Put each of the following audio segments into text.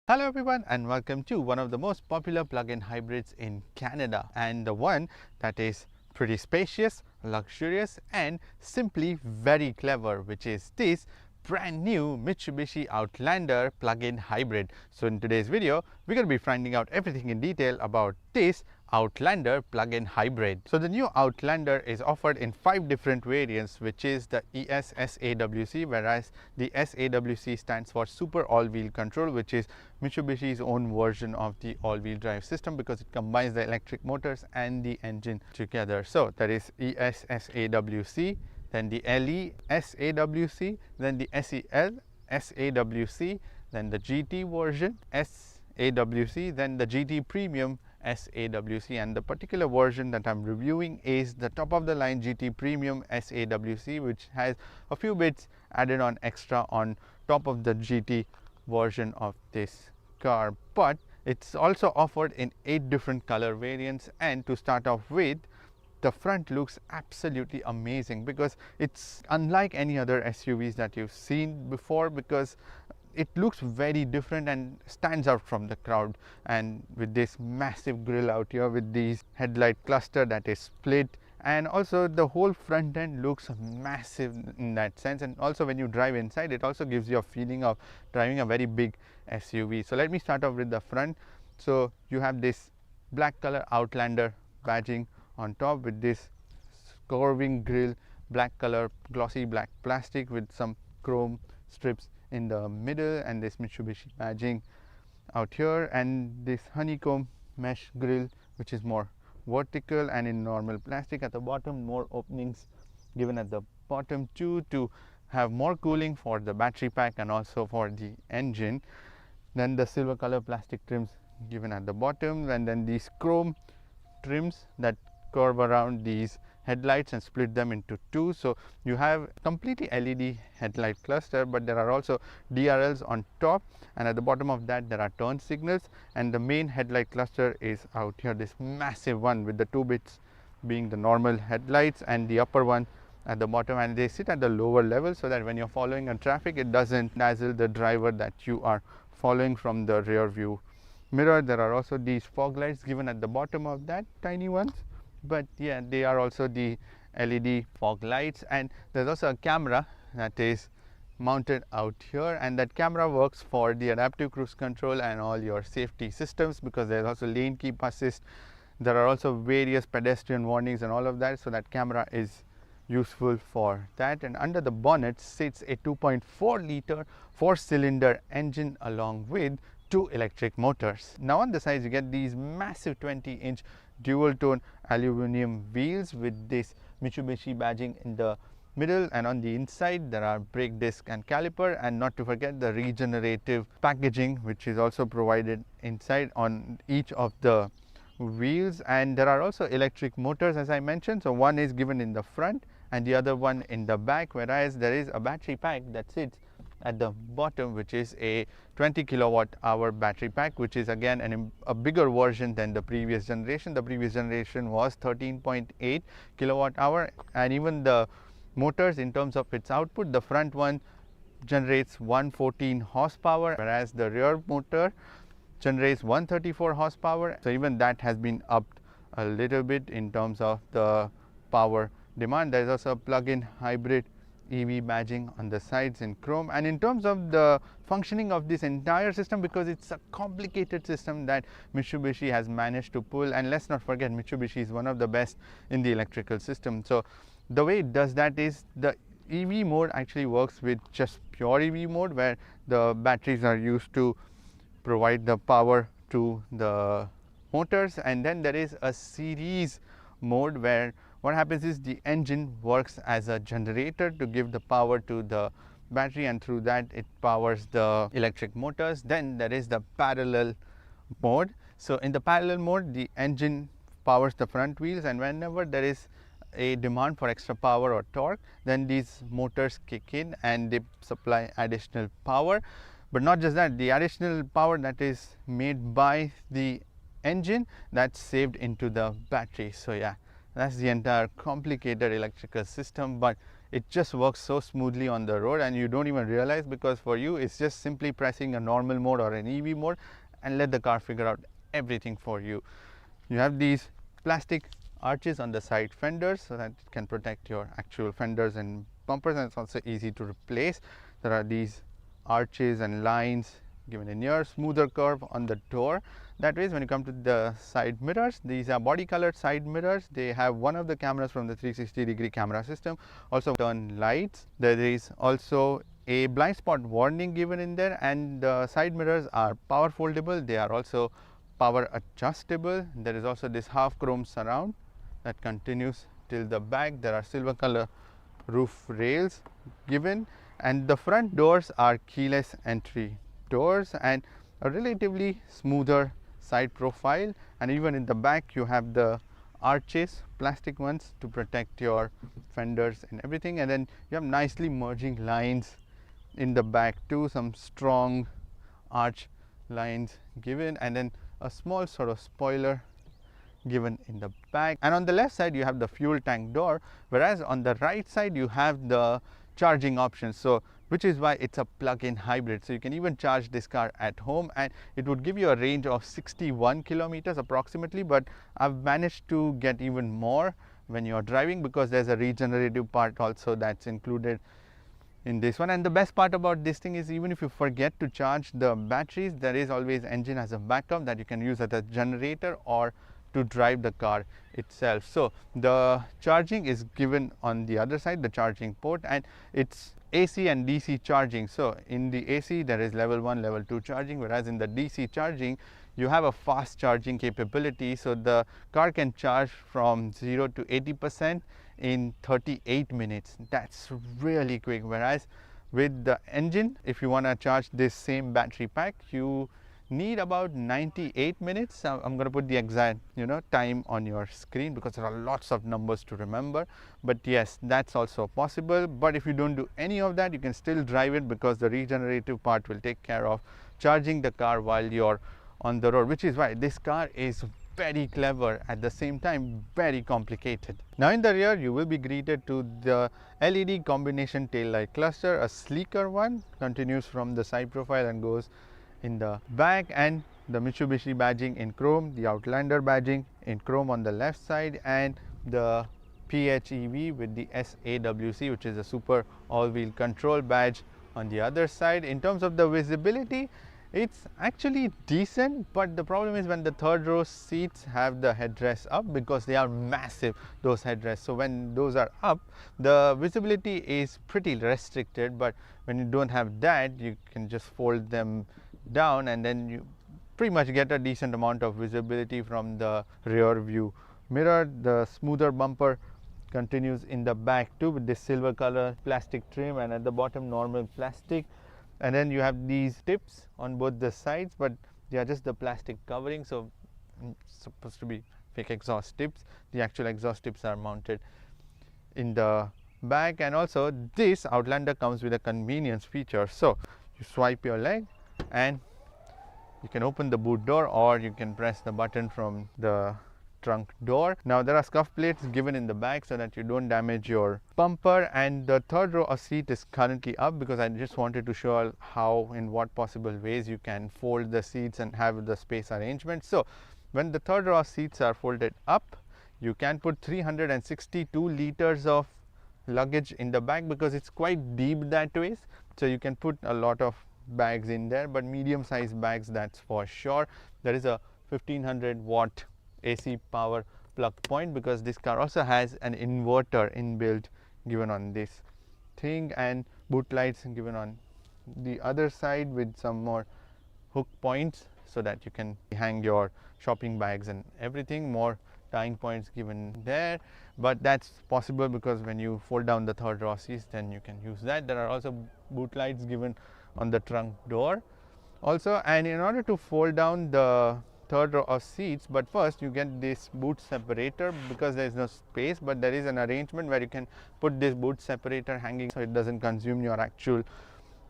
Hello everyone and welcome to one of the most popular plug-in hybrids in Canada, and the one that is pretty spacious, luxurious and simply very clever, which is this brand new Mitsubishi Outlander plug-in hybrid. So in today's video we're going to be finding out everything in detail about this Outlander plug-in hybrid. So the new Outlander is offered in 5 different variants, which is the ES SAWC, whereas the SAWC stands for Super All-Wheel Control, which is Mitsubishi's own version of the all-wheel drive system because it combines the electric motors and the engine together. So that is ES SAWC, then the LE SAWC, then the SEL SAWC, then the GT version SAWC, then the GT Premium SAWC, and the particular version that I'm reviewing is the top of the line GT Premium SAWC, which has a few bits added on extra on top of the GT version of this car, but it's also offered in 8 different color variants. And to start off with, the front looks absolutely amazing because it's unlike any other SUVs that you've seen before, because it looks very different and stands out from the crowd, and with this massive grille out here with these headlight cluster that is split, and also the whole front end looks massive in that sense. And also when you drive inside, it also gives you a feeling of driving a very big SUV. So let me start off with the front. So you have this black color Outlander badging on top with this curving grille, black color glossy black plastic with some chrome strips in the middle, and this Mitsubishi badging out here, and this honeycomb mesh grille which is more vertical and in normal plastic at the bottom, more openings given at the bottom too to have more cooling for the battery pack and also for the engine. Then the silver color plastic trims given at the bottom, and then these chrome trims that curve around these headlights and split them into 2. So you have completely LED headlight cluster, but there are also DRLs on top, and at the bottom of that there are turn signals, and the main headlight cluster is out here, this massive one with the 2 bits being the normal headlights and the upper one at the bottom, and they sit at the lower level so that when you're following in traffic it doesn't dazzle the driver that you are following from the rear view mirror. There are also these fog lights given at the bottom of that, tiny ones, but yeah, they are also the LED fog lights. And there's also a camera that is mounted out here, and that camera works for the adaptive cruise control and all your safety systems, because there's also lane keep assist. There are also various pedestrian warnings and all of that, so that camera is useful for that. And under the bonnet sits a 2.4 liter 4-cylinder engine along with 2 electric motors. Now on the sides you get these massive 20-inch dual tone aluminum wheels with this Mitsubishi badging in the middle, and on the inside there are brake disc and caliper, and not to forget the regenerative packaging which is also provided inside on each of the wheels. And there are also electric motors, as I mentioned. So one is given in the front and the other one in the back, whereas there is a battery pack that sits at the bottom, which is a 20 kilowatt hour battery pack, which is again a bigger version than the previous generation. The previous generation was 13.8 kilowatt hour, and even the motors in terms of its output, the front one generates 114 horsepower, whereas the rear motor generates 134 horsepower. So even that has been upped a little bit in terms of the power demand. There is also a plug-in hybrid EV badging on the sides in chrome. And in terms of the functioning of this entire system, because it's a complicated system that Mitsubishi has managed to pull, and let's not forget Mitsubishi is one of the best in the electrical system. So the way it does that is the EV mode actually works with just pure EV mode, where the batteries are used to provide the power to the motors, and then there is a series mode where what happens is the engine works as a generator to give the power to the battery, and through that it powers the electric motors. Then there is the parallel mode. So in the parallel mode, the engine powers the front wheels, and whenever there is a demand for extra power or torque, then these motors kick in and they supply additional power. But not just that, the additional power that is made by the engine, that's saved into the battery. So yeah, that's the entire complicated electrical system, but it just works so smoothly on the road and you don't even realize, because for you it's just simply pressing a normal mode or an EV mode and let the car figure out everything for you. You have these plastic arches on the side fenders so that it can protect your actual fenders and bumpers, and it's also easy to replace. There are these arches and lines given in here, smoother curve on the door. That way, when you come to the side mirrors, these are body colored side mirrors. They have one of the cameras from the 360-degree camera system. Also turn lights. There is also a blind spot warning given in there, and the side mirrors are power foldable. They are also power adjustable. There is also this half chrome surround that continues till the back. There are silver color roof rails given, and the front doors are keyless entry doors and a relatively smoother side profile, and even in the back you have the arches, plastic ones, to protect your fenders and everything. And then you have nicely merging lines in the back too, some strong arch lines given, and then a small sort of spoiler given in the back. And on the left side you have the fuel tank door, whereas on the right side you have the charging options, so which is why it's a plug-in hybrid. So you can even charge this car at home, and it would give you a range of 61 kilometers approximately, but I've managed to get even more when you're driving because there's a regenerative part also that's included in this one. And the best part about this thing is, even if you forget to charge the batteries, there is always engine as a backup that you can use as a generator or to drive the car itself. So the charging is given on the other side, the charging port, and it's AC and DC charging. So in the AC there is level 1, level 2 charging, whereas in the DC charging you have a fast charging capability, so the car can charge from 0 to 80% in 38 minutes. That's really quick. Whereas with the engine, if you want to charge this same battery pack, you need about 98 minutes. I'm going to put the exact time on your screen because there are lots of numbers to remember, but yes, that's also possible. But if you don't do any of that, you can still drive it because the regenerative part will take care of charging the car while you're on the road, which is why this car is very clever, at the same time very complicated. Now in the rear you will be greeted to the LED combination tail light cluster, a sleeker one, continues from the side profile and goes in the back, and the Mitsubishi badging in chrome, the Outlander badging in chrome on the left side, and the PHEV with the SAWC, which is a super all-wheel control badge, on the other side. In terms of the visibility, it's actually decent, but the problem is when the third row seats have the headrests up, because they are massive, those headrests. So when those are up, the visibility is pretty restricted, but when you don't have that, you can just fold them down and then you pretty much get a decent amount of visibility from the rear view mirror. The smoother bumper continues in the back too, with this silver color plastic trim, and at the bottom normal plastic. And then you have these tips on both the sides, but they are just the plastic covering, so it's supposed to be fake exhaust tips. The actual exhaust tips are mounted in the back. And also this Outlander comes with a convenience feature, so you swipe your leg and you can open the boot door, or you can press the button from the trunk door. Now there are scuff plates given in the back so that you don't damage your bumper, and the third row of seat is currently up because I just wanted to show how, in what possible ways you can fold the seats and have the space arrangement. So when the third row of seats are folded up, you can put 362 liters of luggage in the back because it's quite deep that way, so you can put a lot of bags in there, but medium sized bags, that's for sure. There is a 1500 watt AC power plug point because this car also has an inverter inbuilt given on this thing, and boot lights given on the other side with some more hook points so that you can hang your shopping bags and everything. More tying points given there, but that's possible because when you fold down the third row seats, then you can use that. There are also boot lights given on the trunk door also, and in order to fold down the third row of seats, but first you get this boot separator because there is no space, but there is an arrangement where you can put this boot separator hanging so it doesn't consume your actual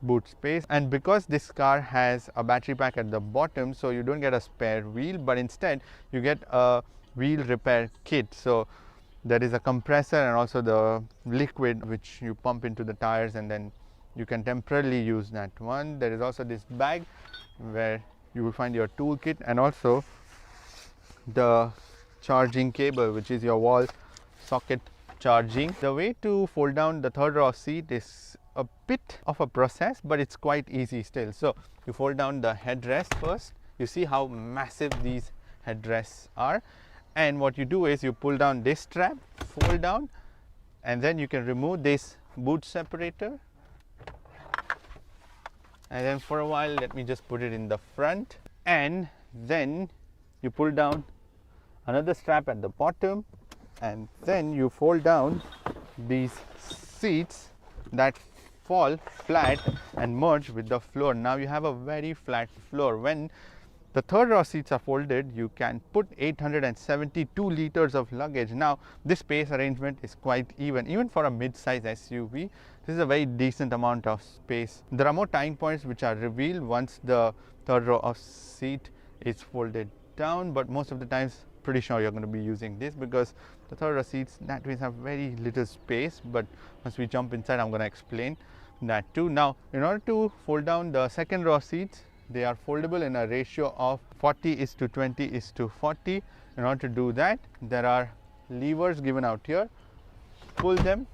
boot space. And because this car has a battery pack at the bottom, so you don't get a spare wheel, but instead you get a wheel repair kit. So there is a compressor and also the liquid which you pump into the tires, and then you can temporarily use that one. There is also this bag where you will find your toolkit and also the charging cable, which is your wall socket charging. The way to fold down the third row seat is a bit of a process, but it's quite easy still. So you fold down the headrest first. You see how massive these headrests are, and what you do is you pull down this strap, fold down, and then you can remove this boot separator, and then for a while let me just put it in the front, and then you pull down another strap at the bottom, and then you fold down these seats that fall flat and merge with the floor. Now you have a very flat floor. When the third row seats are folded, you can put 872 liters of luggage. Now this space arrangement is quite even for a mid-size SUV. This is a very decent amount of space. There are more time points which are revealed once the third row of seat is folded down, but most of the times pretty sure you're going to be using this because the third row seats that way have very little space. But once we jump inside, I'm going to explain that too. Now in order to fold down the second row seats, they are foldable in a ratio of 40:20:40. In order to do that, there are levers given out here. Pull them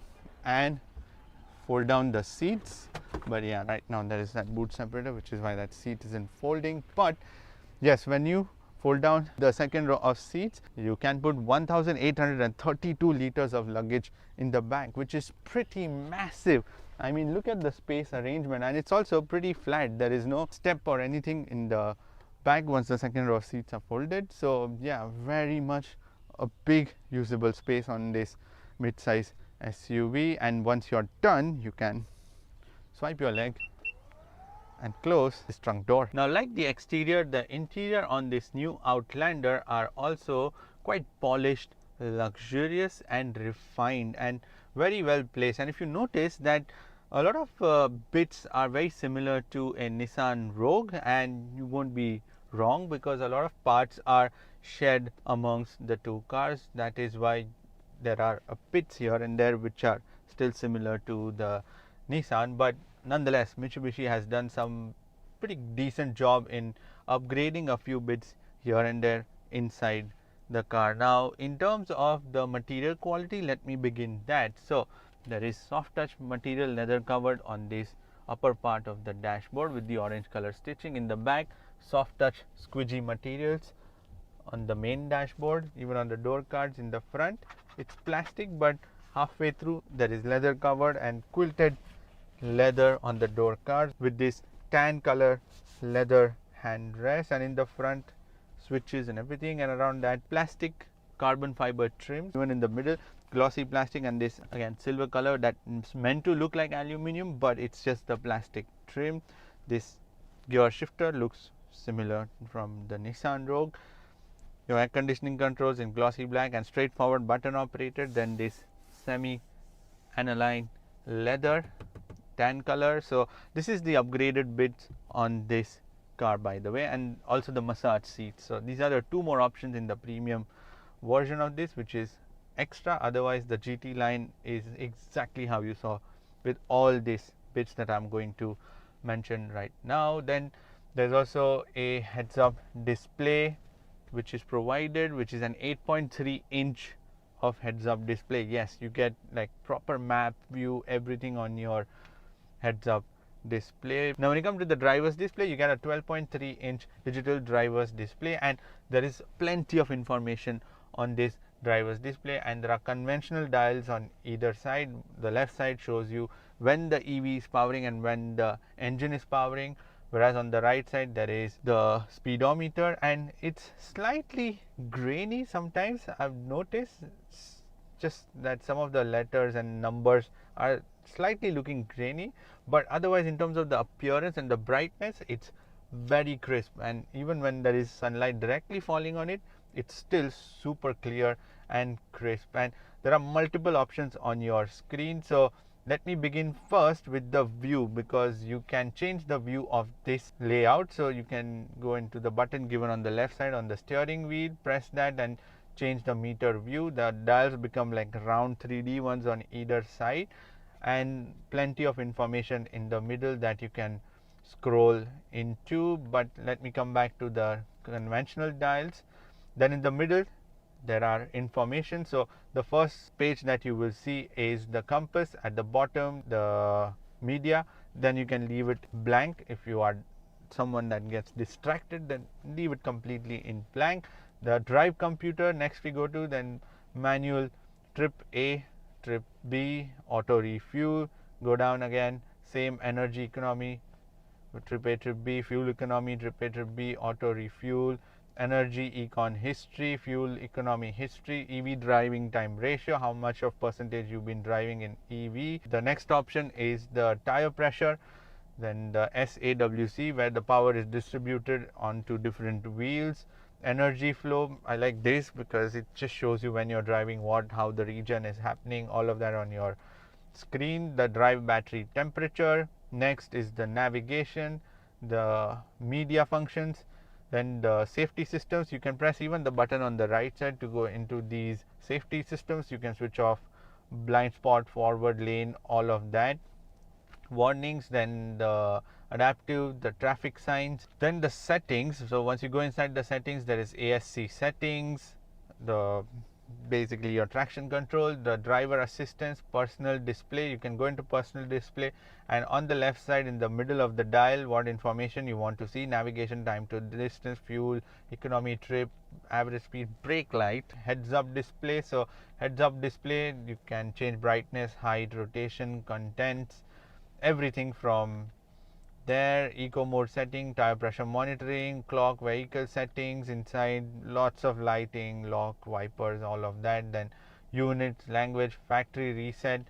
and fold down the seats. But yeah, right now there is that boot separator, which is why that seat isn't folding. But yes, when you fold down the second row of seats, you can put 1832 liters of luggage in the back, which is pretty massive. I mean, look at the space arrangement, and it's also pretty flat. There is no step or anything in the back once the second row of seats are folded. So yeah, very much a big usable space on this mid-size SUV. And once you're done, you can swipe your leg and close this trunk door. Now, like the exterior, the interior on this new Outlander are also quite polished, luxurious and refined and very well placed. And if you notice that a lot of bits are very similar to a Nissan Rogue, and you won't be wrong because a lot of parts are shared amongst the two cars. That is why there are bits here and there which are still similar to the Nissan, but nonetheless Mitsubishi has done some pretty decent job in upgrading a few bits here and there inside the car. Now in terms of the material quality, let me begin that. So there is soft touch material leather covered on this upper part of the dashboard with the orange color stitching. In the back, soft touch squidgy materials on the main dashboard, even on the door cards. In the front, it's plastic, but halfway through there is leather covered and quilted leather on the door cards with this tan color leather handrest, and in the front switches and everything, and around that plastic carbon fiber trim. Even in the middle, glossy plastic, and this again silver color that is meant to look like aluminum, but it's just the plastic trim. This gear shifter looks similar from the Nissan Rogue. Your air conditioning controls in glossy black and straightforward button operated. Then this semi aniline leather tan color. So this is the upgraded bits on this car, by the way, and also the massage seats. So these are the two more options in the premium version of this, which is extra. Otherwise the GT line is exactly how you saw with all these bits that I'm going to mention right now. Then there's also a heads up display which is provided, which is an 8.3 inch of heads up display. Yes, you get like proper map view, everything on your heads up display. Now when you come to the driver's display, you get a 12.3 inch digital driver's display, and there is plenty of information on this driver's display, and there are conventional dials on either side. The left side shows you when the EV is powering and when the engine is powering, whereas on the right side there is the speedometer, and it's slightly grainy sometimes. I've noticed just that some of the letters and numbers are slightly looking grainy, but otherwise in terms of the appearance and the brightness, it's very crisp, and even when there is sunlight directly falling on it, it's still super clear and crisp. And there are multiple options on your screen. So let me begin first with the view, because you can change the view of this layout. So you can go into the button given on the left side on the steering wheel, press that and change the meter view. The dials become like round 3D ones on either side, and plenty of information in the middle that you can scroll into. But let me come back to the conventional dials. Then in the middle there are information. So the first page that you will see is the compass, at the bottom the media. Then you can leave it blank. If you are someone that gets distracted, then leave it completely in blank. The drive computer, next we go to, then manual, trip A, trip B, auto refuel, go down again, same energy economy, trip A, trip B, fuel economy, trip A, trip B, auto refuel, energy econ history, fuel economy history, EV driving time ratio, how much of percentage you've been driving in EV. The next option is the tire pressure, then the SAWC, where the power is distributed onto different wheels. Energy flow, I like this because it just shows you when you're driving how the regen is happening, all of that on your screen. The drive battery temperature. Next is the navigation, the media functions, then the safety systems. You can press even the button on the right side to go into these safety systems. You can switch off blind spot, forward lane, all of that. Warnings, then the adaptive, the traffic signs, then the settings. So once you go inside the settings, there is ASC settings, the basically your traction control, the driver assistance, personal display. You can go into personal display, and on the left side in the middle of the dial, what information you want to see: navigation, time to distance, fuel economy, trip, average speed, brake light, heads up display. So heads up display, you can change brightness, height, rotation, contents, everything from there. Eco mode setting, tire pressure monitoring, clock, vehicle settings, inside lots of lighting, lock, wipers, all of that. Then units, language, factory reset,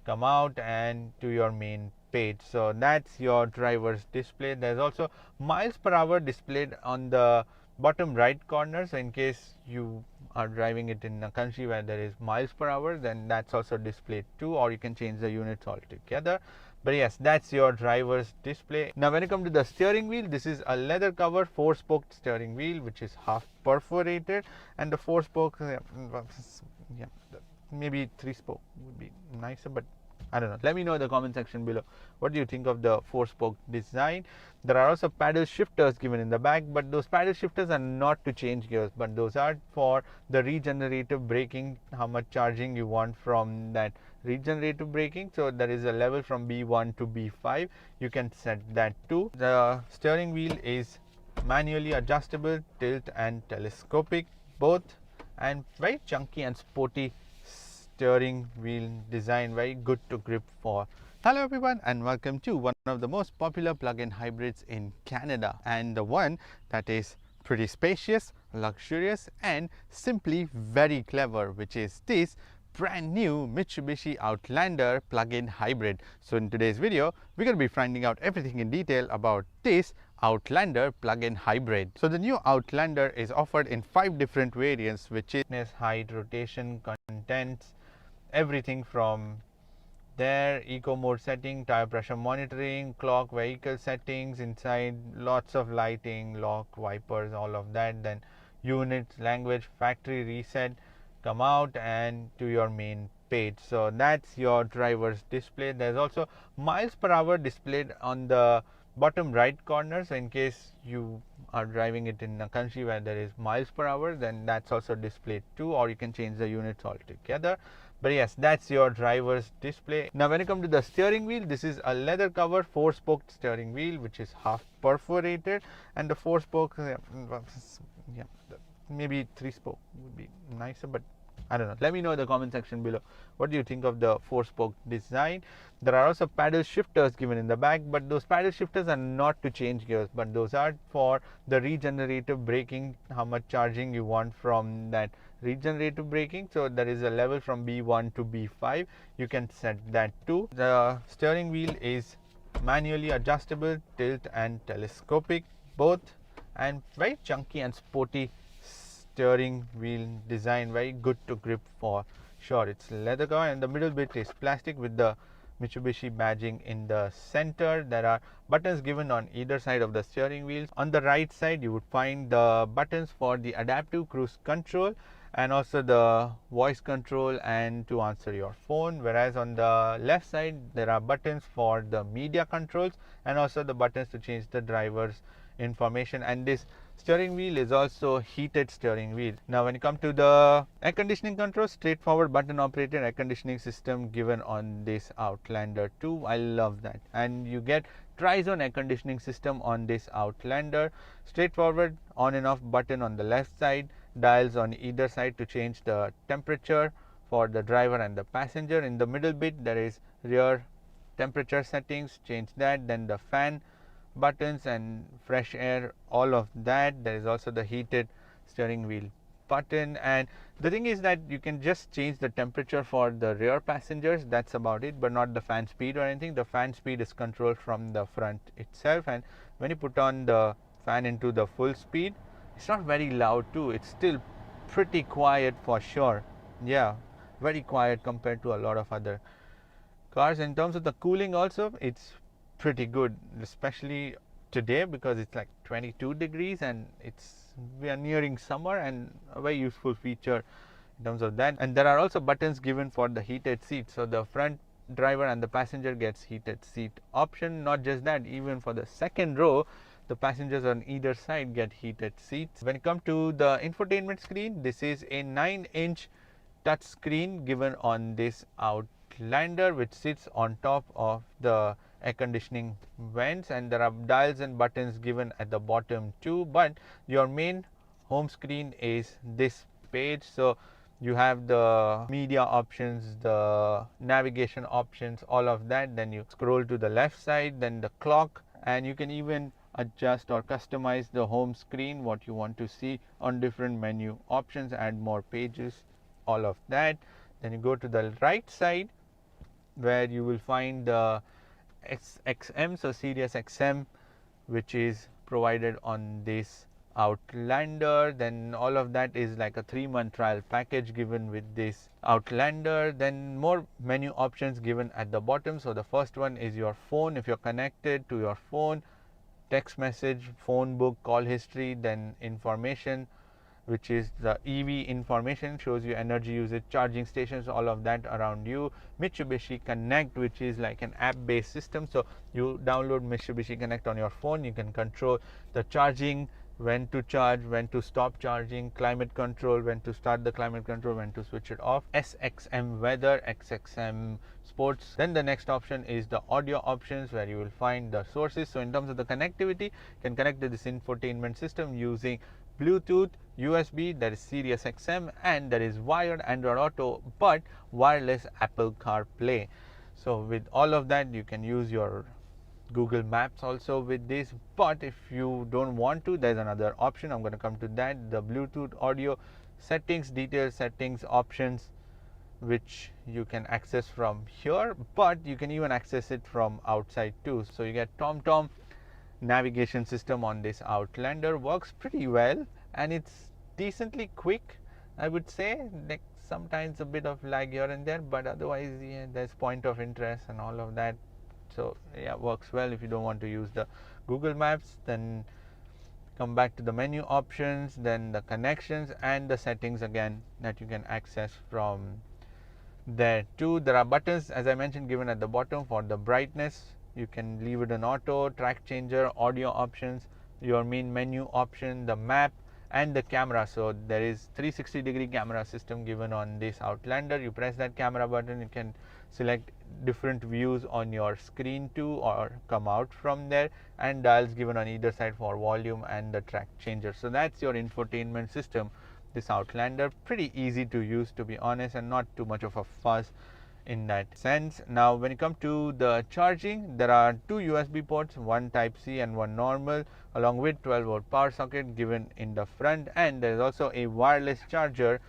come out and to your main page. So that's your driver's display. There's also miles per hour displayed on the bottom right corner, so in case you are driving it in a country where there is miles per hour, then that's also displayed too, or you can change the units altogether. But yes, that's your driver's display. Now when you come to the steering wheel, this is a leather cover 4-spoke steering wheel which is half perforated, and the 4 spokes, yeah, maybe 3 spoke would be nicer, but I don't know. Let me know in the comment section below what do you think of the 4-spoke design. There are also paddle shifters given in the back, but those paddle shifters are not to change gears, but those are for the regenerative braking, how much charging you want from that regenerative braking. So there is a level from B1 to B5. You can set that too. The steering wheel is manually adjustable, tilt and telescopic both, and very chunky and sporty steering wheel design, very good to grip for. Hello everyone, and welcome to one of the most popular plug-in hybrids in Canada, and the one that is pretty spacious, luxurious and simply very clever, which is this brand new Mitsubishi Outlander plug-in hybrid. So in today's video, we're going to be finding out everything in detail about this Outlander plug-in hybrid. So the new Outlander is offered in 5 different variants, which is height, rotation, contents, everything from there. Eco mode setting, tire pressure monitoring, clock, vehicle settings, inside lots of lighting, lock, wipers, all of that. Then units, language, factory reset, come out and to your main page. So that's your driver's display. There's also miles per hour displayed on the bottom right corner, so in case you are driving it in a country where there is miles per hour, then that's also displayed too, or you can change the units altogether. But yes, that's your driver's display. Now when you come to the steering wheel, this is a leather cover 4-spoke steering wheel which is half perforated, and the 4 spokes, yeah, maybe 3 spoke would be nicer, but I don't know. Let me know in the comment section below what do you think of the 4-spoke design. There are also paddle shifters given in the back, but those paddle shifters are not to change gears, but those are for the regenerative braking, how much charging you want from that regenerative braking. So there is a level from B1 to B5. You can set that too. The steering wheel is manually adjustable, tilt and telescopic both, and very chunky and sporty steering wheel design, very good to grip for sure. It's leather cover, and the middle bit is plastic with the Mitsubishi badging in the center. There are buttons given on either side of the steering wheel. On the right side you would find the buttons for the adaptive cruise control, and also the voice control and to answer your phone. Whereas on the left side there are buttons for the media controls and also the buttons to change the driver's information. And this steering wheel is also heated steering wheel. Now when you come to the air conditioning control, straightforward button operated air conditioning system given on this Outlander 2. I love that. And you get tri-zone air conditioning system on this Outlander. Straightforward on and off button on the left side, dials on either side to change the temperature for the driver and the passenger. In the middle bit there is rear temperature settings, change that. Then the fan buttons and fresh air, all of that. There is also the heated steering wheel button, and the thing is that you can just change the temperature for the rear passengers, that's about it, but not the fan speed or anything. The fan speed is controlled from the front itself, and when you put on the fan into the full speed, it's not very loud too, it's still pretty quiet for sure. Yeah, very quiet compared to a lot of other cars. In terms of the cooling also, it's pretty good, especially today because it's like 22 degrees and we are nearing summer, and a very useful feature in terms of that. And there are also buttons given for the heated seat, so the front driver and the passenger gets heated seat option. Not just that, even for the second row, the passengers on either side get heated seats. When it comes to the infotainment screen, this is a 9-inch touch screen given on this Outlander, which sits on top of the air conditioning vents, and there are dials and buttons given at the bottom too, but your main home screen is this page. So you have the media options, the navigation options, all of that. Then you scroll to the left side, then the clock, and you can even adjust or customize the home screen, what you want to see on different menu options, add more pages, all of that. Then you go to the right side where you will find the XM, so Sirius XM, which is provided on this Outlander. Then all of that is like a 3-month trial package given with this Outlander. Then more menu options given at the bottom. So the first one is your phone. If you're connected to your phone, text message, phone book, call history, then information, which is the EV information, shows you energy usage, charging stations, all of that around you. Mitsubishi Connect, which is like an app based system, so you download Mitsubishi Connect on your phone, you can control the charging, when to charge, when to stop charging, climate control, when to start the climate control, when to switch it off, SXM weather, XXM sports. Then the next option is the audio options, where you will find the sources. So in terms of the connectivity, you can connect to this infotainment system using Bluetooth, USB, there is Sirius XM, and there is wired Android Auto, but wireless Apple CarPlay. So with all of that, you can use your Google Maps also with this, but if you don't want to, there's another option. I'm going to come to that, the Bluetooth audio settings, detailed settings options, which you can access from here, but you can even access it from outside too. So you get TomTom navigation system on this Outlander, works pretty well, and it's decently quick, I would say. Like sometimes a bit of lag here and there, but otherwise, yeah, there's point of interest and all of that. So yeah, works well. If you don't want to use the Google Maps, then come back to the menu options, then the connections and the settings again that you can access from there too. There are buttons, as I mentioned, given at the bottom for the brightness. You can leave it on auto, track changer, audio options, your main menu option, the map, and the camera. So there is 360-degree camera system given on this Outlander. You press that camera button, you can select different views on your screen too, or come out from there, and dials given on either side for volume and the track changer. So that's your infotainment system, this Outlander. Pretty easy to use, to be honest, and not too much of a fuss in that sense. Now when you come to the charging, there are 2 USB ports, one type C and one normal, along with 12-volt power socket given in the front, and there is also a wireless charger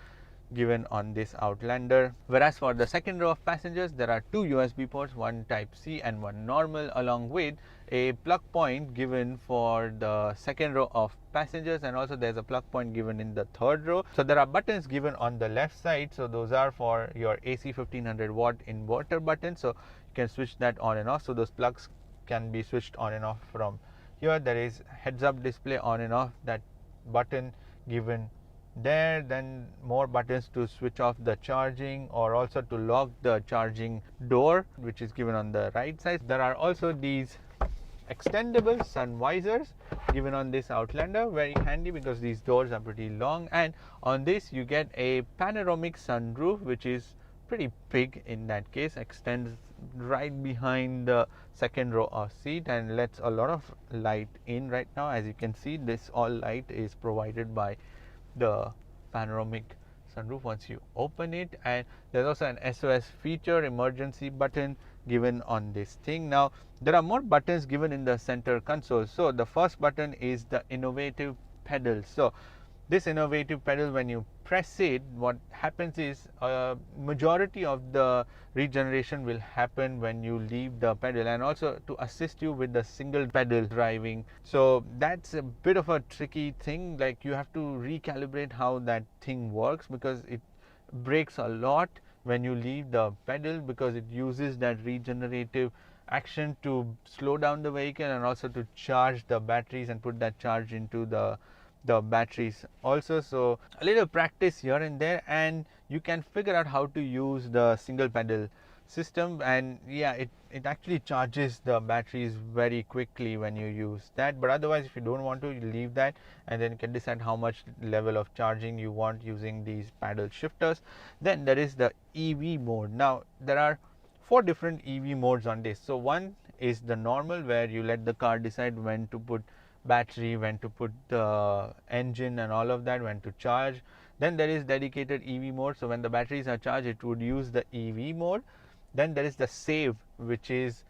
given on this Outlander. Whereas for the second row of passengers, there are 2 USB ports, one type C and one normal, along with a plug point given for the second row of passengers, and also there's a plug point given in the third row. So there are buttons given on the left side, so those are for your AC 1500 watt inverter button, so you can switch that on and off. So those plugs can be switched on and off from here. There is heads up display on and off, that button given there, then more buttons to switch off the charging or also to lock the charging door, which is given on the right side. There are also these extendable sun visors given on this Outlander, very handy because these doors are pretty long, and on this you get a panoramic sunroof which is pretty big. In that case, extends right behind the second row of seat and lets a lot of light in. Right now, as you can see, this all light is provided by the panoramic sunroof once you open it. And there's also an SOS feature, emergency button given on this thing. Now there are more buttons given in the center console. So the first button is the innovative pedal. So this innovative pedal, when you press it, what happens is majority of the regeneration will happen when you leave the pedal, and also to assist you with the single pedal driving. So that's a bit of a tricky thing, like you have to recalibrate how that thing works, because it breaks a lot when you leave the pedal, because it uses that regenerative action to slow down the vehicle and also to charge the batteries and put that charge into the batteries also. So a little practice here and there and you can figure out how to use the single pedal system. And yeah, it actually charges the batteries very quickly when you use that. But otherwise, if you don't want to, you leave that and then you can decide how much level of charging you want using these paddle shifters. Then there is the EV mode. Now there are 4 different EV modes on this. So one is the normal, where you let the car decide when to put battery, when to put the engine and all of that, when to charge. Then there is dedicated EV mode. So when the batteries are charged, it would use the EV mode. Then there is the save, which is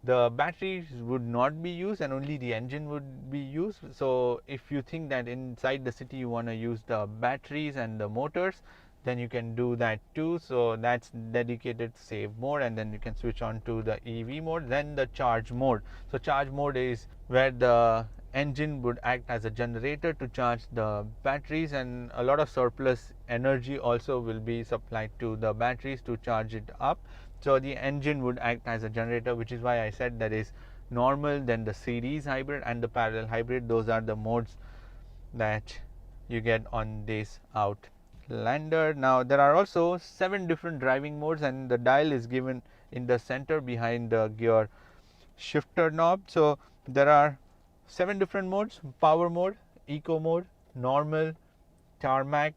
the batteries would not be used and only the engine would be used. So if you think that inside the city you want to use the batteries and the motors, then you can do that too. So that's dedicated save mode, and then you can switch on to the EV mode. Then the charge mode. So charge mode is where the engine would act as a generator to charge the batteries, and a lot of surplus energy also will be supplied to the batteries to charge it up. So the engine would act as a generator, which is why I said there is normal, then the series hybrid and the parallel hybrid. Those are the modes that you get on this Outlander. Now there are also 7 different driving modes, and the dial is given in the center behind the gear shifter knob. So there are 7 different modes: power mode, eco mode, normal, tarmac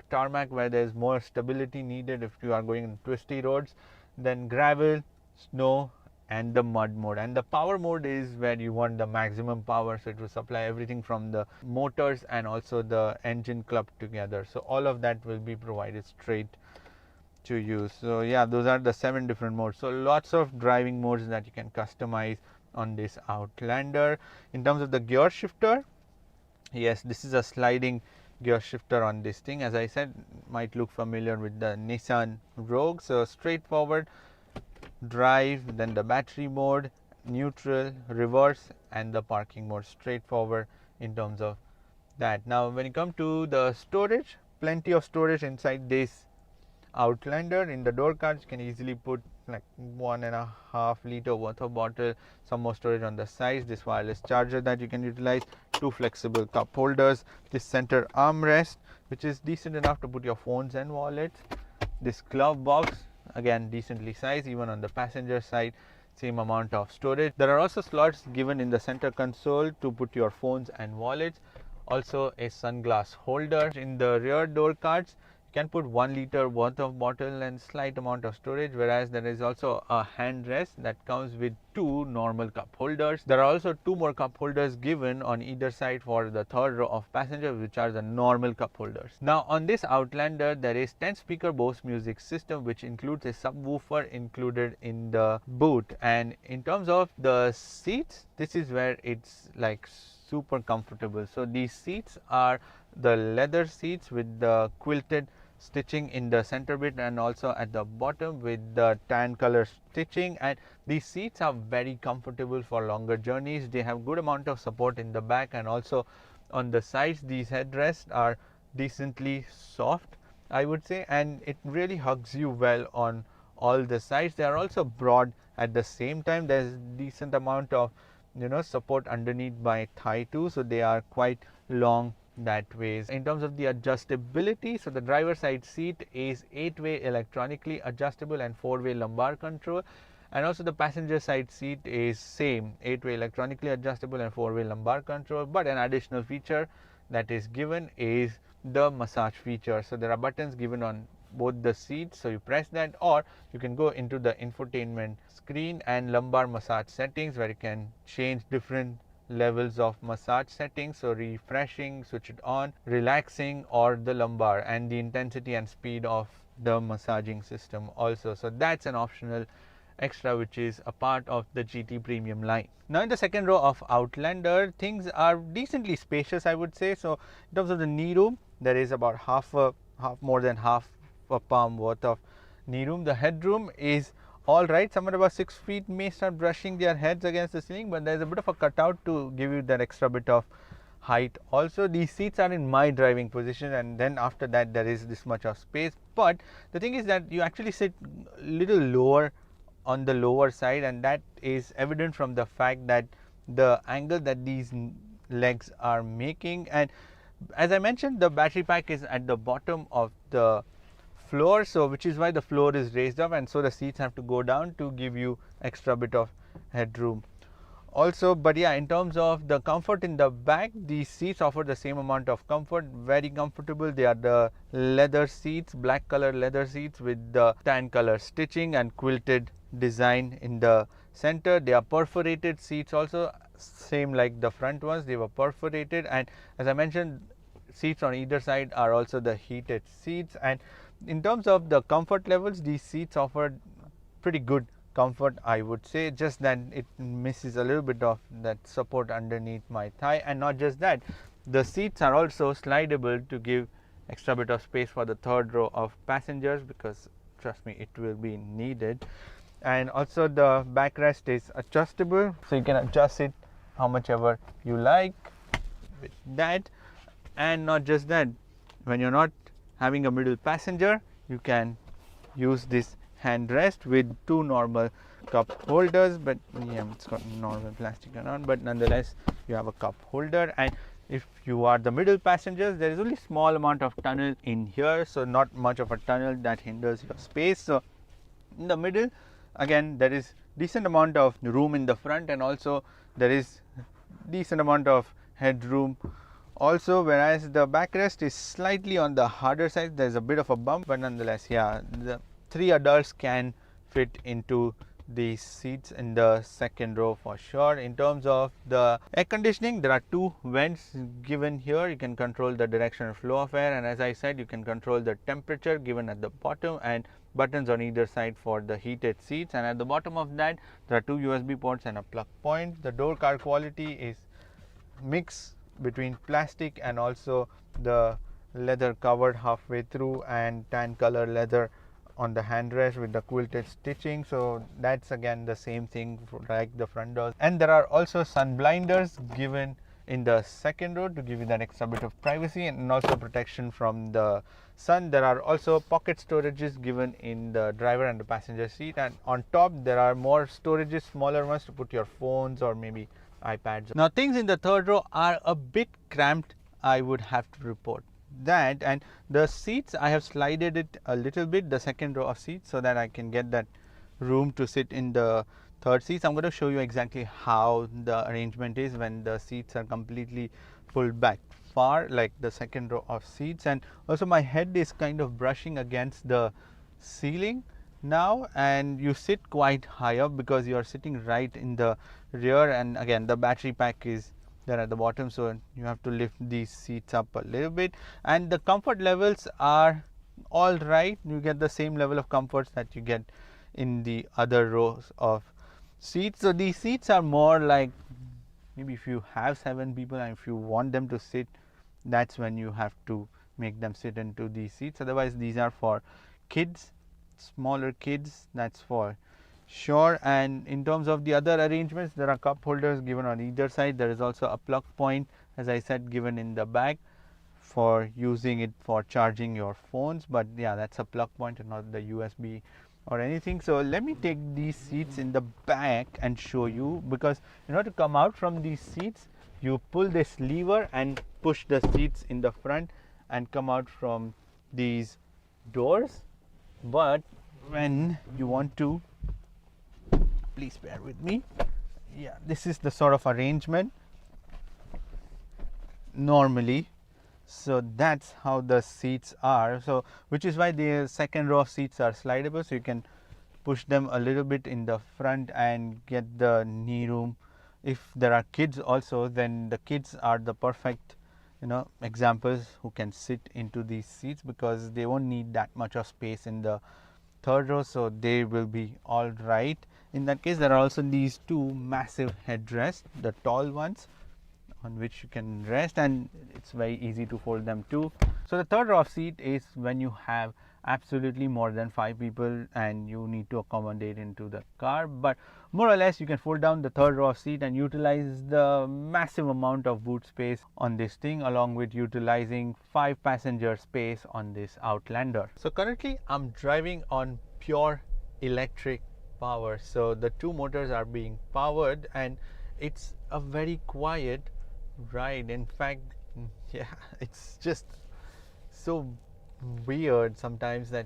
where there is more stability needed if you are going in twisty roads, then gravel, snow, and the mud mode. And the power mode is where you want the maximum power, so it will supply everything from the motors and also the engine clubbed together. So all of that will be provided straight to you. So yeah, those are the 7 different modes. So lots of driving modes that you can customize on this Outlander. In terms of the gear shifter, yes, this is a sliding gear shifter on this thing. As I said, might look familiar with the Nissan Rogue. So straightforward drive, then the battery mode, neutral, reverse, and the parking mode. Straightforward in terms of that. Now when you come to the storage, plenty of storage inside this Outlander. In the door cards, you can easily put like 1.5 liter worth of bottle, some more storage on the sides, this wireless charger that you can utilize, 2 flexible cup holders, this center armrest which is decent enough to put your phones and wallets, this glove box, again decently sized. Even on the passenger side, same amount of storage. There are also slots given in the center console to put your phones and wallets, also a sunglass holder. In the rear door cards, you can put 1 liter worth of bottle and slight amount of storage, whereas there is also a hand rest that comes with 2 normal cup holders. There are also 2 more cup holders given on either side for the third row of passengers, which are the normal cup holders. Now on this Outlander, there is 10 speaker Bose music system, which includes a subwoofer included in the boot. And in terms of the seats, this is where it's like super comfortable. So these seats are the leather seats with the quilted stitching in the center bit and also at the bottom with the tan color stitching, and these seats are very comfortable for longer journeys. They have good amount of support in the back and also on the sides. These headrests are decently soft, I would say, and it really hugs you well on all the sides. They are also broad at the same time. There's decent amount of support underneath my thigh too, so they are quite long that ways. In terms of the adjustability, so the driver side seat is 8-way electronically adjustable and 4-way lumbar control, and also the passenger side seat is same, 8-way electronically adjustable and 4-way lumbar control, but an additional feature that is given is the massage feature. So there are buttons given on both the seats, so you press that, or you can go into the infotainment screen and lumbar massage settings, where you can change different levels of massage settings, so refreshing, switch it on, relaxing, or the lumbar, and the intensity and speed of the massaging system also. So that's an optional extra which is a part of the GT premium line. Now in the second row of Outlander, things are decently spacious, I would say. So in terms of the knee room, there is about more than half a palm worth of knee room. The headroom is all right, somewhere about 6 feet may start brushing their heads against the ceiling, but there's a bit of a cutout to give you that extra bit of height. Also, these seats are in my driving position, and then after that there is this much of space. But the thing is that you actually sit a little lower on the lower side, and that is evident from the fact that the angle that these legs are making. And as I mentioned, the battery pack is at the bottom of the floor, so which is why the floor is raised up, and so the seats have to go down to give you extra bit of headroom also. But yeah, in terms of the comfort in the back, these seats offer the same amount of comfort, very comfortable. They are the leather seats, black color leather seats with the tan color stitching and quilted design in the center. They are perforated seats also, same like the front ones, they were perforated. And as I mentioned, seats on either side are also the heated seats. And in terms of the comfort levels, these seats offer pretty good comfort, I would say, just that it misses a little bit of that support underneath my thigh. And not just that, the seats are also slidable to give extra bit of space for the third row of passengers, because trust me, it will be needed. And also the backrest is adjustable, so you can adjust it how much ever you like with that. And not just that, when you're not having a middle passenger, you can use this handrest with two normal cup holders, but yeah, it's got normal plastic around, but nonetheless you have a cup holder. And if you are the middle passengers, there is only small amount of tunnel in here, so not much of a tunnel that hinders your space. So in the middle, again, there is decent amount of room in the front, and also there is decent amount of headroom also, whereas the backrest is slightly on the harder side. There's a bit of a bump, but nonetheless, yeah, the 3 adults can fit into these seats in the second row for sure. In terms of the air conditioning, there are 2 vents given here. You can control the direction and flow of air, and as I said, you can control the temperature given at the bottom, and buttons on either side for the heated seats. And at the bottom of that, there are 2 USB ports and a plug point. The door car quality is mix between plastic and also the leather covered halfway through, and tan color leather on the handrest with the quilted stitching. So that's again the same thing like the front doors. And there are also sun blinders given in the second row to give you that extra bit of privacy and also protection from the sun. There are also pocket storages given in the driver and the passenger seat, and on top there are more storages, smaller ones, to put your phones or maybe iPads. Now things in the third row are a bit cramped, I would have to report that. And the seats, I have slided it a little bit, the second row of seats, so that I can get that room to sit in the third seats. I'm going to show you exactly how the arrangement is when the seats are completely pulled back far, like the second row of seats. And also my head is kind of brushing against the ceiling now, and you sit quite high up because you are sitting right in the rear. And again, the battery pack is there at the bottom, so you have to lift these seats up a little bit. And the comfort levels are all right. You get the same level of comforts that you get in the other rows of seats. So these seats are more like maybe if you have 7 people and if you want them to sit, that's when you have to make them sit into these seats. Otherwise, these are for kids, smaller kids, that's for sure. And in terms of the other arrangements, there are cup holders given on either side. There is also a plug point, as I said, given in the back for using it for charging your phones. But yeah, that's a plug point and not the USB or anything. So let me take these seats in the back and show you, because in order to come out from these seats, you pull this lever and push the seats in the front and come out from these doors. But when you want to, please bear with me, yeah, this is the sort of arrangement normally. So that's how the seats are. So which is why the second row of seats are slidable, so you can push them a little bit in the front and get the knee room. If there are kids also, then the kids are the perfect, examples who can sit into these seats, because they won't need that much of space in the third row, so they will be all right. In that case, there are also these two massive headrests, the tall ones, on which you can rest, and it's very easy to fold them too. So the third row of seat is when you have absolutely more than 5 people and you need to accommodate into the car, but more or less you can fold down the third row of seat and utilize the massive amount of boot space on this thing, along with utilizing 5 passenger space on this Outlander. So currently I'm driving on pure electric power, so the two motors are being powered and it's a very quiet ride. In fact, yeah, it's just so weird sometimes that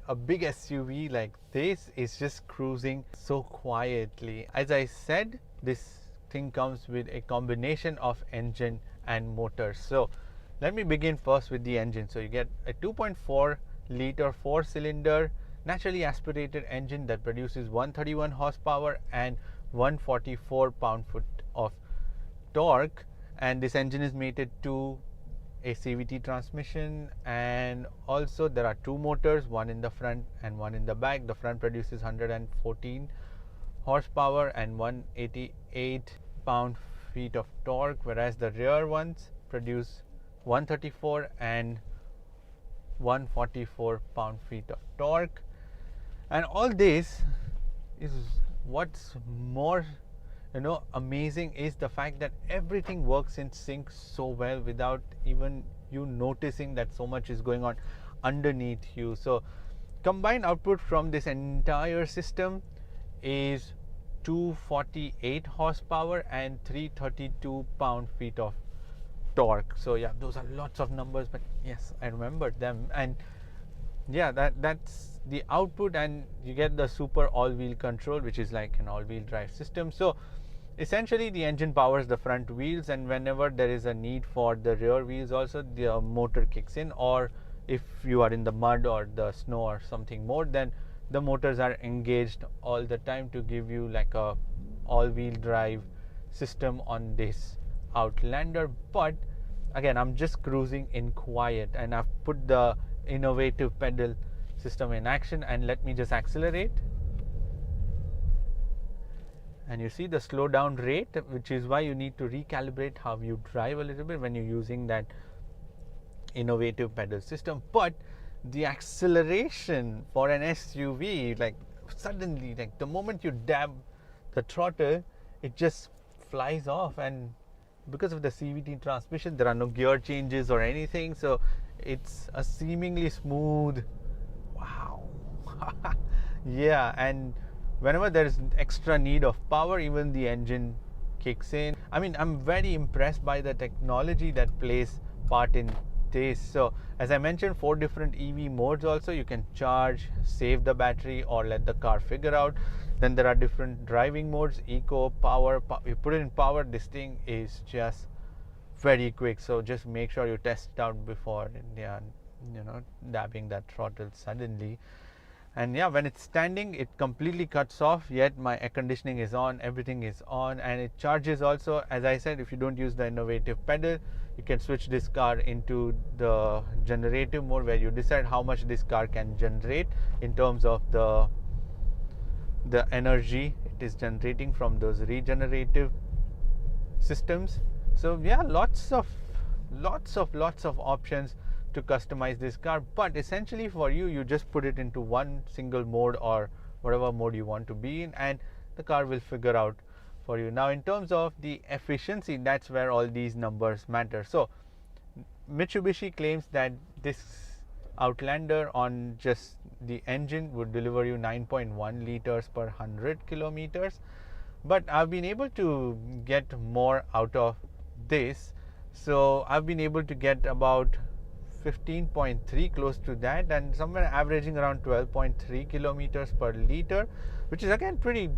a big SUV like this is just cruising so quietly. As I said, this thing comes with a combination of engine and motor. So let me begin first with the engine. So you get a 2.4 liter 4-cylinder naturally aspirated engine that produces 131 horsepower and 144 pound-foot of torque, and this engine is mated to a CVT transmission, and also there are two motors, one in the front and one in the back. The front produces 114 horsepower and 188 pound-feet of torque, whereas the rear ones produce 134 and 144 pound-feet of torque. And all this is what's more amazing is the fact that everything works in sync so well without even you noticing that so much is going on underneath you. So combined output from this entire system is 248 horsepower and 332 pound-feet of torque. So yeah, those are lots of numbers, but yes, I remembered them. And yeah, that's the output, and you get the super all-wheel control, which is like an all-wheel drive system. So essentially the engine powers the front wheels, and whenever there is a need for the rear wheels also, the motor kicks in, or if you are in the mud or the snow or something more, then the motors are engaged all the time to give you like a all-wheel drive system on this Outlander. But again, I'm just cruising in quiet, and I've put the innovative pedal system in action, and let me just accelerate, and you see the slow down rate, which is why you need to recalibrate how you drive a little bit when you're using that innovative pedal system. But the acceleration for an SUV, like suddenly, like the moment you dab the throttle, it just flies off. And because of the CVT transmission, there are no gear changes or anything, so it's a seemingly smooth, wow. Yeah, and whenever there is extra need of power, even the engine kicks in. I mean, I'm very impressed by the technology that plays part in this. So as I mentioned, 4 different EV modes also. You can charge, save the battery, or let the car figure out. Then there are different driving modes, eco, power. You put it in power, this thing is just very quick. So just make sure you test it out before dabbing that throttle suddenly. And yeah, when it's standing, it completely cuts off, yet my air conditioning is on, everything is on, and it charges also. As I said, if you don't use the innovative pedal, you can switch this car into the generative mode, where you decide how much this car can generate in terms of the energy it is generating from those regenerative systems. So yeah, lots of options to customize this car, but essentially for you just put it into one single mode or whatever mode you want to be in, and the car will figure out for you. Now in terms of the efficiency, that's where all these numbers matter. So Mitsubishi claims that this Outlander on just the engine would deliver you 9.1 liters per 100 kilometers, but I've been able to get more out of this. So I've been able to get about 15.3, close to that, and somewhere averaging around 12.3 kilometers per liter, which is again pretty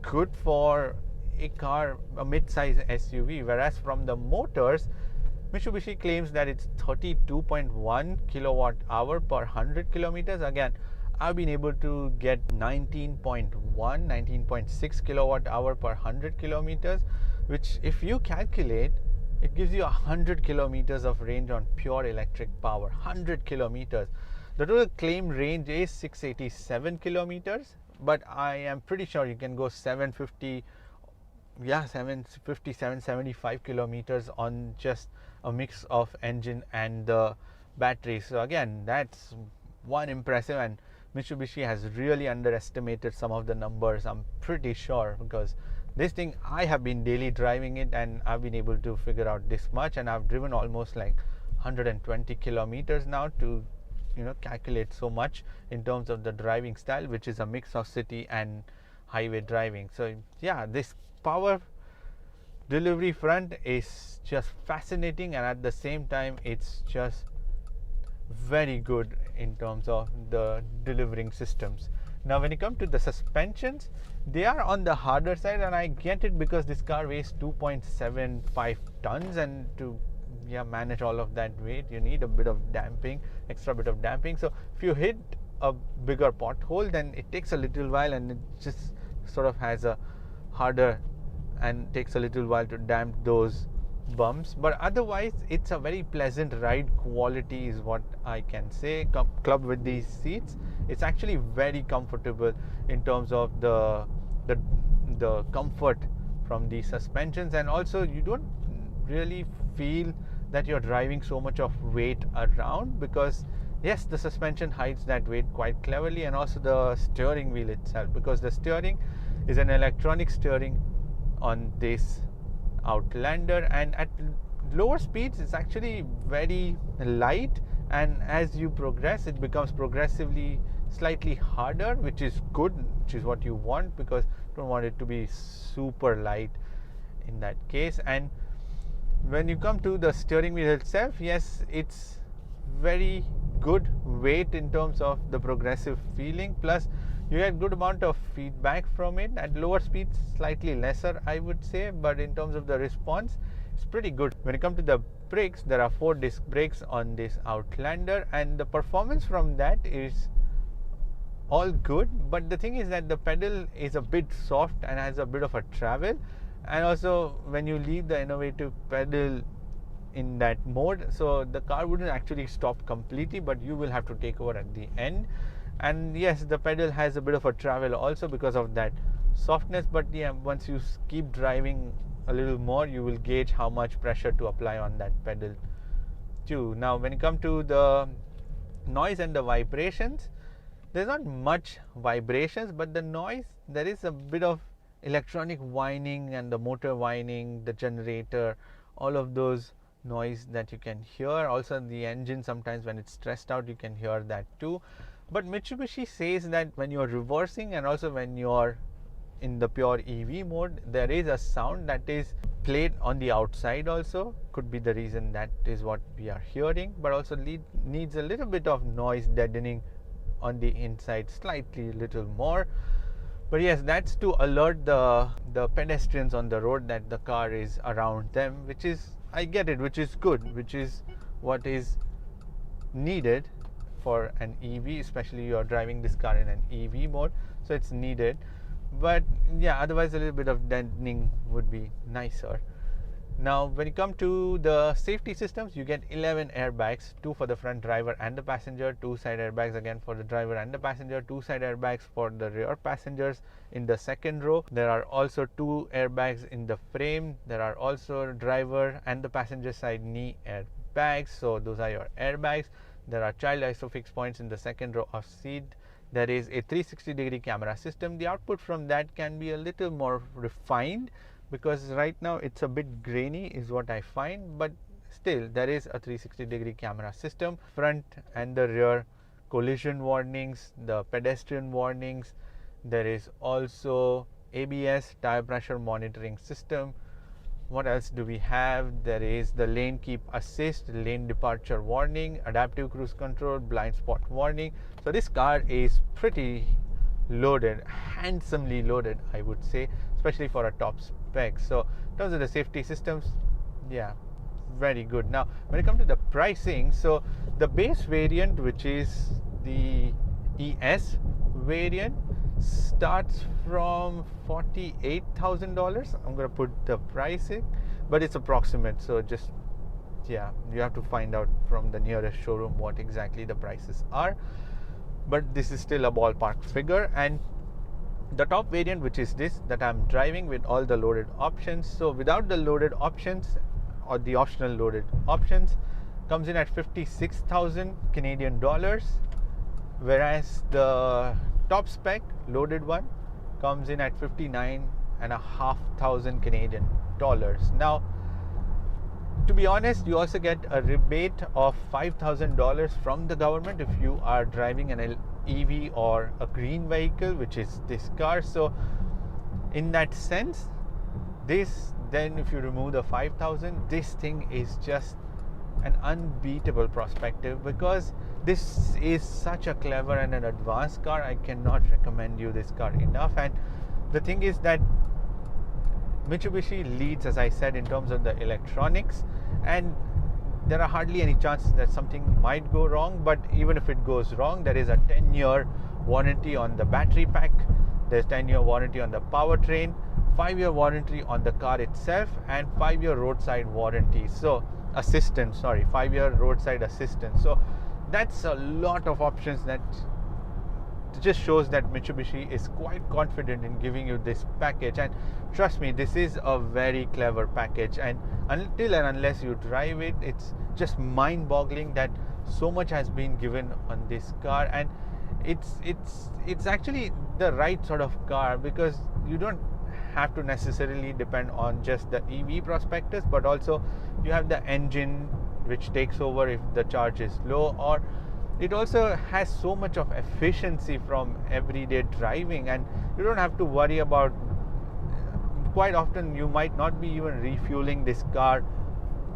good for a car, a mid-size SUV. Whereas from the motors, Mitsubishi claims that it's 32.1 kilowatt hour per 100 kilometers. Again, I've been able to get 19.6 kilowatt hour per 100 kilometers, which if you calculate, it gives you 100 kilometers of range on pure electric power. 100 kilometers. The total claim range is 687 kilometers, but I am pretty sure you can go 750, 775 kilometers on just a mix of engine and the battery. So again, that's one impressive, and Mitsubishi has really underestimated some of the numbers, I'm pretty sure, because this thing, I have been daily driving it and I've been able to figure out this much, and I've driven almost like 120 kilometers now to calculate so much in terms of the driving style, which is a mix of city and highway driving. So yeah, this power delivery front is just fascinating, and at the same time it's just very good in terms of the delivering systems. Now when you come to the suspensions, they are on the harder side, and I get it because this car weighs 2.75 tons, and to manage all of that weight you need a bit of damping, extra bit of damping. So if you hit a bigger pothole, then it takes a little while, and it just sort of has a harder and takes a little while to damp those bumps. But otherwise it's a very pleasant ride quality is what I can say. Clubbed with these seats, it's actually very comfortable in terms of the comfort from the suspensions, and also you don't really feel that you're driving so much of weight around, because yes, the suspension hides that weight quite cleverly, and also the steering wheel itself, because the steering is an electronic steering on this Outlander, and at lower speeds it's actually very light, and as you progress it becomes progressively slightly harder, which is good, which is what you want, because you don't want it to be super light in that case. And when you come to the steering wheel itself, yes, it's very good weight in terms of the progressive feeling, plus you get good amount of feedback from it. At lower speeds slightly lesser, I would say, but in terms of the response it's pretty good. When you come to the brakes, there are 4 disc brakes on this Outlander, and the performance from that is all good, but the thing is that the pedal is a bit soft and has a bit of a travel, and also when you leave the innovative pedal in that mode, so the car wouldn't actually stop completely, but you will have to take over at the end. And yes, the pedal has a bit of a travel also because of that softness, but yeah, once you keep driving a little more, you will gauge how much pressure to apply on that pedal too. Now when you come to the noise and the vibrations, there's not much vibrations, but the noise, there is a bit of electronic whining and the motor whining, the generator, all of those noise that you can hear. Also the engine, sometimes when it's stressed out, you can hear that too. But Mitsubishi says that when you're reversing and also when you're in the pure EV mode, there is a sound that is played on the outside also. Could be the reason that is what we are hearing, but also needs a little bit of noise deadening on the inside, slightly little more. But yes, that's to alert the pedestrians on the road that the car is around them, which is, I get it, which is good, which is what is needed for an EV, especially you are driving this car in an EV mode, so it's needed. But yeah, otherwise a little bit of deadening would be nicer. Now when you come to the safety systems, you get 11 airbags, 2 for the front driver and the passenger, 2 side airbags again for the driver and the passenger, 2 side airbags for the rear passengers in the second row. There are also 2 airbags in the frame. There are also driver and the passenger side knee airbags, so those are your airbags. There are child isofix points in the second row of seat. There is a 360-degree camera system. The output from that can be a little more refined, because right now it's a bit grainy is what I find, but still there is a 360-degree camera system. Front and the rear collision warnings, the pedestrian warnings. There is also ABS, tire pressure monitoring system, what else do we have? There is the lane keep assist, lane departure warning, adaptive cruise control, blind spot warning. So this car is pretty loaded, handsomely loaded, I would say, especially for a top spec. So in terms of the safety systems, yeah, very good. Now when it comes to the pricing, so the base variant, which is the ES variant, starts from $48,000. I'm going to put the pricing, but it's approximate, so just, yeah, you have to find out from the nearest showroom what exactly the prices are, but this is still a ballpark figure. And the top variant, which is this that I'm driving with all the loaded options, so without the loaded options or the optional loaded options, comes in at 56,000 Canadian dollars, whereas the top spec loaded one comes in at 59,500 Canadian dollars. Now, to be honest, you also get a rebate of $5,000 from the government if you are driving an EV or a green vehicle, which is this car. So in that sense, this, then if you remove the 5,000, this thing is just an unbeatable perspective, because this is such a clever and an advanced car. I cannot recommend you this car enough. And the thing is that Mitsubishi leads, as I said, in terms of the electronics, and there are hardly any chances that something might go wrong. But even if it goes wrong, there is a 10-year warranty on the battery pack, there's 10-year warranty on the powertrain, 5-year warranty on the car itself, and 5-year roadside warranty. So assistance, sorry, 5-year roadside assistance. So that's a lot of options. That just shows that Mitsubishi is quite confident in giving you this package. And trust me, this is a very clever package, and until and unless you drive it, it's just mind-boggling that so much has been given on this car. And it's actually the right sort of car, because you don't have to necessarily depend on just the EV prospectus, but also you have the engine which takes over if the charge is low, or it also has so much of efficiency from everyday driving, and you don't have to worry about, quite often you might not be even refueling this car,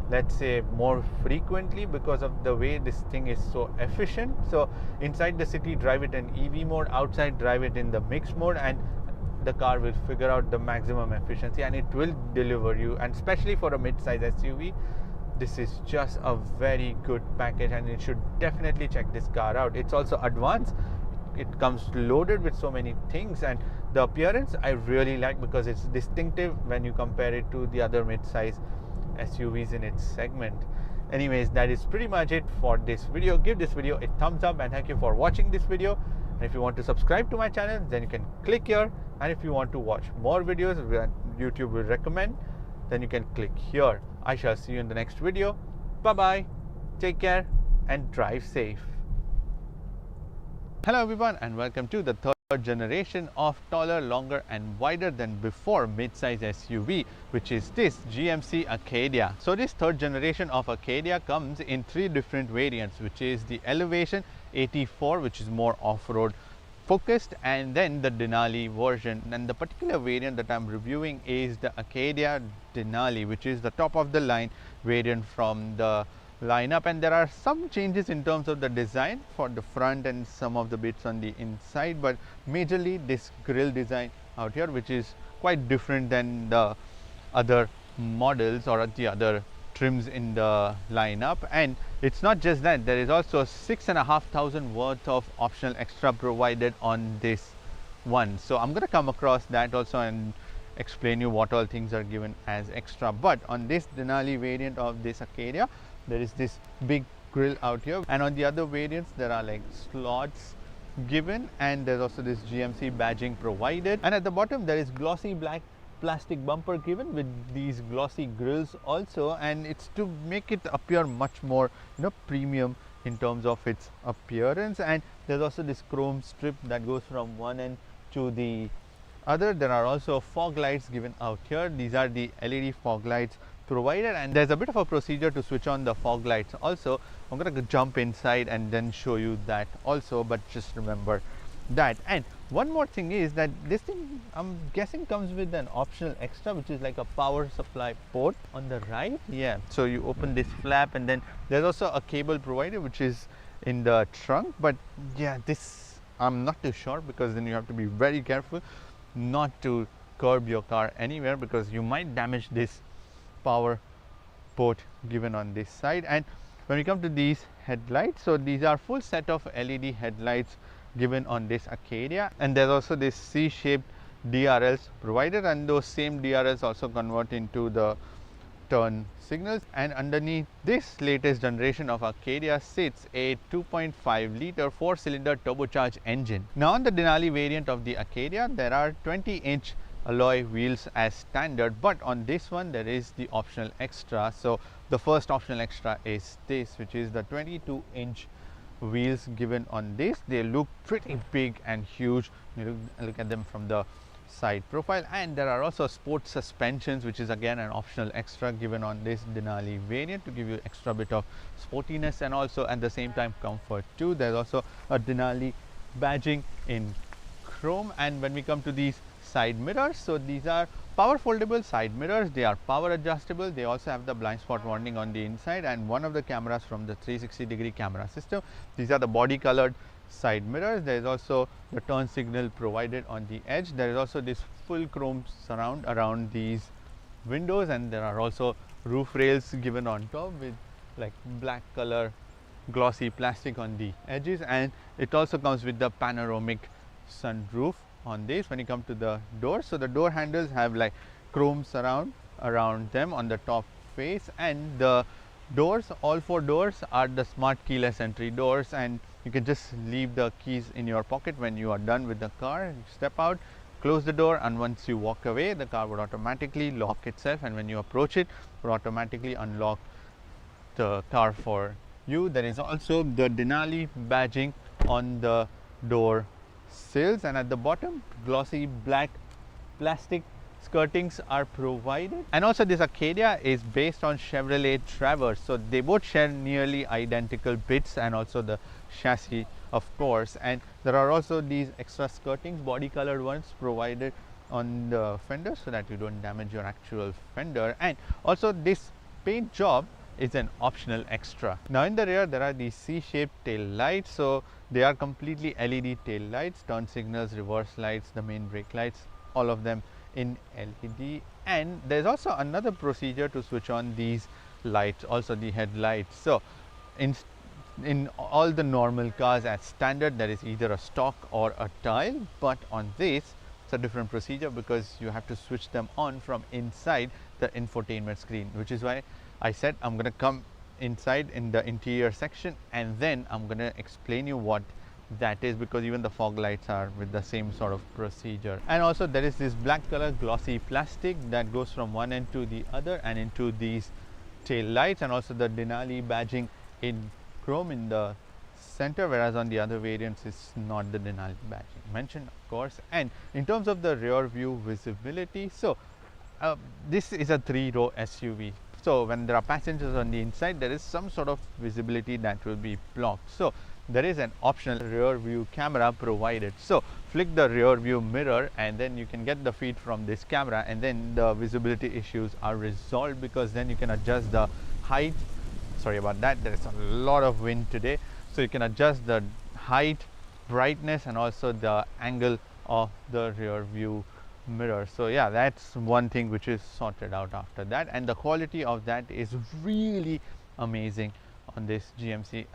let's say, more frequently, because of the way this thing is so efficient. So inside the city, drive it in EV mode, outside drive it in the mixed mode, and the car will figure out the maximum efficiency, and it will deliver you. And especially for a mid-size SUV, this is just a very good package, and you should definitely check this car out. It's also advanced. It comes loaded with so many things, and the appearance I really like, because it's distinctive when you compare it to the other mid-size SUVs in its segment. Anyways, that is pretty much it for this video. Give this video a thumbs up, and thank you for watching this video. And if you want to subscribe to my channel, then you can click here. And if you want to watch more videos that YouTube will recommend, then you can click here. I shall see you in the next video. Bye bye, take care, and drive safe. Hello everyone, and welcome to the third generation of taller, longer and wider than before mid-size SUV, which is this GMC Acadia. So this third generation of Acadia comes in 3 different variants, which is the Elevation 84, which is more off-road focused, and then the Denali version. And the particular variant that I'm reviewing is the Acadia Denali, which is the top of the line variant from the lineup. And there are some changes in terms of the design for the front and some of the bits on the inside, but majorly this grille design out here, which is quite different than the other models or the other trims in the lineup. And it's not just that, there is also 6,500 worth of optional extra provided on this one. So I'm going to come across that also and explain you what all things are given as extra. But on this Denali variant of this Acadia, there is this big grille out here, and on the other variants there are like slots given, and there's also this GMC badging provided. And at the bottom there is glossy black plastic bumper given with these glossy grills also, and it's to make it appear much more, premium in terms of its appearance. And there's also this chrome strip that goes from one end to the other. There are also fog lights given out here. These are the LED fog lights provided, and there's a bit of a procedure to switch on the fog lights also. I'm going to jump inside and then show you that also, but just remember that. And one more thing is that this thing, I'm guessing, comes with an optional extra, which is like a power supply port on the right. Yeah, so you open this flap, and then there's also a cable provider which is in the trunk. But yeah, this I'm not too sure, because then you have to be very careful not to curb your car anywhere, because you might damage this power port given on this side. And when we come to these headlights, so these are full set of LED headlights given on this Acadia, and there's also this C-shaped DRLs provided, and those same DRLs also convert into the turn signals. And underneath this latest generation of Acadia sits a 2.5 liter 4-cylinder turbocharged engine. Now on the Denali variant of the Acadia, there are 20-inch alloy wheels as standard, but on this one there is the optional extra. So the first optional extra is this, which is the 22-inch wheels given on this. They look pretty big and huge. You look at them from the side profile, and there are also sport suspensions, which is again an optional extra given on this Denali variant to give you extra bit of sportiness and also at the same time comfort too. There's also a Denali badging in chrome. And when we come to these side mirrors, so these are power foldable side mirrors. They are power adjustable. They also have the blind spot warning on the inside and one of the cameras from the 360-degree camera system. These are the body colored side mirrors. There is also the turn signal provided on the edge. There is also this full chrome surround around these windows, and there are also roof rails given on top with like black color glossy plastic on the edges, and it also comes with the panoramic sunroof on this. When you come to the doors, so the door handles have like chrome surround around them on the top face, and the doors, all 4 doors are the smart keyless entry doors, and you can just leave the keys in your pocket when you are done with the car. You step out, close the door, and once you walk away, the car would automatically lock itself, and when you approach it, would automatically unlock the car for you. There is also the Denali badging on the door sills, and at the bottom glossy black plastic skirtings are provided. And also this Acadia is based on Chevrolet Traverse, so they both share nearly identical bits and also the chassis of course. And there are also these extra skirtings, body colored ones, provided on the fender so that you don't damage your actual fender. And also this paint job is an optional extra. Now in the rear there are these C-shaped tail lights, so they are completely LED tail lights, turn signals, reverse lights, the main brake lights, all of them in LED. And there's also another procedure to switch on these lights, also the headlights. So in all the normal cars as standard, there is either a stock or a tile, but on this it's a different procedure because you have to switch them on from inside the infotainment screen, which is why I said I'm going to come inside in the interior section and then I'm going to explain you what that is, because even the fog lights are with the same sort of procedure. And also there is this black color glossy plastic that goes from one end to the other and into these tail lights, and also the Denali badging in chrome in the center, whereas on the other variants it's not the Denali badging mentioned of course. And in terms of the rear view visibility, so this is a 3-row SUV. So when there are passengers on the inside, there is some sort of visibility that will be blocked. So there is an optional rear view camera provided. So flick the rear view mirror and then you can get the feed from this camera, and then the visibility issues are resolved, because then you can adjust the height. Sorry about that, there is a lot of wind today. So you can adjust the height, brightness, and also the angle of the rear view mirror. So yeah, that's one thing which is sorted out after that, and the quality of that is really amazing on this GMC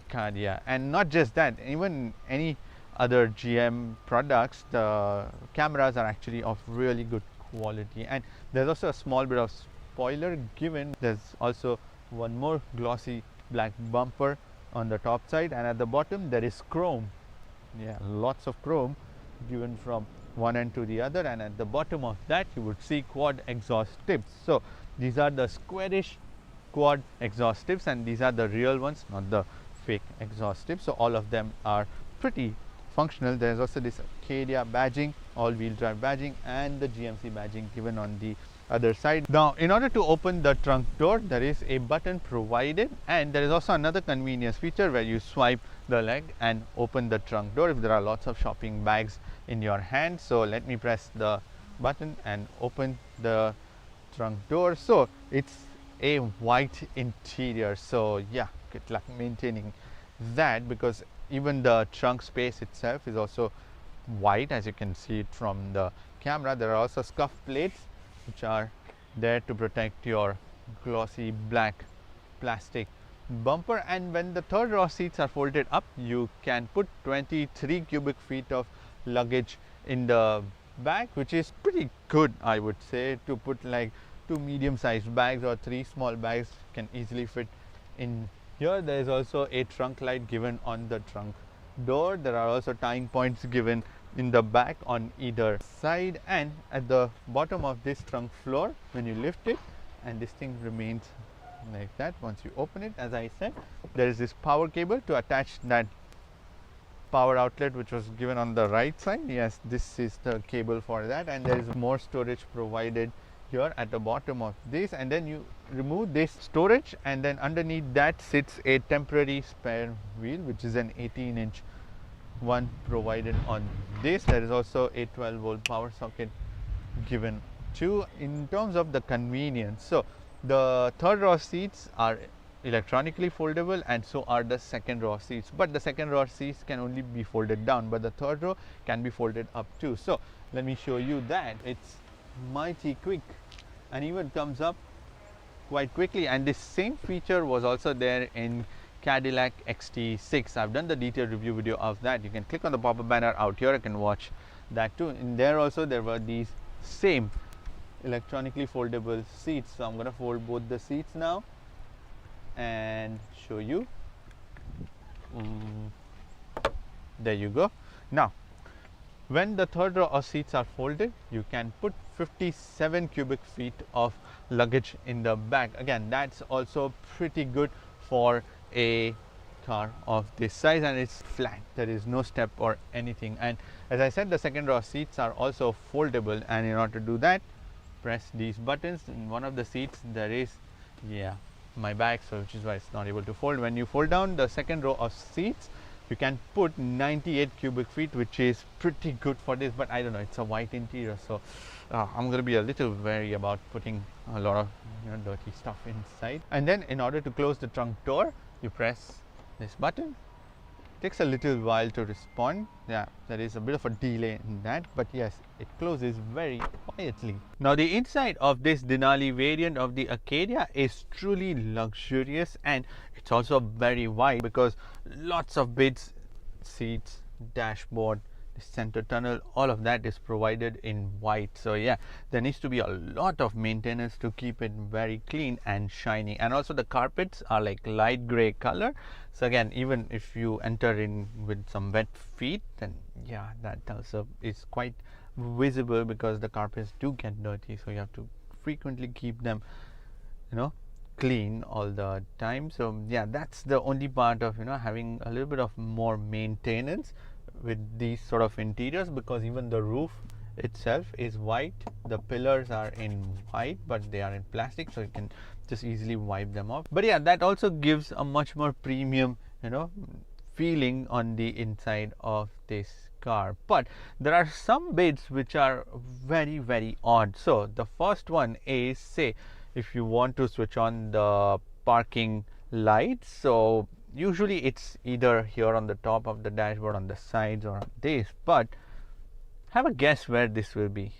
Acadia. And not just that, even any other GM products, the cameras are actually of really good quality. And there's also a small bit of spoiler given. There's also one more glossy black bumper on the top side, and at the bottom there is chrome. Yeah, lots of chrome given from one end to the other, and at the bottom of that you would see quad exhaust tips. So these are the squarish quad exhaust tips, and these are the real ones, not the fake exhaust tips. So all of them are pretty functional. There's also this Acadia badging, all-wheel drive badging, and the GMC badging given on the other side. Now in order to open the trunk door, there is a button provided, and there is also another convenience feature where you swipe the leg and open the trunk door if there are lots of shopping bags in your hand. So let me press the button and open the trunk door. So it's a white interior, so yeah, good luck maintaining that, because even the trunk space itself is also white, as you can see it from the camera. There are also scuff plates which are there to protect your glossy black plastic bumper. And when the third row seats are folded up, you can put 23 cubic feet of luggage in the back, which is pretty good, I would say. To put like 2 medium-sized bags or 3 small bags can easily fit in here. There is also a trunk light given on the trunk door. There are also tying points given in the back on either side, and at the bottom of this trunk floor, when you lift it, and this thing remains like that once you open it, as I said, there is this power cable to attach that power outlet which was given on the right side. Yes, this is the cable for that, and there is more storage provided here at the bottom of this. And then you remove this storage, and then underneath that sits a temporary spare wheel, which is an 18-inch one provided on this. There is also a 12-volt power socket given too. In terms of the convenience, so the third row seats are electronically foldable, and so are the second row seats, but the second row seats can only be folded down, but the third row can be folded up too. So let me show you that. It's mighty quick and even comes up quite quickly, and this same feature was also there in Cadillac XT6. I've done the detailed review video of that. You can click on the pop-up banner out here, you can watch that too. In there also there were these same electronically foldable seats. So I'm going to fold both the seats now and show you. There you go. Now when the third row of seats are folded, you can put 57 cubic feet of luggage in the back. Again, that's also pretty good for a car of this size, and it's flat. There is no step or anything. And as I said, the second row seats are also foldable, and in order to do that, press these buttons. In one of the seats there is my bag, so which is why it's not able to fold. When you fold down the second row of seats, you can put 98 cubic feet, which is pretty good for this, but I don't know, it's a white interior, so I'm going to be a little wary about putting a lot of dirty stuff inside. And then in order to close the trunk door, you press this button. It takes a little while to respond. Yeah, there is a bit of a delay in that, but yes, it closes very quietly. Now the inside of this Denali variant of the Acadia is truly luxurious, and it's also very wide because lots of bits, seats, dashboard, the center tunnel, all of that is provided in white. So yeah, there needs to be a lot of maintenance to keep it very clean and shiny. And also the carpets are like light gray color, so again, even if you enter in with some wet feet, then yeah, that also is quite visible because the carpets do get dirty, so you have to frequently keep them clean all the time. So yeah, that's the only part of having a little bit of more maintenance with these sort of interiors, because even the roof itself is white. The pillars are in white, but they are in plastic, so you can just easily wipe them off. But yeah, that also gives a much more premium feeling on the inside of this car. But there are some bits which are very, very odd. So the first one is, say if you want to switch on the parking lights, so usually it's either here on the top of the dashboard, on the sides, or on this, but have a guess where this will be,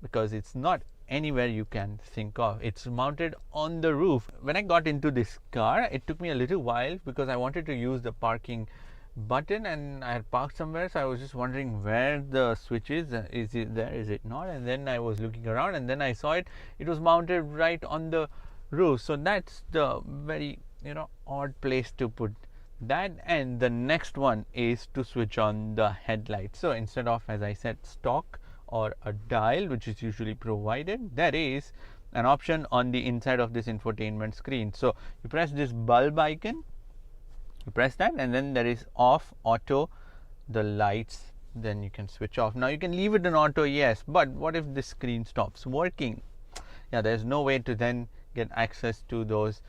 because it's not anywhere you can think of. It's mounted on the roof. When I got into this car, it took me a little while because I wanted to use the parking button, and I had parked somewhere, so I was just wondering where the switch is. Is it there, is it not? And then I was looking around, and then I saw it was mounted right on the roof. So that's the very odd place to put that. And the next one is to switch on the headlights. So instead of, as I said, stock or a dial, which is usually provided, there is an option on the inside of this infotainment screen. So you press this bulb icon, you press that, and then there is off, auto, the lights, then you can switch off. Now you can leave it in auto, yes, but what if this screen stops working? yeah, there's no way to then get access to those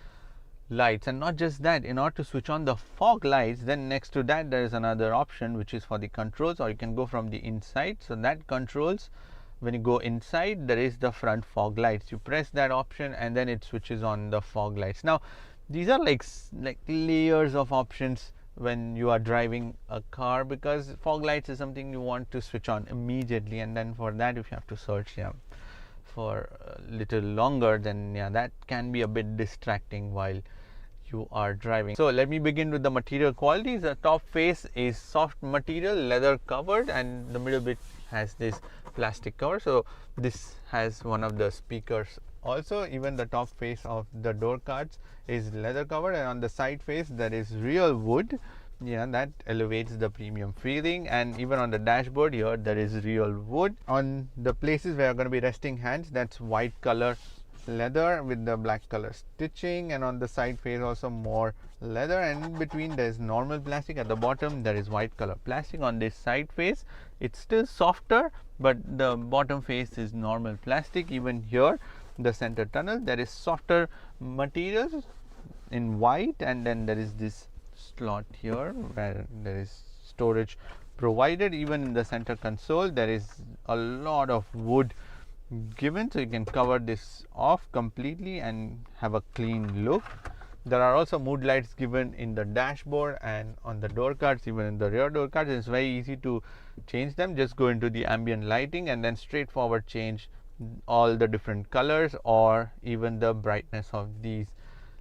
lights. And not just that, in order to switch on the fog lights, then next to that there is another option which is for the controls, or you can go from the inside. So that controls, when you go inside, there is the front fog lights. You press that option and then it switches on the fog lights. Now these are like layers of options when you are driving a car, because fog lights is something you want to switch on immediately, and then for that if you have to search for a little longer, then that can be a bit distracting while you are driving. So let me begin with the material qualities. The top face is soft material, leather covered, and the middle bit has this plastic cover. So this has one of the speakers also. Even the top face of the door cards is leather covered, and on the side face there is real wood. That elevates the premium feeling. And even on the dashboard here there is real wood. On the places where are going to be resting hands, that's white color leather with the black color stitching, and on the side face also more leather, and in between there is normal plastic. At the bottom there is white color plastic. On this side face it's still softer, but the bottom face is normal plastic. Even here the center tunnel, there is softer materials in white, and then there is this slot here where there is storage provided. Even in the center console there is a lot of wood given, so you can cover this off completely and have a clean look. There are also mood lights given in the dashboard and on the door cards. Even in the rear door cards, it's very easy to change them. Just go into the ambient lighting and then straightforward change all the different colors or even the brightness of these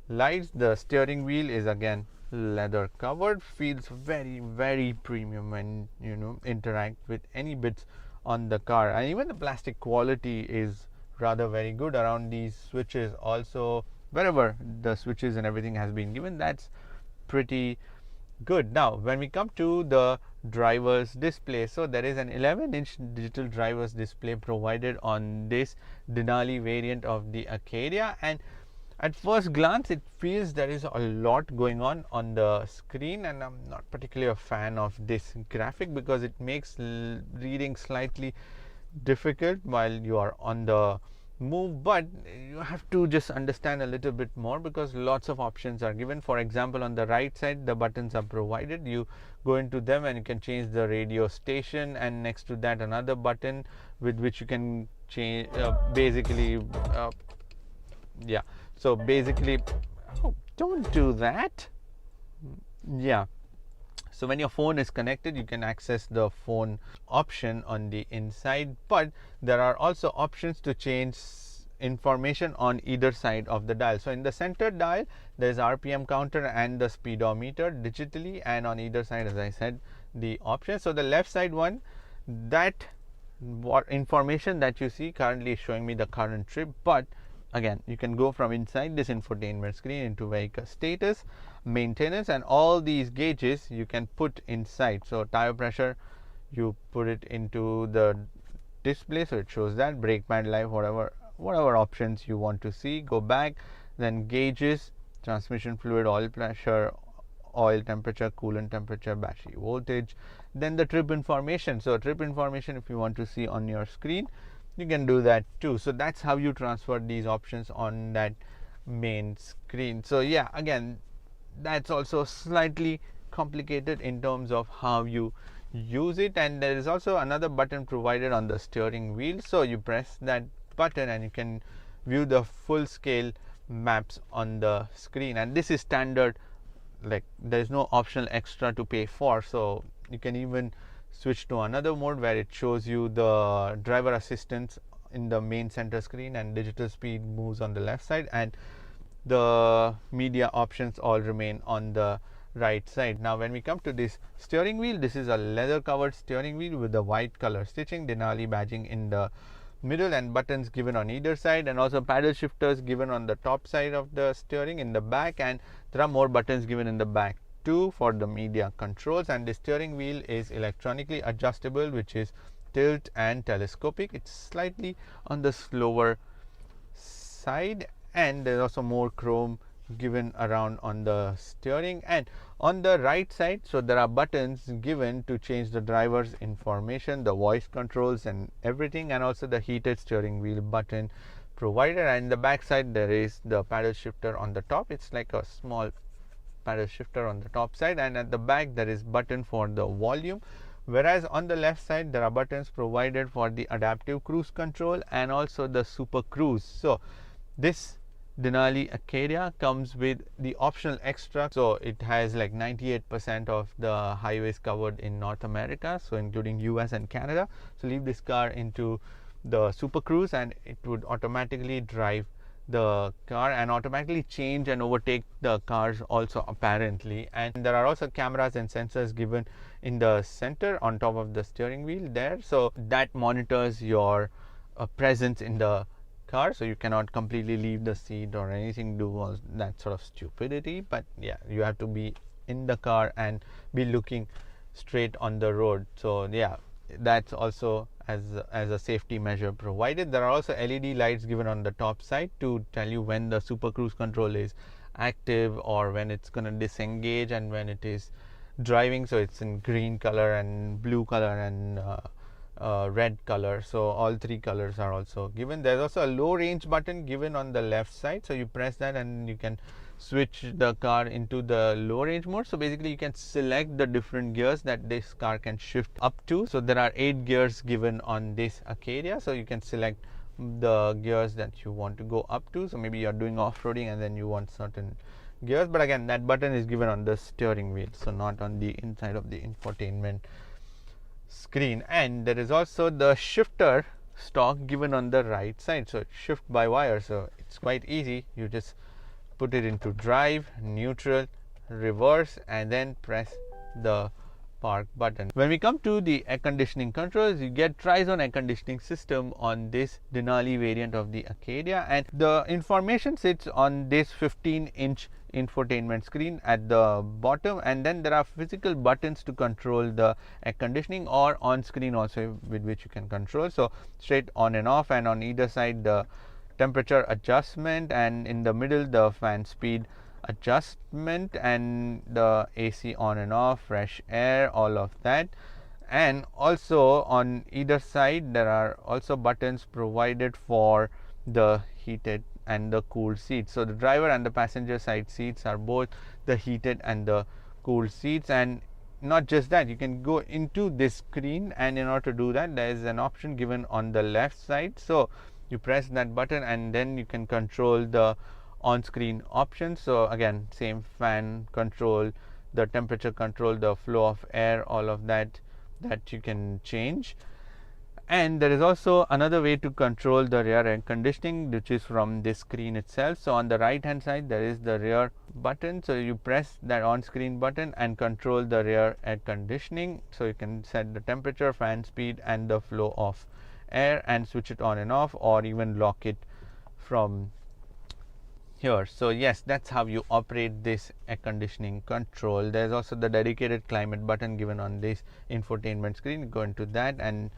lights. The steering wheel is again leather covered, feels very, very premium when you interact with any bits on the car. And even the plastic quality is rather very good around these switches also. Wherever the switches and everything has been given, that's pretty good. Now when we come to the driver's display, so there is an 11-inch digital driver's display provided on this Denali variant of the Acadia, and at first glance it feels there is a lot going on the screen, and I'm not particularly a fan of this graphic because it makes reading slightly difficult while you are on the move. But you have to just understand a little bit more because lots of options are given. For example, on the right side the buttons are provided. You go into them and you can change the radio station, and next to that another button with which you can change so basically, oh, don't do that. So when your phone is connected, you can access the phone option on the inside, but there are also options to change information on either side of the dial. So in the center dial there is RPM counter and the speedometer digitally, and on either side, as I said, the options. So the left side one, that what information that you see currently is showing me the current trip, but again you can go from inside this infotainment screen into vehicle status, maintenance, and all these gauges you can put inside. So tire pressure, you put it into the display, so it shows that. Brake pad life, whatever options you want to see, go back. Then gauges, transmission fluid, oil pressure, oil temperature, coolant temperature, battery voltage. Then the trip information. So trip information, if you want to see on your screen, you can do that too. So that's how you transfer these options on that main screen. So again, that's also slightly complicated in terms of how you use it. And there is also another button provided on the steering wheel, so you press that button and you can view the full scale maps on the screen. And this is standard, like there is no optional extra to pay for. So you can even switch to another mode where it shows you the driver assistance in the main center screen, and digital speed moves on the left side, and the media options all remain on the right side. Now when we come to this steering wheel, this is a leather covered steering wheel with the white color stitching, Denali badging in the middle, and buttons given on either side, and also paddle shifters given on the top side of the steering in the back, and there are more buttons given in the back too for the media controls. And the steering wheel is electronically adjustable, which is tilt and telescopic. It's slightly on the slower side, and there's also more chrome given around on the steering. And on the right side, so there are buttons given to change the driver's information, the voice controls and everything, and also the heated steering wheel button provided, and the back side there is the paddle shifter on the top. It's like a small paddle shifter on the top side, and at the back there is button for the volume, whereas on the left side there are buttons provided for the adaptive cruise control and also the super cruise. So this Denali Acadia comes with the optional extra, so it has like 98% of the highways covered in North America, so including US and Canada. So leave this car into the super cruise and it would automatically drive the car and automatically change and overtake the cars also, apparently. And there are also cameras and sensors given in the center on top of the steering wheel there, so that monitors your presence in the car, so you cannot completely leave the seat or anything, do all that sort of stupidity, but yeah, you have to be in the car and be looking straight on the road. So yeah, that's also as a safety measure provided. There are also LED lights given on the top side to tell you when the super cruise control is active or when it's going to disengage and when it is driving. So it's in green color and blue color and red color, so all three colors are also given. There's also a low range button given on the left side, so you press that and you can switch the car into the low range mode. So basically you can select the different gears that this car can shift up to. So there are 8 gears given on this Acadia, so you can select the gears that you want to go up to. So maybe you're doing off-roading and then you want certain gears, but again that button is given on the steering wheel, so not on the inside of the infotainment screen. And there is also the shifter stock given on the right side, so it's shift by wire, so it's quite easy. You just put it into drive, neutral, reverse, and then press the park button. When we come to the air conditioning controls, you get tri-zone air conditioning system on this Denali variant of the Acadia, and the information sits on this 15-inch infotainment screen at the bottom, and then there are physical buttons to control the air conditioning or on screen also, with which you can control. So straight on and off, and on either side the temperature adjustment, and in the middle the fan speed adjustment, and the AC on and off, fresh air, all of that. And also on either side there are also buttons provided for the heated and the cooled seats. So the driver and the passenger side seats are both the heated and the cooled seats. And not just that, you can go into this screen, and in order to do that there is an option given on the left side. So you press that button and then you can control the on-screen options. So again, same fan control, the temperature control, the flow of air, all of that you can change. And there is also another way to control the rear air conditioning, which is from this screen itself. So on the right hand side there is the rear button, so you press that on screen button and control the rear air conditioning. So you can set the temperature, fan speed, and the flow of air, and switch it on and off, or even lock it from here. So yes, that's how you operate this air conditioning control. There's also the dedicated climate button given on this infotainment screen. Go into that and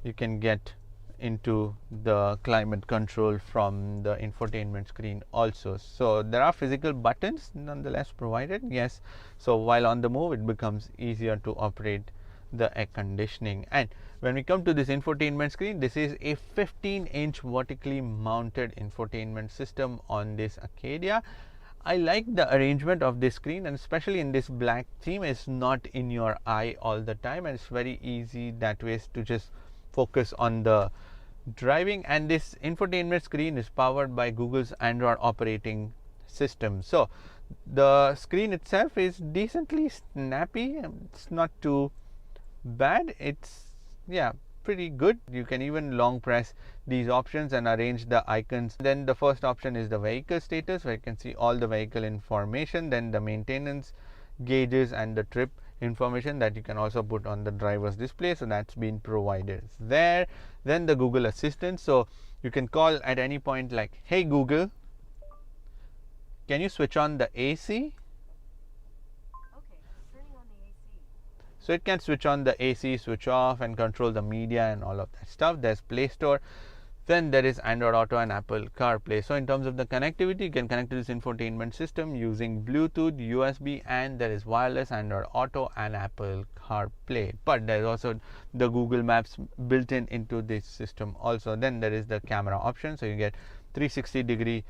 you can get into the climate control from the infotainment screen also. So there are physical buttons nonetheless provided, yes. So while on the move it becomes easier to operate the air conditioning. And when we come to this infotainment screen, this is a 15-inch vertically mounted infotainment system on this Acadia. I like the arrangement of this screen, and especially in this black theme, it's not in your eye all the time, and it's very easy that way to just focus on the driving. And this infotainment screen is powered by Google's Android operating system. So the screen itself is decently snappy, it's not too bad, it's pretty good. You can even long press these options and arrange the icons. Then the first option is the vehicle status, where you can see all the vehicle information, then the maintenance gauges and the trip information that you can also put on the driver's display, so that's been provided there. Then the Google Assistant, so you can call at any point like, hey Google, can you switch on the AC? So it can switch on the AC, switch off, and control the media and all of that stuff. There's Play Store. Then there is Android Auto and Apple CarPlay. So in terms of the connectivity, you can connect to this infotainment system using Bluetooth, USB, and there is wireless Android Auto and Apple CarPlay. But there is also the Google Maps built in into this system also. Then there is the camera option. So you get 360-degree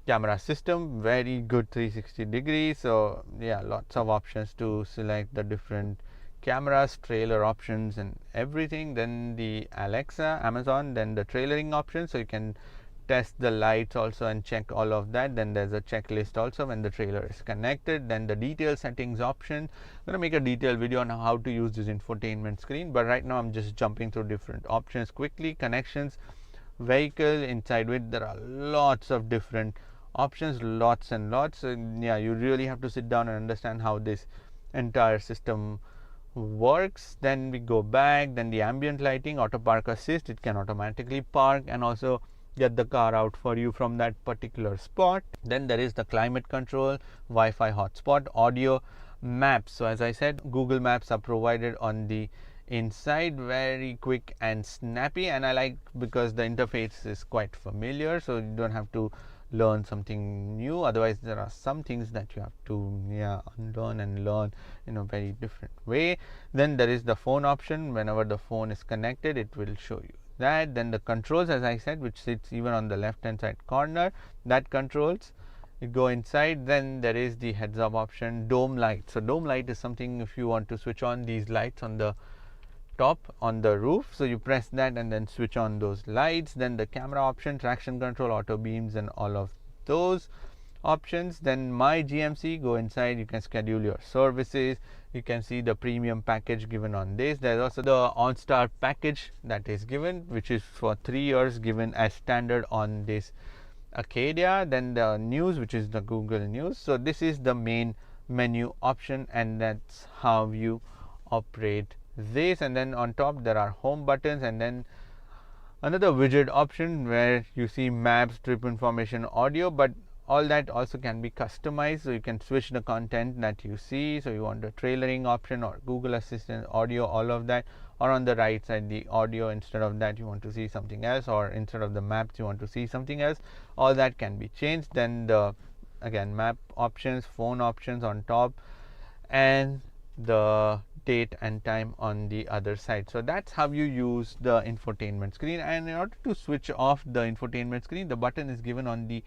camera system, very good 360 degrees. So yeah, lots of options to select the different cameras, trailer options and everything. Then the Alexa, Amazon, then the trailering option, so you can test the lights also and check all of that. Then there's a checklist also when the trailer is connected. Then the detail settings option. I'm going to make a detailed video on how to use this infotainment screen, but right now I'm just jumping through different options quickly. Connections, vehicle, inside with, there are lots of different options, lots and lots. And yeah, you really have to sit down and understand how this entire system works. Then we go back. Then the ambient lighting, auto park assist, it can automatically park and also get the car out for you from that particular spot. Then there is the climate control, Wi-Fi hotspot, audio, maps. So as I said, Google Maps are provided on the inside, very quick and snappy, and I like because the interface is quite familiar, so you don't have to learn something new. Otherwise there are some things that you have to unlearn and learn in a very different way. Then there is the phone option. Whenever the phone is connected, it will show you that. Then the controls, as I said, which sits even on the left hand side corner, that controls, you go inside. Then there is the heads up option, dome light. So dome light is something if you want to switch on these lights on the top on the roof, so you press that and then switch on those lights. Then the camera option, traction control, auto beams and all of those options. Then my GMC, go inside, you can schedule your services, you can see the premium package given on this. There's also the OnStar package that is given, which is for 3 years, given as standard on this Acadia. Then the news, which is the Google News. So this is the main menu option, and that's how you operate this. And then on top there are home buttons, and then another widget option where you see maps, trip information, audio, but all that also can be customized, so you can switch the content that you see. So you want the trailering option or Google Assistant, audio, all of that, or on the right side the audio, instead of that you want to see something else, or instead of the maps you want to see something else, all that can be changed. Then the again map options, phone options on top, and the date and time on the other side. So that's how you use the infotainment screen. And in order to switch off the infotainment screen, the button is given on the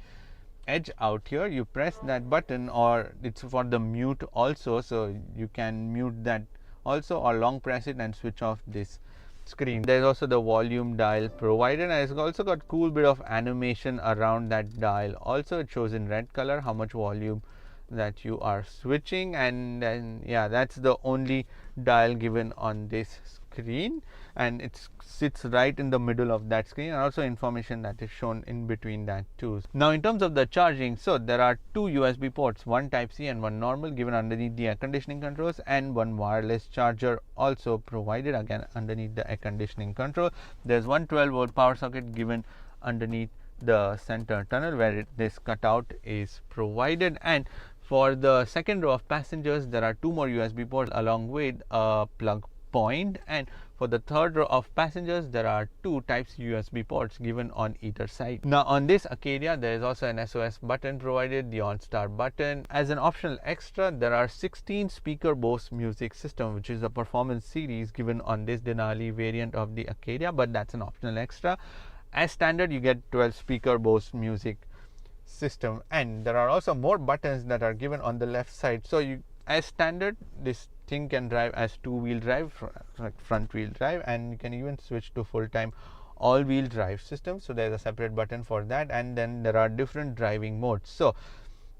edge out here. You press that button, or it's for the mute also, so you can mute that also, or long press it and switch off this screen. There's also the volume dial provided, and it's also got cool bit of animation around that dial. Also it shows in red color how much volume that you are switching, and then that's the only dial given on this screen, and it sits right in the middle of that screen, and also information that is shown in between that too. Now in terms of the charging, so there are 2 USB ports, one type C and one normal, given underneath the air conditioning controls, and one wireless charger also provided again underneath the air conditioning control. There's one 12-volt power socket given underneath the center tunnel where this cutout is provided. And for the second row of passengers, there are 2 more USB ports along with a plug point, and for the third row of passengers there are 2 types USB ports given on either side. Now on this Acadia there is also an SOS button provided, the OnStar button. As an optional extra, there are 16 speaker Bose music system, which is a performance series given on this Denali variant of the Acadia, but that's an optional extra. As standard you get 12 speaker Bose music system, and there are also more buttons that are given on the left side. So you, as standard, this thing can drive as 2-wheel drive, front wheel drive, and you can even switch to full-time all-wheel drive system. So there's a separate button for that. And then there are different driving modes. So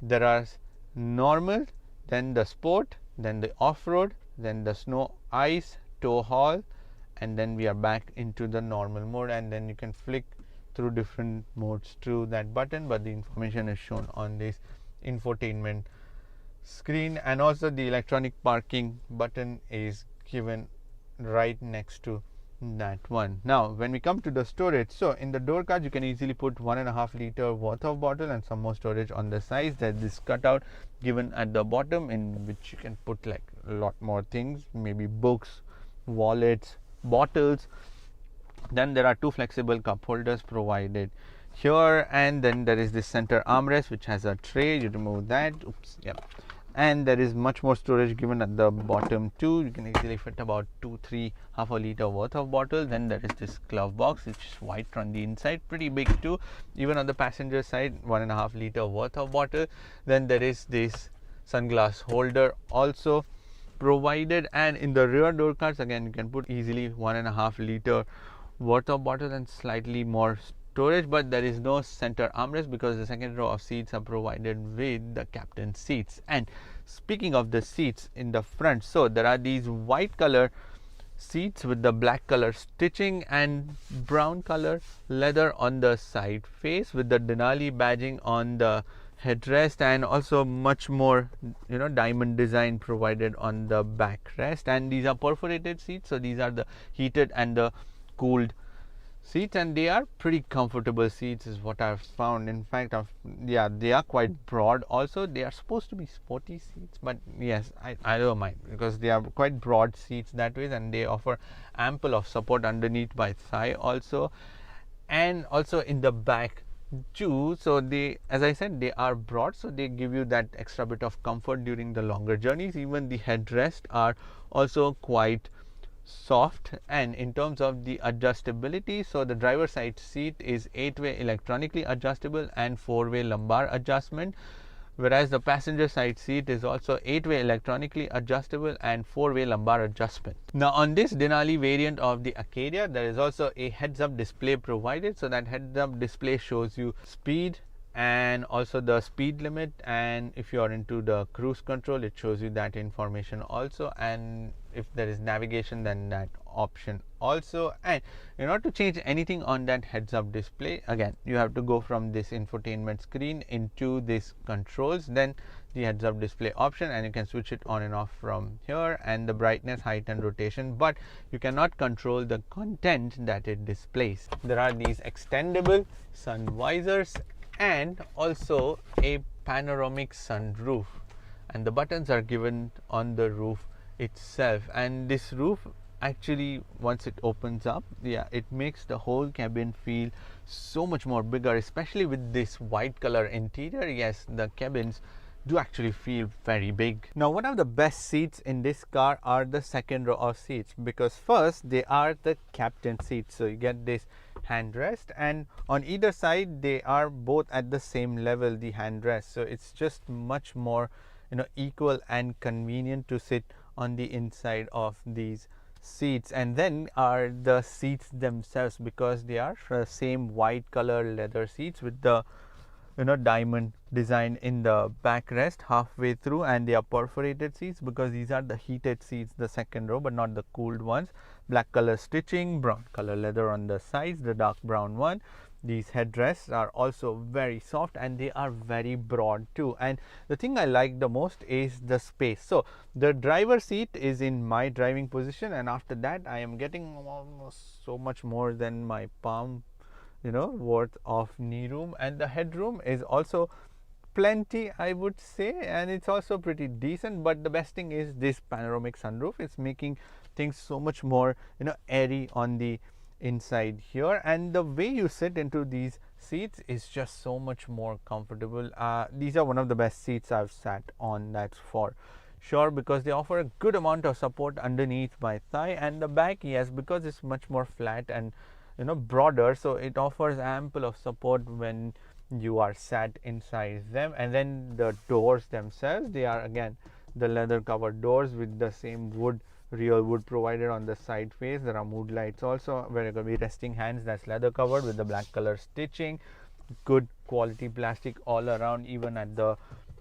there are normal, then the sport, then the off-road, then the snow, ice, tow haul, and then we are back into the normal mode, and then you can flick through different modes through that button, but the information is shown on this infotainment screen. And also the electronic parking button is given right next to that one. Now when we come to the storage, so in the door card you can easily put 1.5 liter worth of bottle and some more storage on the sides. There's this cutout given at the bottom in which you can put like a lot more things, maybe books, wallets, bottles, Then there are two flexible cup holders provided here, and then there is this center armrest which has a tray. You remove that. Oops, yep. And there is much more storage given at the bottom too. You can easily fit about 2-3 half a liter worth of bottles. Then there is this glove box which is white on the inside, pretty big too. Even on the passenger side, 1.5 liter worth of bottle. Then there is this sunglass holder also provided, and in the rear door cards again you can put easily 1.5 liter worth of bottle and slightly more storage, but there is no center armrest because the second row of seats are provided with the captain seats. And speaking of the seats in the front, so there are these white color seats with the black color stitching and brown color leather on the side face with the Denali badging on the headrest, and also much more diamond design provided on the backrest. And these are perforated seats, so these are the heated and the cooled seats, and they are pretty comfortable seats is what I've found. In fact, yeah, they are quite broad also. They are supposed to be sporty seats, but yes, I don't mind because they are quite broad seats that way, and they offer ample of support underneath by thigh also, and also in the back too. So they, as I said, they are broad, so they give you that extra bit of comfort during the longer journeys. Even the headrests are also quite soft. And in terms of the adjustability, so the driver side seat is 8-way electronically adjustable and 4-way lumbar adjustment, whereas the passenger side seat is also 8-way electronically adjustable and 4-way lumbar adjustment. Now on this Denali variant of the Acadia, there is also a heads-up display provided. So that heads-up display shows you speed and also the speed limit, and if you are into the cruise control, it shows you that information also, and if there is navigation, then that option also. And in order to change anything on that heads up display, again you have to go from this infotainment screen into this controls, then the heads up display option, and you can switch it on and off from here, and the brightness, height and rotation, but you cannot control the content that it displays. There are these extendable sun visors and also a panoramic sunroof, and the buttons are given on the roof itself. And this roof actually, once it opens up, yeah, it makes the whole cabin feel so much more bigger, especially with this white color interior. Yes, the cabins do actually feel very big. Now one of the best seats in this car are the second row of seats, because first they are the captain seats. So you get this handrest, and on either side they are both at the same level, the handrest, so it's just much more equal and convenient to sit on the inside of these seats. And then are the seats themselves, because they are same white color leather seats with the diamond design in the backrest halfway through, and they are perforated seats because these are the heated seats, the second row, but not the cooled ones. Black color stitching, brown color leather on the sides, the dark brown one. These headrests are also very soft, and they are very broad too. And the thing I like the most is the space. So the driver seat is in my driving position, and after that I am getting almost so much more than my palm worth of knee room, and the headroom is also plenty, I would say, and it's also pretty decent. But the best thing is this panoramic sunroof. It's making things so much more airy on the inside here, and the way you sit into these seats is just so much more comfortable. These are one of the best seats I've sat on, that's for sure, because they offer a good amount of support underneath my thigh. And the back, yes, because it's much more flat and broader, so it offers ample of support when you are sat inside them. And then the doors themselves, they are again the leather covered doors with the same real wood provided on the side face. There are mood lights also where you're going to be resting hands, that's leather covered with the black color stitching. Good quality plastic all around, even at the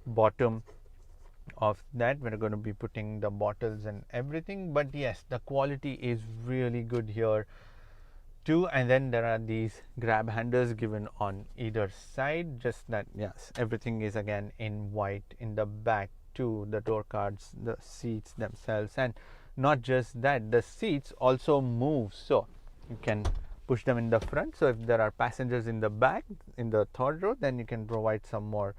bottom of that we're going to be putting the bottles and everything. But yes, the quality is really good here too. And then there are these grab handles given on either side, just that yes, everything is again in white in the back too, the door cards, the seats themselves. And not just that, the seats also move, so you can push them in the front. So if there are passengers in the back in the third row, then you can provide some more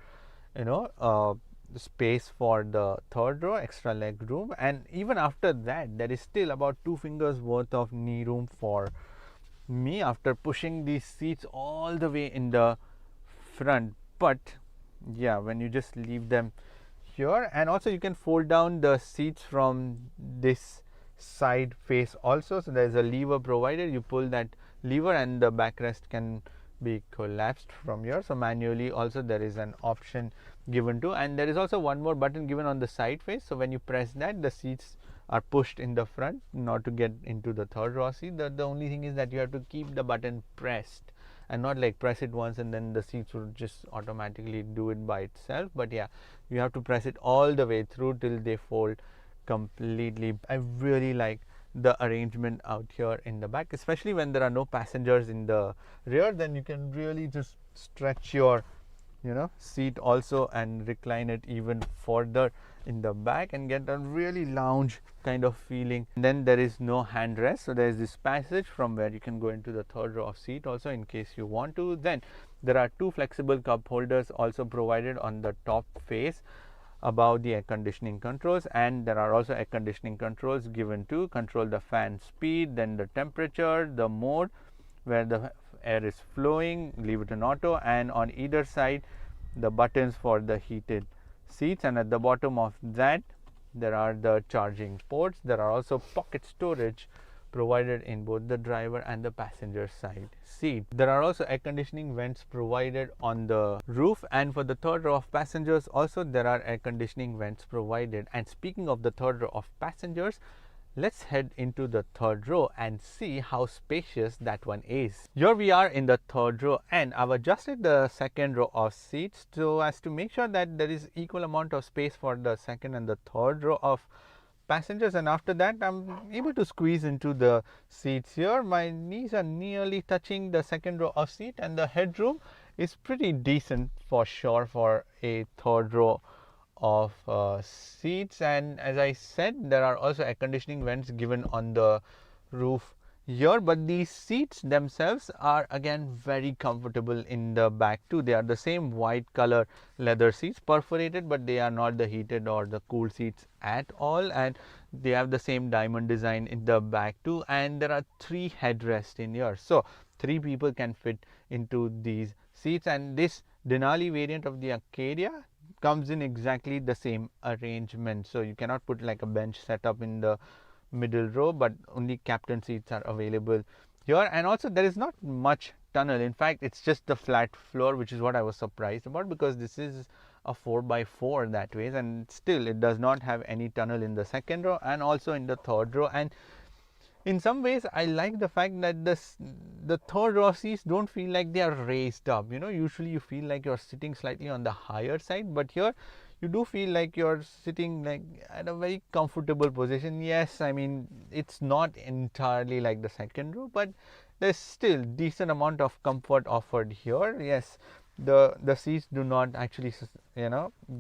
space for the third row, extra leg room. And even after that, there is still about 2 fingers worth of knee room for me after pushing these seats all the way in the front. But yeah, when you just leave them here, and also you can fold down the seats from this side face also. So there is a lever provided, you pull that lever and the backrest can be collapsed from here. So manually also there is an option given to, and there is also one more button given on the side face. So when you press that, the seats are pushed in the front, not to get into the third row seat. The only thing is that you have to keep the button pressed and not like press it once and then the seats will just automatically do it by itself. But yeah, you have to press it all the way through till they fold completely. I really like the arrangement out here in the back, especially when there are no passengers in the rear. Then you can really just stretch your seat also and recline it even further in the back and get a really lounge kind of feeling. And then there is no handrest, so there is this passage from where you can go into the third row of seat also in case you want to. Then there are two flexible cup holders also provided on the top face above the air conditioning controls, and there are also air conditioning controls given to control the fan speed, then the temperature, the mode where the air is flowing, leave it in auto, and on either side the buttons for the heated seats. And at the bottom of that there are the charging ports. There are also pocket storage provided in both the driver and the passenger side seat. There are also air conditioning vents provided on the roof, and for the third row of passengers also there are air conditioning vents provided. And speaking of the third row of passengers, let's head into the third row and see how spacious that one is. Here we are in the third row, and I've adjusted the second row of seats so as to make sure that there is equal amount of space for the second and the third row of passengers. And after that I'm able to squeeze into the seats here. My knees are nearly touching the second row of seat, and the headroom is pretty decent for sure for a third row of seats. And as I said, there are also air conditioning vents given on the roof here, but these seats themselves are again very comfortable in the back too. They are the same white color leather seats, perforated, but they are not the heated or the cool seats at all, and they have the same diamond design in the back too. And there are 3 headrests in here, so 3 people can fit into these seats. And this Denali variant of the Acadia comes in exactly the same arrangement, so you cannot put like a bench setup in the middle row, but only captain seats are available here. And also there is not much tunnel. In fact, it's just the flat floor, which is what I was surprised about, because this is a 4x4 that way, and still it does not have any tunnel in the second row and also in the third row. And in some ways I like the fact that the third row seats don't feel like they are raised up. Usually you feel like you're sitting slightly on the higher side, but here you do feel like you're sitting like at a very comfortable position. Yes, I mean it's not entirely like the second row, but there's still decent amount of comfort offered here. Yes, the seats do not actually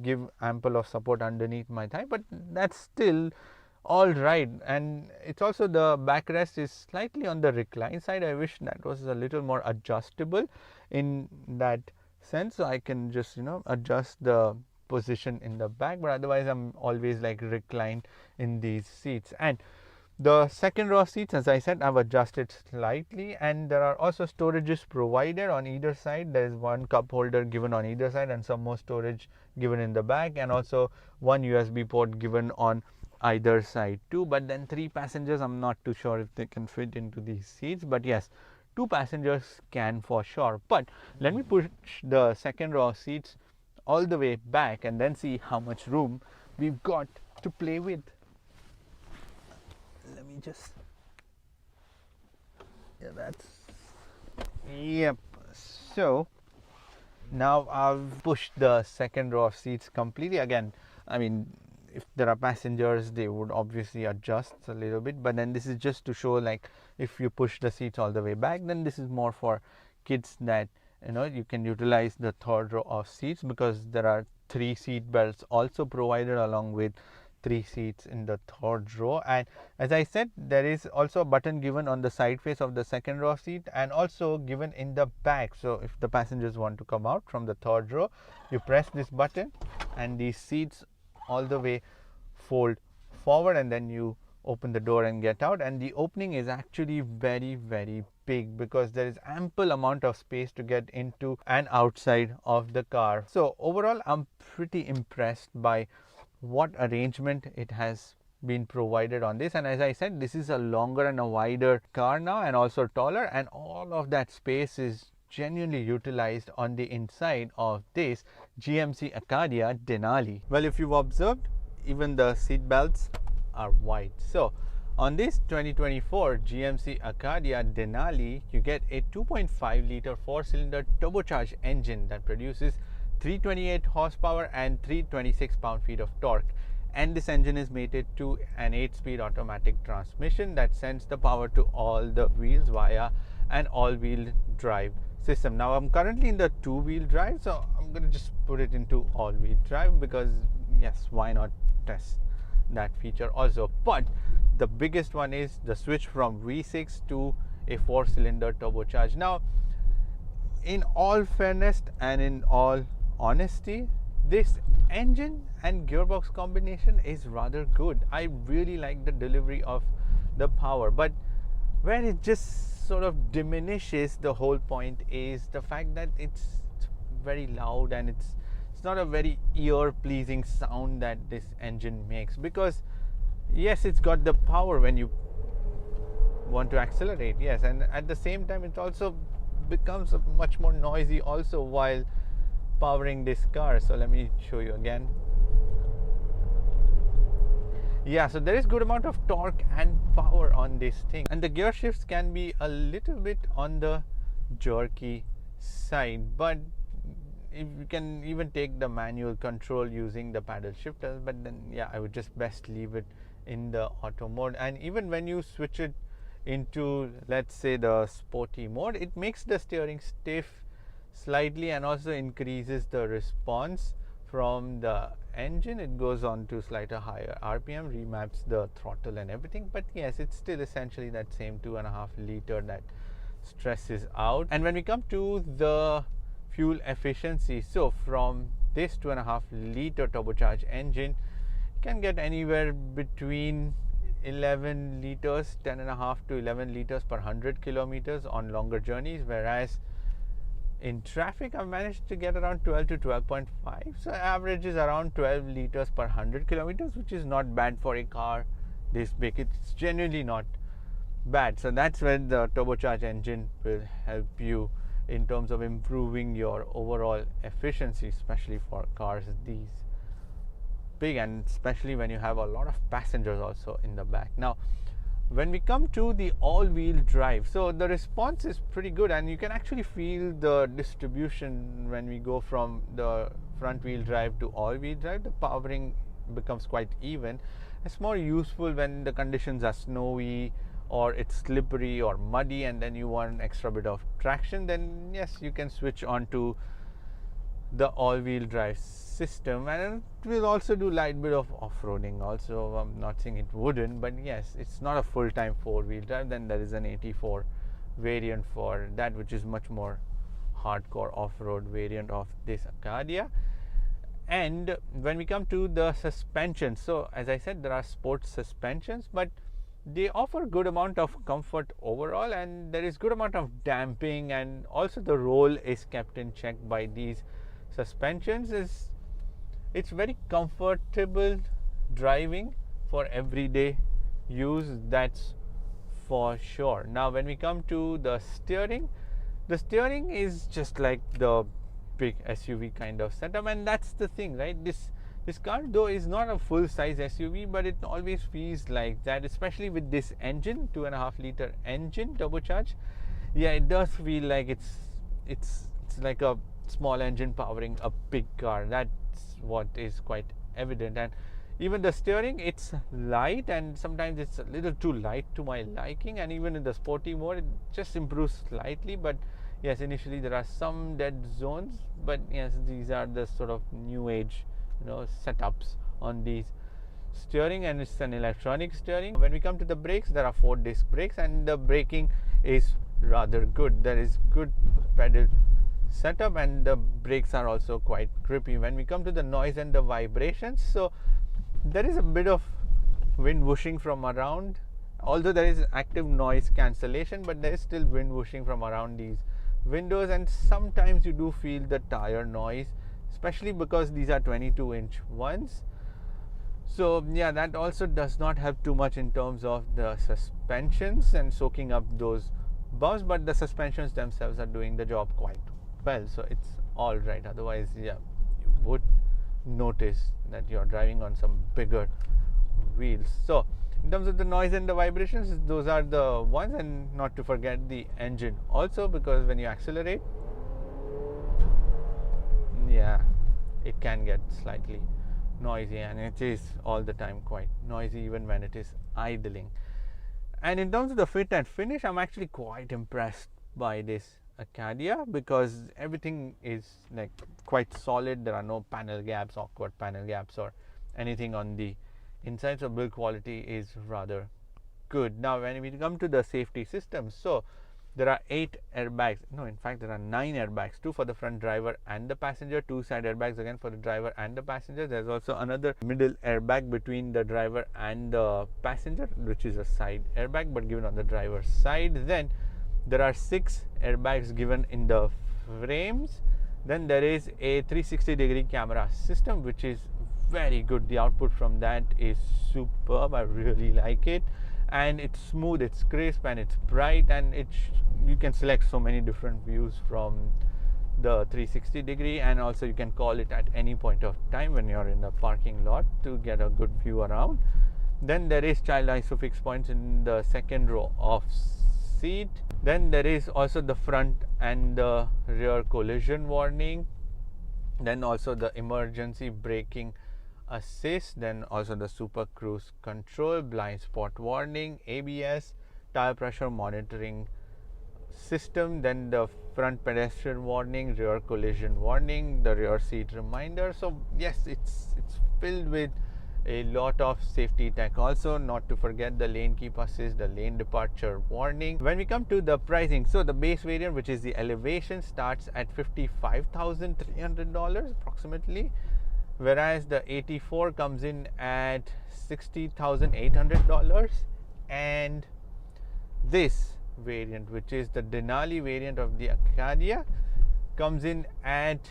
give ample of support underneath my thigh, but that's still all right. And it's also, the backrest is slightly on the recline side. I wish that was a little more adjustable in that sense, so I can just adjust the position in the back, but otherwise I'm always like reclined in these seats. And the second row of seats, as I said, I've adjusted slightly, and there are also storages provided on either side. There is one cup holder given on either side and some more storage given in the back, and also one USB port given on either side too. But then 3 passengers, I'm not too sure if they can fit into these seats, but yes, 2 passengers can for sure. But let me push the second row of seats all the way back and then see how much room we've got to play with. Let me just, yep. So now I've pushed the second row of seats completely. Again, I mean, if there are passengers, they would obviously adjust a little bit, but then this is just to show, like, if you push the seats all the way back, then this is more for kids, that you can utilize the third row of seats, because there are 3 seat belts also provided along with 3 seats in the third row. And as I said, there is also a button given on the side face of the second row of seat and also given in the back. So if the passengers want to come out from the third row, you press this button and these seats all the way fold forward, and then you open the door and get out, and the opening is actually very big because there is ample amount of space to get into and outside of the car. So overall, I'm pretty impressed by what arrangement it has been provided on this. And as I said, this is a longer and a wider car now, and also taller, and all of that space is genuinely utilized on the inside of this GMC Acadia Denali. Well, if you've observed, even the seat belts are white. So on this 2024 GMC Acadia Denali, you get a 2.5 liter 4-cylinder turbocharged engine that produces 328 horsepower and 326 pound-feet of torque. And this engine is mated to an 8-speed automatic transmission that sends the power to all the wheels via an all-wheel drive system. Now I'm currently in the 2-wheel drive, so I'm going to just put it into all-wheel drive because yes, why not test that feature also. But the biggest one is the switch from V6 to a 4-cylinder turbocharged. Now, in all fairness and in all honesty, this engine and gearbox combination is rather good. I really like the delivery of the power, but where it just sort of diminishes the whole point is the fact that it's very loud, and it's not a very ear-pleasing sound that this engine makes. Because yes, it's got the power when you want to accelerate, yes, and at the same time it also becomes much more noisy also while powering this car. So let me show you again. Yeah, so there is good amount of torque and power on this thing, and the gear shifts can be a little bit on the jerky side, but if you can even take the manual control using the paddle shifters. But then yeah, I would just best leave it in the auto mode. And even when you switch it into, let's say, the sporty mode, it makes the steering stiff slightly and also increases the response from the engine. It goes on to slightly higher RPM, remaps the throttle and everything, but yes, it's still essentially that same 2.5 liter that stresses out. And when we come to the fuel efficiency, so from this 2.5 liter turbocharged engine, you can get anywhere between 11 liters, 10.5 to 11 liters per 100 kilometers on longer journeys, whereas in traffic I've managed to get around 12 to 12.5. So average is around 12 liters per 100 kilometers, which is not bad for a car this big. It's genuinely not bad. So that's where the turbocharged engine will help you in terms of improving your overall efficiency, especially for cars these big, and especially when you have a lot of passengers also in the back. Now when we come to the all-wheel drive, so the response is pretty good, and you can actually feel the distribution when we go from the front-wheel drive to all-wheel drive. The powering becomes quite even. It's more useful when the conditions are snowy or it's slippery or muddy and then you want an extra bit of traction, then yes, you can switch on to the all-wheel drive system, and it will also do light bit of off-roading also. I'm not saying it wouldn't, but yes, it's not a full-time 4-wheel drive. Then there is an 84 variant for that, which is much more hardcore off-road variant of this Acadia. And when we come to the suspension, so as I said, there are sports suspensions, but they offer good amount of comfort overall, and there is good amount of damping, and also the roll is kept in check by these suspensions. It's very comfortable driving for everyday use, that's for sure. Now when we come to the steering is just like the big SUV kind of setup, and that's the thing, right? This car though is not a full size SUV, but it always feels like that, especially with this engine, 2.5 liter engine turbocharged. Yeah, it does feel like it's like a small engine powering a big car. That's what is quite evident. And even the steering, it's light, and sometimes it's a little too light to my liking, and even in the sporty mode it just improves slightly. But yes, initially there are some dead zones, but yes, these are the sort of new age setups on these steering, and it's an electronic steering. When we come to the brakes, there are 4-disc brakes, and the braking is rather good. There is good pedal setup, and the brakes are also quite grippy. When we come to the noise and the vibrations, so there is a bit of wind whooshing from around, although there is active noise cancellation, but there is still wind whooshing from around these windows, and sometimes you do feel the tire noise, especially because these are 22-inch ones. So yeah, that also does not help too much in terms of the suspensions and soaking up those bumps, but the suspensions themselves are doing the job quite well, so it's all right. Otherwise, yeah, you would notice that you're driving on some bigger wheels. So in terms of the noise and the vibrations, those are the ones, and not to forget the engine also, because when you accelerate, yeah, it can get slightly noisy, and it is all the time quite noisy even when it is idling. And in terms of the fit and finish, I'm actually quite impressed by this Acadia, because everything is like quite solid. There are no panel gaps, awkward panel gaps, or anything on the inside, so build quality is rather good. Now when we come to the safety systems, so there are 8 airbags. No, in fact there are 9 airbags, 2 for the front driver and the passenger, 2 side airbags again for the driver and the passenger. There's also another middle airbag between the driver and the passenger, which is a side airbag but given on the driver's side. Then there are 6 airbags given in the frames. Then there is a 360-degree camera system, which is very good. The output from that is superb. I really like it, and it's smooth, it's crisp, and it's bright, and you can select so many different views from the 360-degree, and also you can call it at any point of time when you're in the parking lot to get a good view around. Then there is child isofix points in the second row of seat. Then there is also the front and the rear collision warning, then also the emergency braking assist, then also the super cruise control, blind spot warning, ABS, tire pressure monitoring system, then the front pedestrian warning, rear collision warning, the rear seat reminder. So yes, it's filled with a lot of safety tech. Also, not to forget the lane keep assist, the lane departure warning. When we come to the pricing, so the base variant, which is the Elevation, starts at $55,300 approximately, whereas the 84 comes in at $60,800, and this variant, which is the Denali variant of the Acadia, comes in at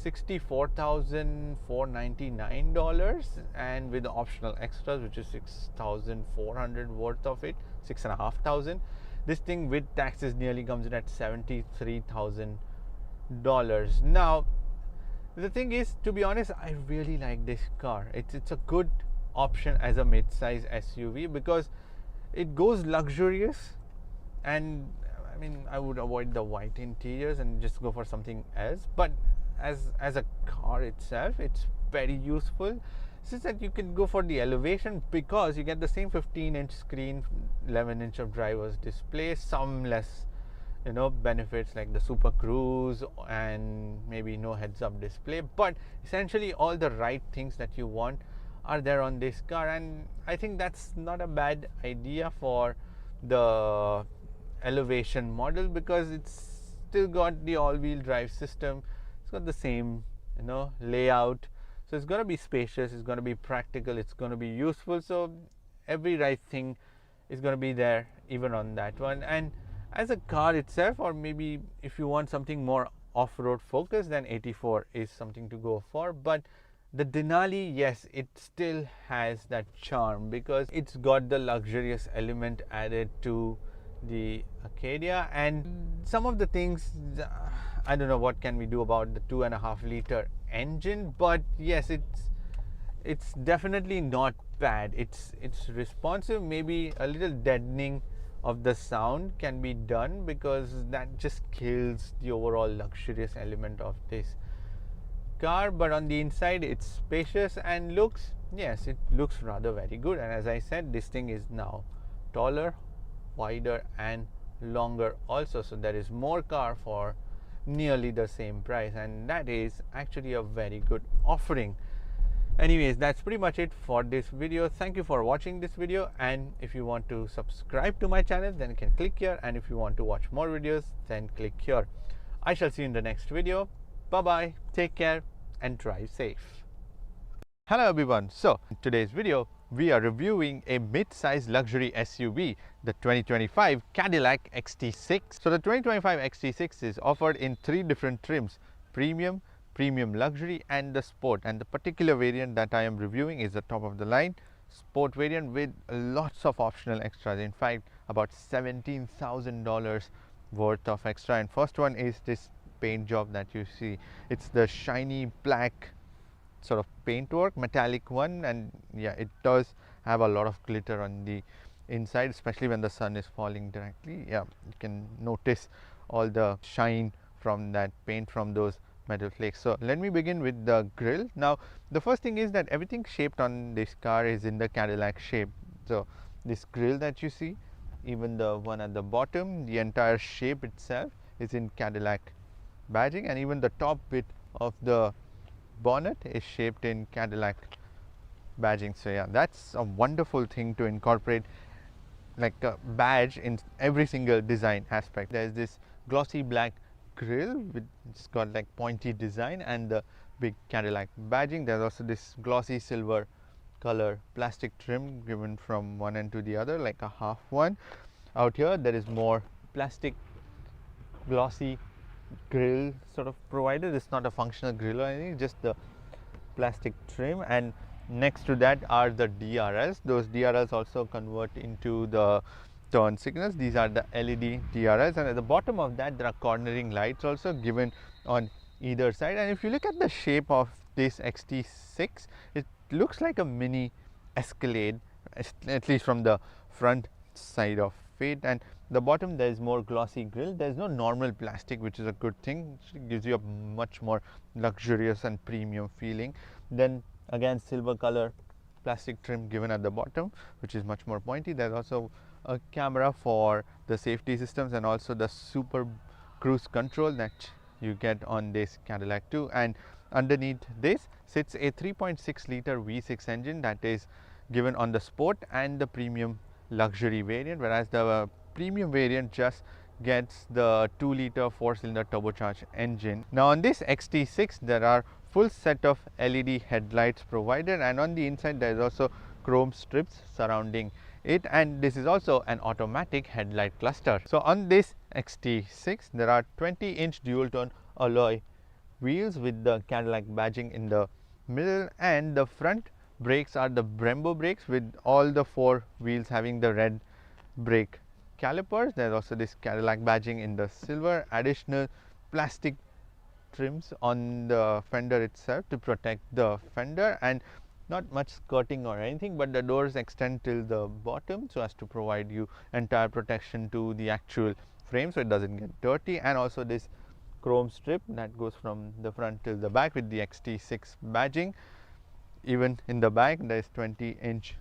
$64,499, and with the optional extras, which is $6,400 worth of it, $6,500. This thing with taxes nearly comes in at $73,000. Now the thing is, to be honest, I really like this car. It's a good option as a mid-size SUV, because it goes luxurious, and I mean, I would avoid the white interiors and just go for something else. But as a car itself, it's very useful. It's just that you can go for the Elevation because you get the same 15-inch screen, 11-inch of driver's display, some less benefits like the super cruise and maybe no heads-up display, but essentially all the right things that you want are there on this car, and I think that's not a bad idea for the Elevation model, because it's still got the all-wheel drive system. It's got the same layout, so it's going to be spacious, it's going to be practical, it's going to be useful. So every right thing is going to be there even on that one. And as a car itself, or maybe if you want something more off-road focused, then 84 is something to go for. But the Denali, yes, it still has that charm because it's got the luxurious element added to the Acadia, and some of the things, I don't know what can we do about the 2.5-liter engine, but yes, it's definitely not bad. It's responsive. Maybe a little deadening of the sound can be done, because that just kills the overall luxurious element of this car. But on the inside, it's spacious and looks, yes, it looks rather very good. And as I said, this thing is now taller, wider, and longer also, so there is more car for nearly the same price, and that is actually a very good offering. Anyways, that's pretty much it for this video. Thank you for watching this video, and if you want to subscribe to my channel, then you can click here, and if you want to watch more videos, then click here. I shall see you in the next video. Bye bye, take care, and drive safe. Hello everyone. So in today's video, we are reviewing a mid-size luxury SUV, the 2025 Cadillac XT6. So the 2025 XT6 is offered in 3 different trims: premium, premium luxury and the sport. And the particular variant that I am reviewing is the top of the line sport variant with lots of optional extras. In fact, about $17,000 worth of extra. And first one is this paint job that you see. It's the shiny black sort of paintwork, metallic one, and yeah, it does have a lot of glitter on the inside, especially when the sun is falling directly. Yeah, you can notice all the shine from that paint, from those metal flakes. So let me begin with the grille. Now the first thing is that everything shaped on this car is in the Cadillac shape. So this grille that you see, even the one at the bottom, the entire shape itself is in Cadillac badging, and even the top bit of the bonnet is shaped in Cadillac badging. So yeah, that's a wonderful thing to incorporate like a badge in every single design aspect. There's this glossy black grille with, it's got like pointy design and the big Cadillac badging. There's also this glossy silver color plastic trim given from one end to the other, like a half one. Out here there is more plastic glossy grill sort of provided. It's not a functional grill or anything, just the plastic trim. And next to that are the DRLs. Those DRLs also convert into the turn signals. These are the LED DRLs, and at the bottom of that there are cornering lights also given on either side. And if you look at the shape of this XT6, it looks like a mini Escalade, at least from the front side of it. And the bottom there is more glossy grille. There is no normal plastic, which is a good thing. It gives you a much more luxurious and premium feeling. Then again, silver color plastic trim given at the bottom, which is much more pointy. There's also a camera for the safety systems and also the super cruise control that you get on this Cadillac too. And underneath this sits a 3.6 liter V6 engine that is given on the sport and the premium luxury variant, whereas the premium variant just gets the 2 liter 4-cylinder turbocharged engine. Now on this XT6 there are full set of LED headlights provided, and on the inside there is also chrome strips surrounding it, and this is also an automatic headlight cluster. So on this XT6 there are 20-inch dual tone alloy wheels with the Cadillac badging in the middle, and the front brakes are the Brembo brakes with all the 4 wheels having the red brake calipers. There is also this Cadillac badging in the silver, additional plastic trims on the fender itself to protect the fender, and not much skirting or anything, but the doors extend till the bottom so as to provide you entire protection to the actual frame so it doesn't get dirty. And also this chrome strip that goes from the front till the back with the XT6 badging. Even in the back there is 20-inch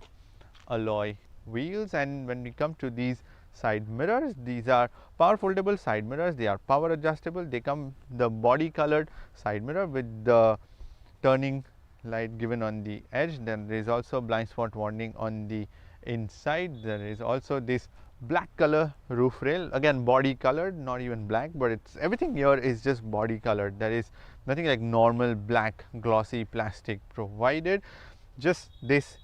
alloy wheels. And when we come to these side mirrors, these are power foldable side mirrors. They are power adjustable. They come the body colored side mirror with the turning light given on the edge. Then there is also blind spot warning on the inside. There is also this black color roof rail, again body colored, not even black, but it's everything here is just body colored. There is nothing like normal black glossy plastic provided, just this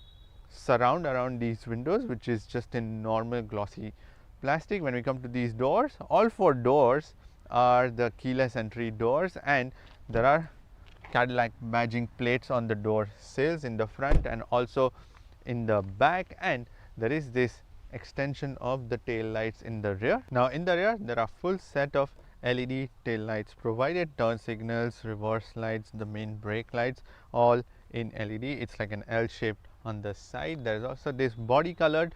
surround around these windows, which is just in normal glossy plastic. When we come to these doors, all 4 doors are the keyless entry doors, and there are Cadillac badging plates on the door sills in the front and also in the back, and there is this extension of the tail lights in the rear. Now in the rear there are full set of LED tail lights provided, turn signals, reverse lights, the main brake lights, all in LED. It's like an L shaped on the side. There is also this body colored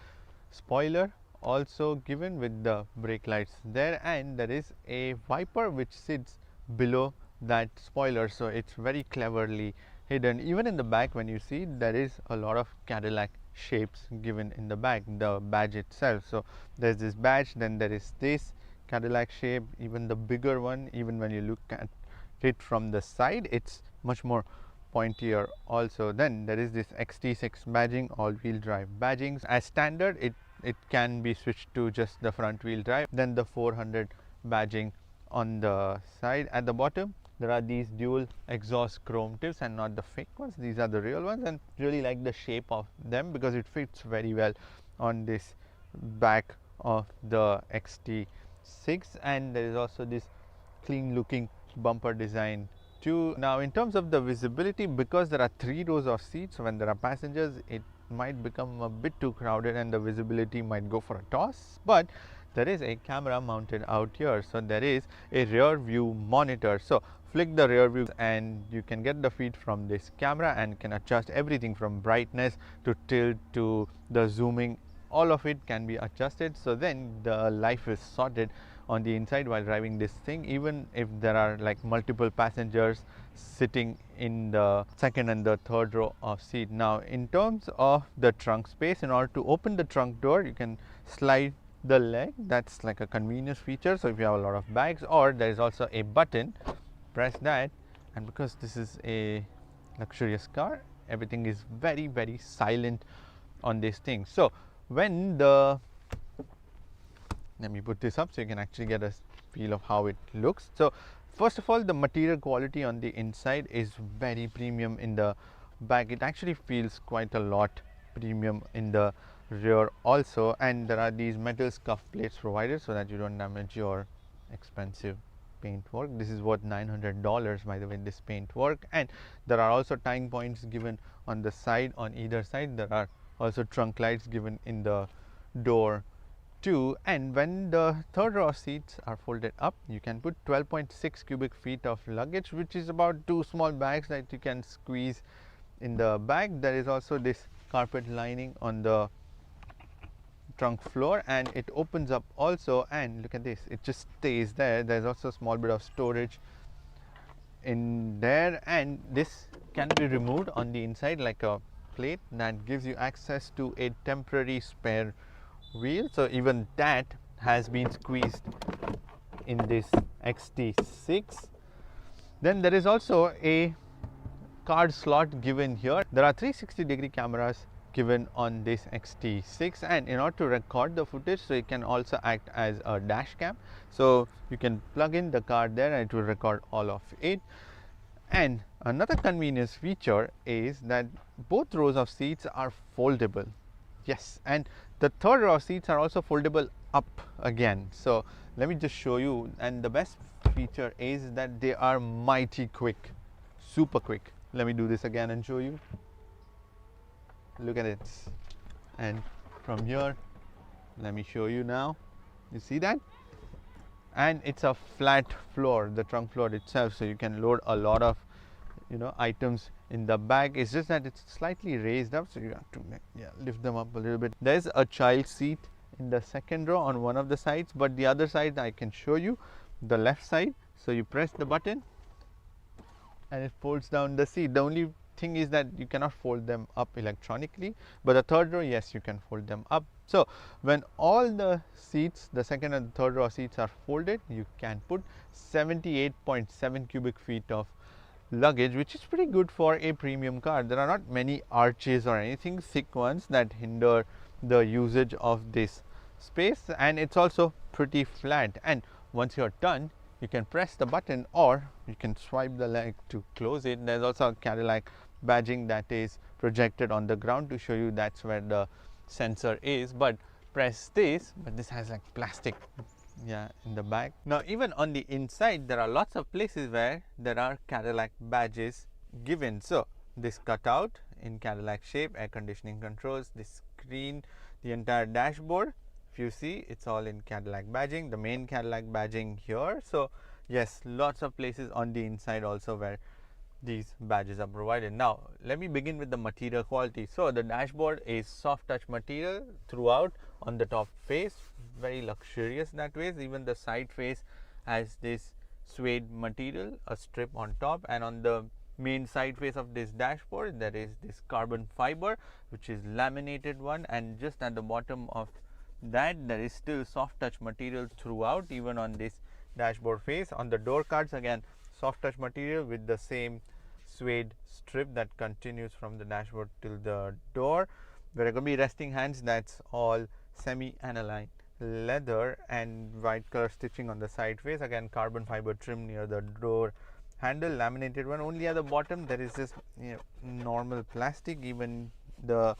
spoiler also given with the brake lights there, and there is a wiper which sits below that spoiler, so it's very cleverly hidden. Even in the back when you see, there is a lot of Cadillac shapes given in the back, the badge itself. So there's this badge, then there is this Cadillac shape, even the bigger one. Even when you look at it from the side, it's much more pointier also. Then there is this XT6 badging, all wheel drive badgings. As standard, it can be switched to just the front wheel drive. Then the 400 badging on the side. At the bottom there are these dual exhaust chrome tips and not the fake ones. These are the real ones, and really like the shape of them because it fits very well on this back of the XT6. And there is also this clean looking bumper design too. Now in terms of the visibility, because there are 3 rows of seats, when there are passengers it might become a bit too crowded and the visibility might go for a toss. But there is a camera mounted out here, so there is a rear view monitor. So flick the rear view and you can get the feed from this camera and can adjust everything from brightness to tilt to the zooming. All of it can be adjusted, so then the life is sorted on the inside while driving this thing, even if there are like multiple passengers sitting in the second and the third row of seat. Now in terms of the trunk space, in order to open the trunk door you can slide the leg. That's like a convenience feature, so if you have a lot of bags, or there is also a button, press that, and because this is a luxurious car, everything is very silent on this thing. So when the, let me put this up so you can actually get a feel of how it looks. So first of all, the material quality on the inside is very premium. In the back it actually feels quite a lot premium in the rear also, and there are these metal scuff plates provided so that you don't damage your expensive paint work. This is worth $900 by the way, this paint work. And there are also tying points given on the side, on either side. There are also trunk lights given in the door too. And when the third row of seats are folded up, you can put 12.6 cubic feet of luggage, which is about 2 small bags that you can squeeze in the bag. There is also this carpet lining on the trunk floor, and it opens up also, and look at this, it just stays there. There's also a small bit of storage in there, and this can be removed on the inside like a plate that gives you access to a temporary spare wheel. So even that has been squeezed in this XT6. Then there is also a card slot given here. There are 360-degree cameras given on this XT6, and in order to record the footage, so it can also act as a dash cam. So you can plug in the card there and it will record all of it. And another convenience feature is that both rows of seats are foldable. Yes, and the third row of seats are also foldable up again. So let me just show you, and the best feature is that they are mighty quick, super quick. Let me do this again and show you. Look at it. And from here, let me show you now. You see that? And it's a flat floor, the trunk floor itself, so you can load a lot of items in the bag. It's just that it's slightly raised up, so you have to lift them up a little bit. There's a child seat in the second row on one of the sides, but the other side I can show you, the left side. So you press the button and it folds down the seat. The only thing is that you cannot fold them up electronically, but the third row, yes, you can fold them up. So when all the seats, the second and the third row seats are folded, you can put 78.7 cubic feet of luggage, which is pretty good for a premium car. There are not many arches or anything thick ones that hinder the usage of this space, and it's also pretty flat. And once you're done, you can press the button or you can swipe the leg to close it. There's also a Cadillac badging that is projected on the ground to show you that's where the sensor is. But press this, but this has like plastic in the back. Now even on the inside there are lots of places where there are Cadillac badges given. So this cutout in Cadillac shape, air conditioning controls, this screen, the entire dashboard, if you see, it's all in Cadillac badging, the main Cadillac badging here. So yes, lots of places on the inside also where these badges are provided. Now let me begin with the material quality. So the dashboard is soft touch material throughout on the top face, very luxurious that way. Even the side face has this suede material, a strip on top, and on the main side face of this dashboard there is this carbon fiber which is laminated one, and just at the bottom of that there is still soft touch material throughout, even on this dashboard face. On the door cards, again soft touch material with the same suede strip that continues from the dashboard till the door. There are going to be resting hands, that's all semi-aniline leather, and white color stitching on the side face, again carbon fiber trim near the door handle, laminated one. Only at the bottom there is this normal plastic. Even the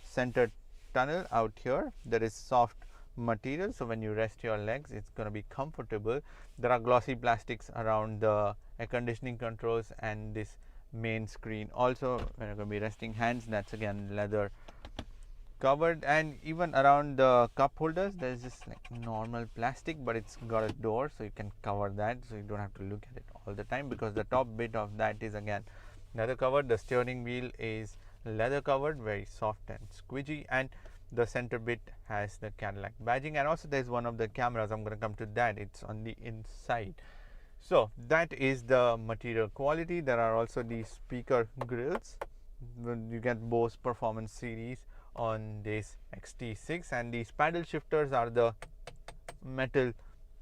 center tunnel out here, there is soft material, so when you rest your legs it's going to be comfortable. There are glossy plastics around the air conditioning controls and this main screen. Also when you're going to be resting hands, that's again leather covered. And even around the cup holders there's just like normal plastic, but it's got a door so you can cover that, so you don't have to look at it all the time, because the top bit of that is again leather covered. The steering wheel is leather covered, very soft and squidgy, and the center bit has the Cadillac badging. And also there's one of the cameras, I'm going to come to that, it's on the inside. So that is the material quality. There are also these speaker grills. You get Bose Performance Series on this XT6, and these paddle shifters are the metal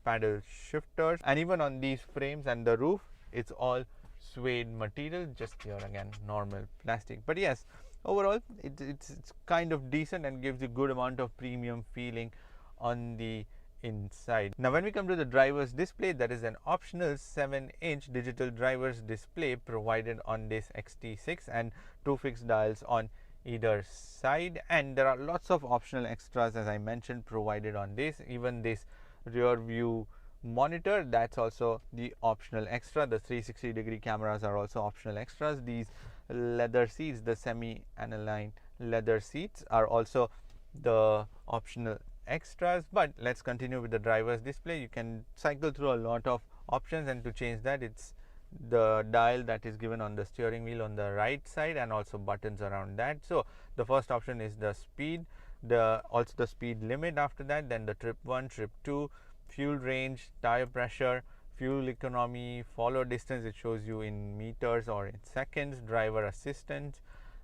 paddle shifters. And even on these frames and the roof, it's all suede material, just here again normal plastic. But yes, overall it's kind of decent and gives you good amount of premium feeling on the inside. Now when we come to the driver's display, there is an optional 7-inch digital driver's display provided on this XT6 and 2 fixed dials on either side, and there are lots of optional extras as I mentioned provided on this. Even this rear view monitor, that's also the optional extra. The 360-degree cameras are also optional extras. These leather seats, the semi-aniline leather seats, are also the optional extras. But let's continue with the driver's display. You can cycle through a lot of options, and to change that, it's the dial that is given on the steering wheel on the right side, and also buttons around that. So the first option is the speed, also the speed limit after that, then the trip 1, trip 2, fuel range, tire pressure, fuel economy, follow distance, it shows you in meters or in seconds, driver assistance,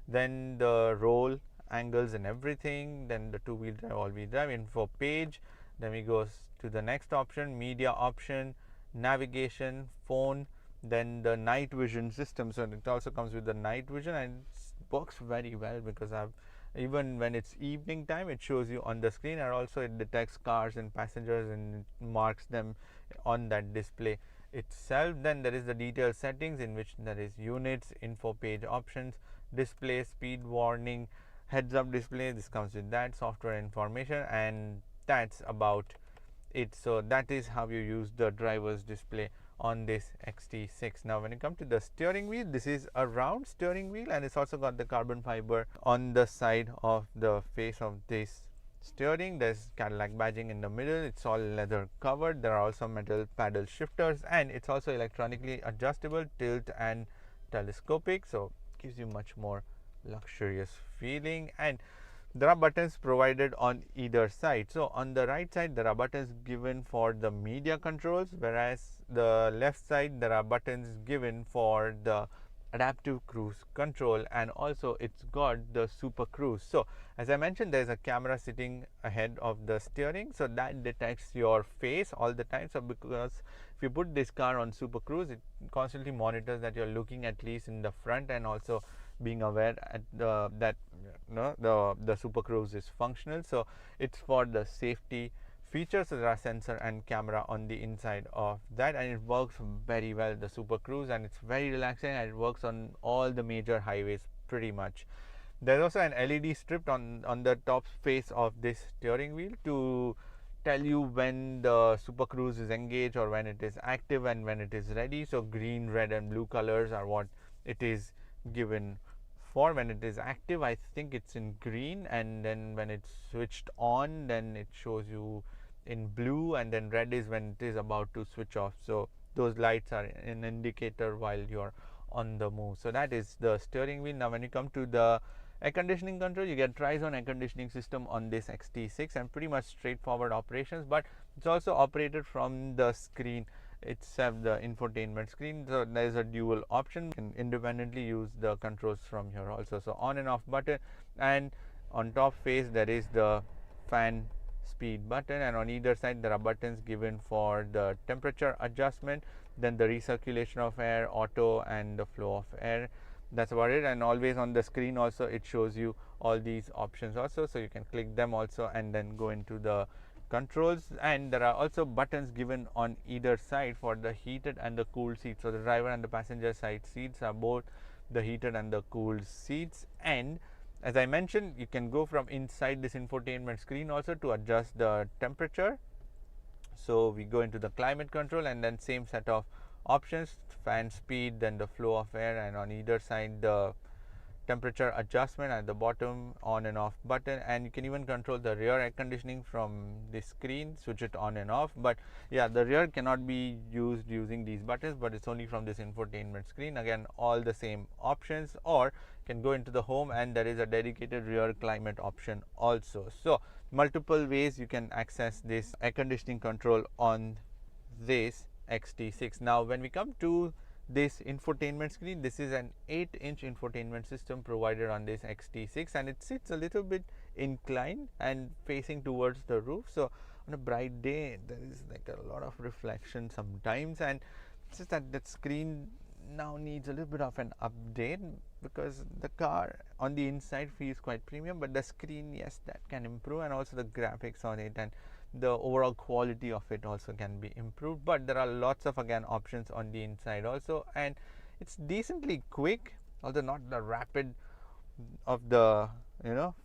then the roll angles and everything, then the two-wheel drive, all-wheel drive, info page. Then we go to the next option, media option, navigation, phone, then the night vision system. So it also comes with the night vision, and it works very well, because even when it's evening time, it shows you on the screen, and also it detects cars and passengers and it marks them on that display itself. Then there is the detailed settings, in which there is units, info page options, display, speed warning, heads up display, this comes with that, software information, and that's about it. So that is how you use the driver's display on this XT6. Now when you come to the steering wheel, this is a round steering wheel, and it's also got the carbon fiber on the side of the face of this steering. There's Cadillac badging in the middle, it's all leather covered. There are also metal paddle shifters, and it's also electronically adjustable, tilt and telescopic, so gives you much more luxurious feeling. And there are buttons provided on either side. So on the right side there are buttons given for the media controls, whereas the left side there are buttons given for the adaptive cruise control, and also it's got the super cruise. So as I mentioned, there's a camera sitting ahead of the steering, so that detects your face all the time. So because if you put this car on super cruise, it constantly monitors that you're looking at least in the front, and also being aware at that the super cruise is functional. So it's for the safety features. So there are sensor and camera on the inside of that, and it works very well, the super cruise, and it's very relaxing, and it works on all the major highways pretty much. There's also an LED strip on the top face of this steering wheel to tell you when the super cruise is engaged, or when it is active and when it is ready. So green, red and blue colors are what it is given for. When it is active, I think it's in green, and then when it's switched on, then it shows you in blue, and then red is when it is about to switch off. So those lights are an indicator while you're on the move. So that is the steering wheel. Now when you come to the air conditioning control, you get tri-zone air conditioning system on this XT6, and pretty much straightforward operations, but it's also operated from the screen itself, the infotainment screen. So there is a dual option, you can independently use the controls from here also. So on and off button, and on top face there is the fan speed button, and on either side there are buttons given for the temperature adjustment, then the recirculation of air, auto, and the flow of air. That's about it. And always on the screen also it shows you all these options also, so you can click them also and then go into the controls, and there are also buttons given on either side for the heated and the cooled seats. So the driver and the passenger side seats are both the heated and the cooled seats. And as I mentioned, you can go from inside this infotainment screen also to adjust the temperature. So we go into the climate control, and then same set of options, fan speed, then the flow of air, and on either side the temperature adjustment at the bottom, on and off button. And you can even control the rear air conditioning from this screen, switch it on and off. But yeah, the rear cannot be used using these buttons, but it's only from this infotainment screen. Again, all the same options. Or you can go into the home, and there is a dedicated rear climate option also. So multiple ways you can access this air conditioning control on this XT6. Now when we come to this infotainment screen, this is an 8-inch infotainment system provided on this XT6, and it sits a little bit inclined and facing towards the roof. So on a bright day there is like a lot of reflection sometimes, and it's just that that screen now needs a little bit of an update, because the car on the inside feels quite premium, but the screen, yes, that can improve, and also the graphics on it and the overall quality of it also can be improved. But there are lots of again options on the inside also, and it's decently quick, although not the rapid of the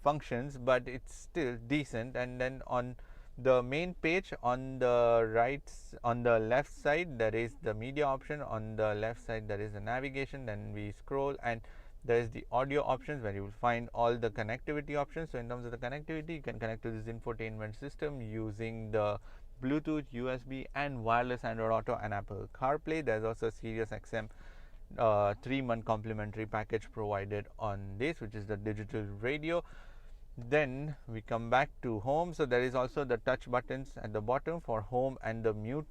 functions, but it's still decent. And then on the main page, on the left side there is the media option, on the left side there is the navigation, then we scroll and there is the audio options, where you will find all the connectivity options. So in terms of the connectivity, you can connect to this infotainment system using the Bluetooth, USB and wireless Android Auto and Apple CarPlay. There's also a Sirius XM 3-month complimentary package provided on this, which is the digital radio. Then we come back to home. So there is also the touch buttons at the bottom for home and the mute.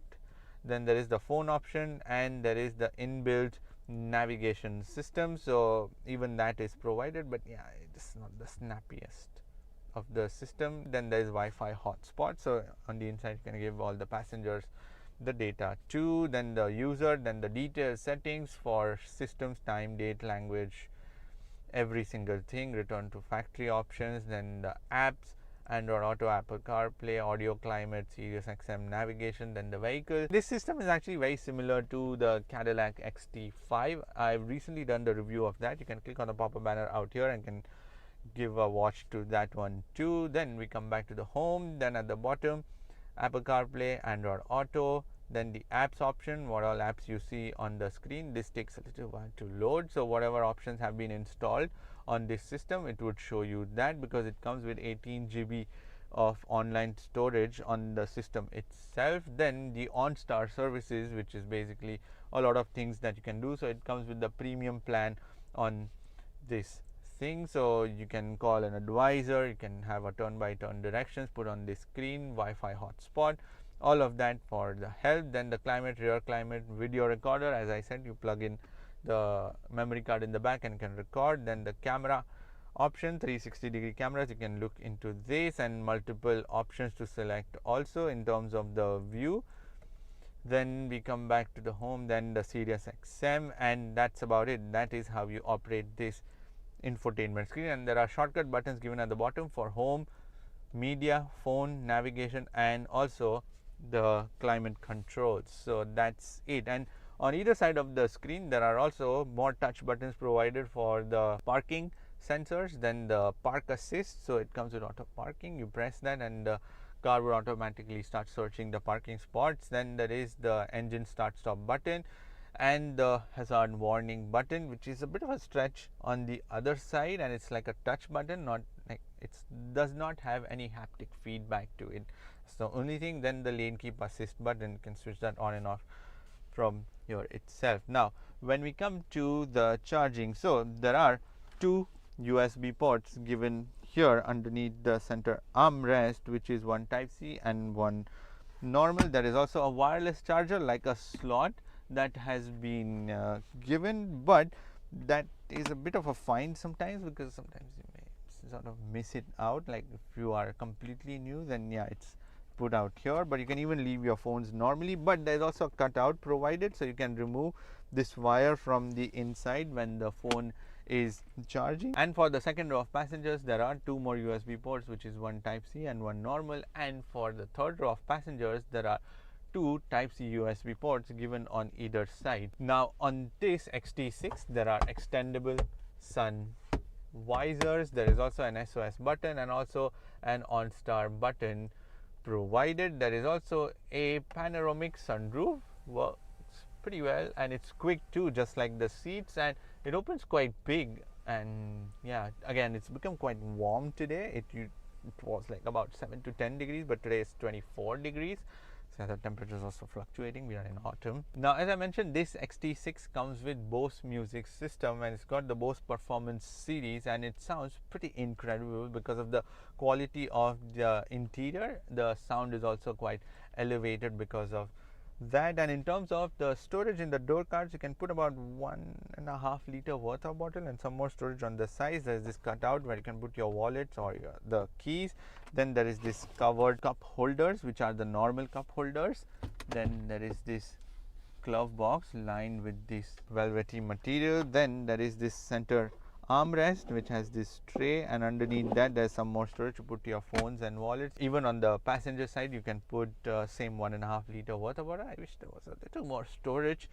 Then there is the phone option, and there is the inbuilt navigation system, so even that is provided, but yeah, it's not the snappiest of the system. Then there is Wi-Fi hotspot, so on the inside you can give all the passengers the data too. Then the user, then the detailed settings for systems, time, date, language, every single thing, return to factory options. Then the apps, Android Auto, Apple CarPlay, audio, climate, Sirius XM navigation. Then the vehicle. This system is actually very similar to the Cadillac XT5. I've recently done the review of that. You can click on the pop-up banner out here and can give a watch to that one too. Then we come back to the home. Then at the bottom, Apple CarPlay, Android Auto. Then the apps option, what all apps you see on the screen. This takes a little while to load, so whatever options have been installed on this system, it would show you that, because it comes with 18 GB of online storage on the system itself. Then the OnStar services, which is basically a lot of things that you can do. So it comes with the premium plan on this thing, so you can call an advisor, you can have a turn-by-turn directions put on this screen, Wi-Fi hotspot, all of that for the help. Then the climate, rear climate, video recorder. As I said, you plug in the memory card in the back and can record. Then the camera option, 360-degree cameras, you can look into this, and multiple options to select also in terms of the view. Then we come back to the home, then the Sirius XM, and that's about it. That is how you operate this infotainment screen. And there are shortcut buttons given at the bottom for home, media, phone, navigation, and also the climate controls. So that's it. And on either side of the screen there are also more touch buttons provided for the parking sensors. Then the park assist, so it comes with auto parking. You press that and the car will automatically start searching the parking spots. Then there is the engine start stop button and the hazard warning button, which is a bit of a stretch on the other side, and it's like a touch button, not like it does not have any haptic feedback to it. It's the only thing. Then the lane keep assist button, you can switch that on and off from here itself. Now when we come to the charging, so there are two USB ports given here underneath the center armrest, which is one type C and one normal. There is also a wireless charger, like a slot that has been given, but that is a bit of a find sometimes, because sometimes you may sort of miss it out. Like if you are completely new, then yeah, it's put out here, but you can even leave your phones normally. But there's also a cutout provided, so you can remove this wire from the inside when the phone is charging. And for the second row of passengers, there are two more USB ports, which is one Type C and one normal. And for the third row of passengers, there are two Type C USB ports given on either side. Now on this XT6, there are extendable sun visors. There is also an SOS button and also an OnStar button provided. There is also a panoramic sunroof, works pretty well, and it's quick too, just like the seats, and it opens quite big. And yeah, again, it's become quite warm today. It was like about 7 to 10 degrees, but today is 24 degrees. So the temperature is also fluctuating. We are in autumn. Now, as I mentioned, this XT6 comes with Bose music system, and it's got the Bose Performance series, and it sounds pretty incredible because of the quality of the interior. The sound is also quite elevated because of that. And in terms of the storage in the door cards, you can put about 1.5 liter worth of bottle and some more storage on the sides. There is this cutout where you can put your wallets or the keys. Then there is this covered cup holders, which are the normal cup holders. Then there is this glove box lined with this velvety material. Then there is this center armrest, which has this tray, and underneath that there's some more storage to put your phones and wallets. Even on the passenger side, you can put same 1.5 liter worth of water. I wish there was a little more storage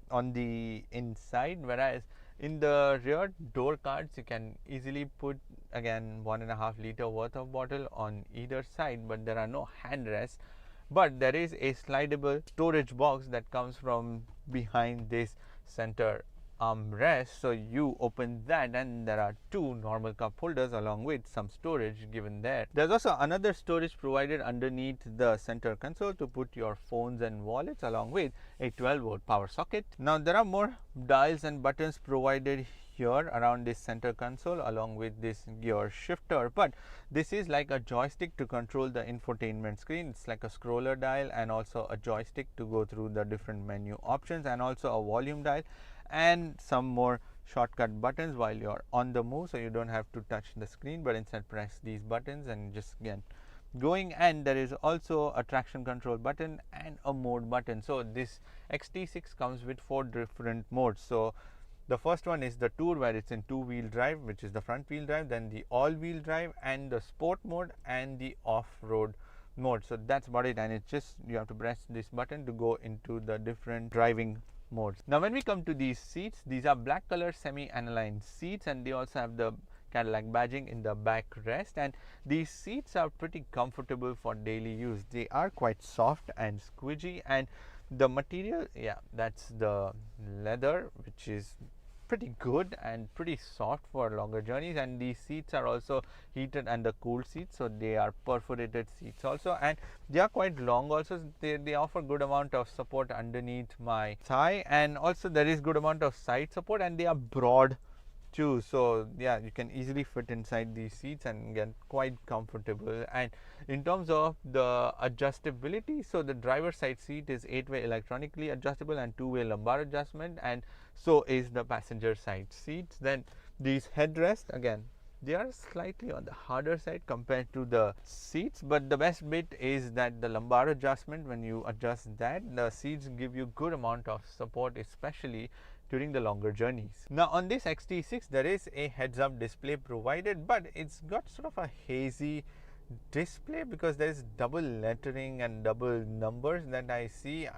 on the inside, whereas in the rear door cards you can easily put again 1.5 liter worth of bottle on either side, but there are no handrests. But there is a slidable storage box that comes from behind this center armrest. So you open that and there are two normal cup holders along with some storage given there. There's also another storage provided underneath the center console to put your phones and wallets, along with a 12-volt power socket. Now there are more dials and buttons provided here around this center console, along with this gear shifter, but this is like a joystick to control the infotainment screen. It's like a scroller dial and also a joystick to go through the different menu options, and also a volume dial and some more shortcut buttons while you're on the move, so you don't have to touch the screen but instead press these buttons and just get going. And there is also a traction control button and a mode button. So this XT6 comes with 4 different modes. So the first one is the Tour, where it's in 2-wheel drive, which is the front wheel drive, then the all-wheel drive and the sport mode and the off-road mode. So that's about it, and it's just you have to press this button to go into the different driving modes. Now when we come to these seats, these are black color semi-aniline seats, and they also have the Cadillac badging in the backrest, and these seats are pretty comfortable for daily use. They are quite soft and squidgy, and the material, yeah, that's the leather, which is pretty good and pretty soft for longer journeys. And these seats are also heated and the cooled seats, so they are perforated seats also, and they are quite long also. They offer good amount of support underneath my thigh, and also there is good amount of side support, and they are broad too. So yeah, you can easily fit inside these seats and get quite comfortable. And in terms of the adjustability, so the driver's side seat is 8-way electronically adjustable and 2-way lumbar adjustment, and so is the passenger side seats. Then these headrests, again, they are slightly on the harder side compared to the seats, but the best bit is that the lumbar adjustment, when you adjust that, the seats give you good amount of support, especially during the longer journeys. Now on this XT6, there is a heads-up display provided, but it's got sort of a hazy display because there is double lettering and double numbers that I see.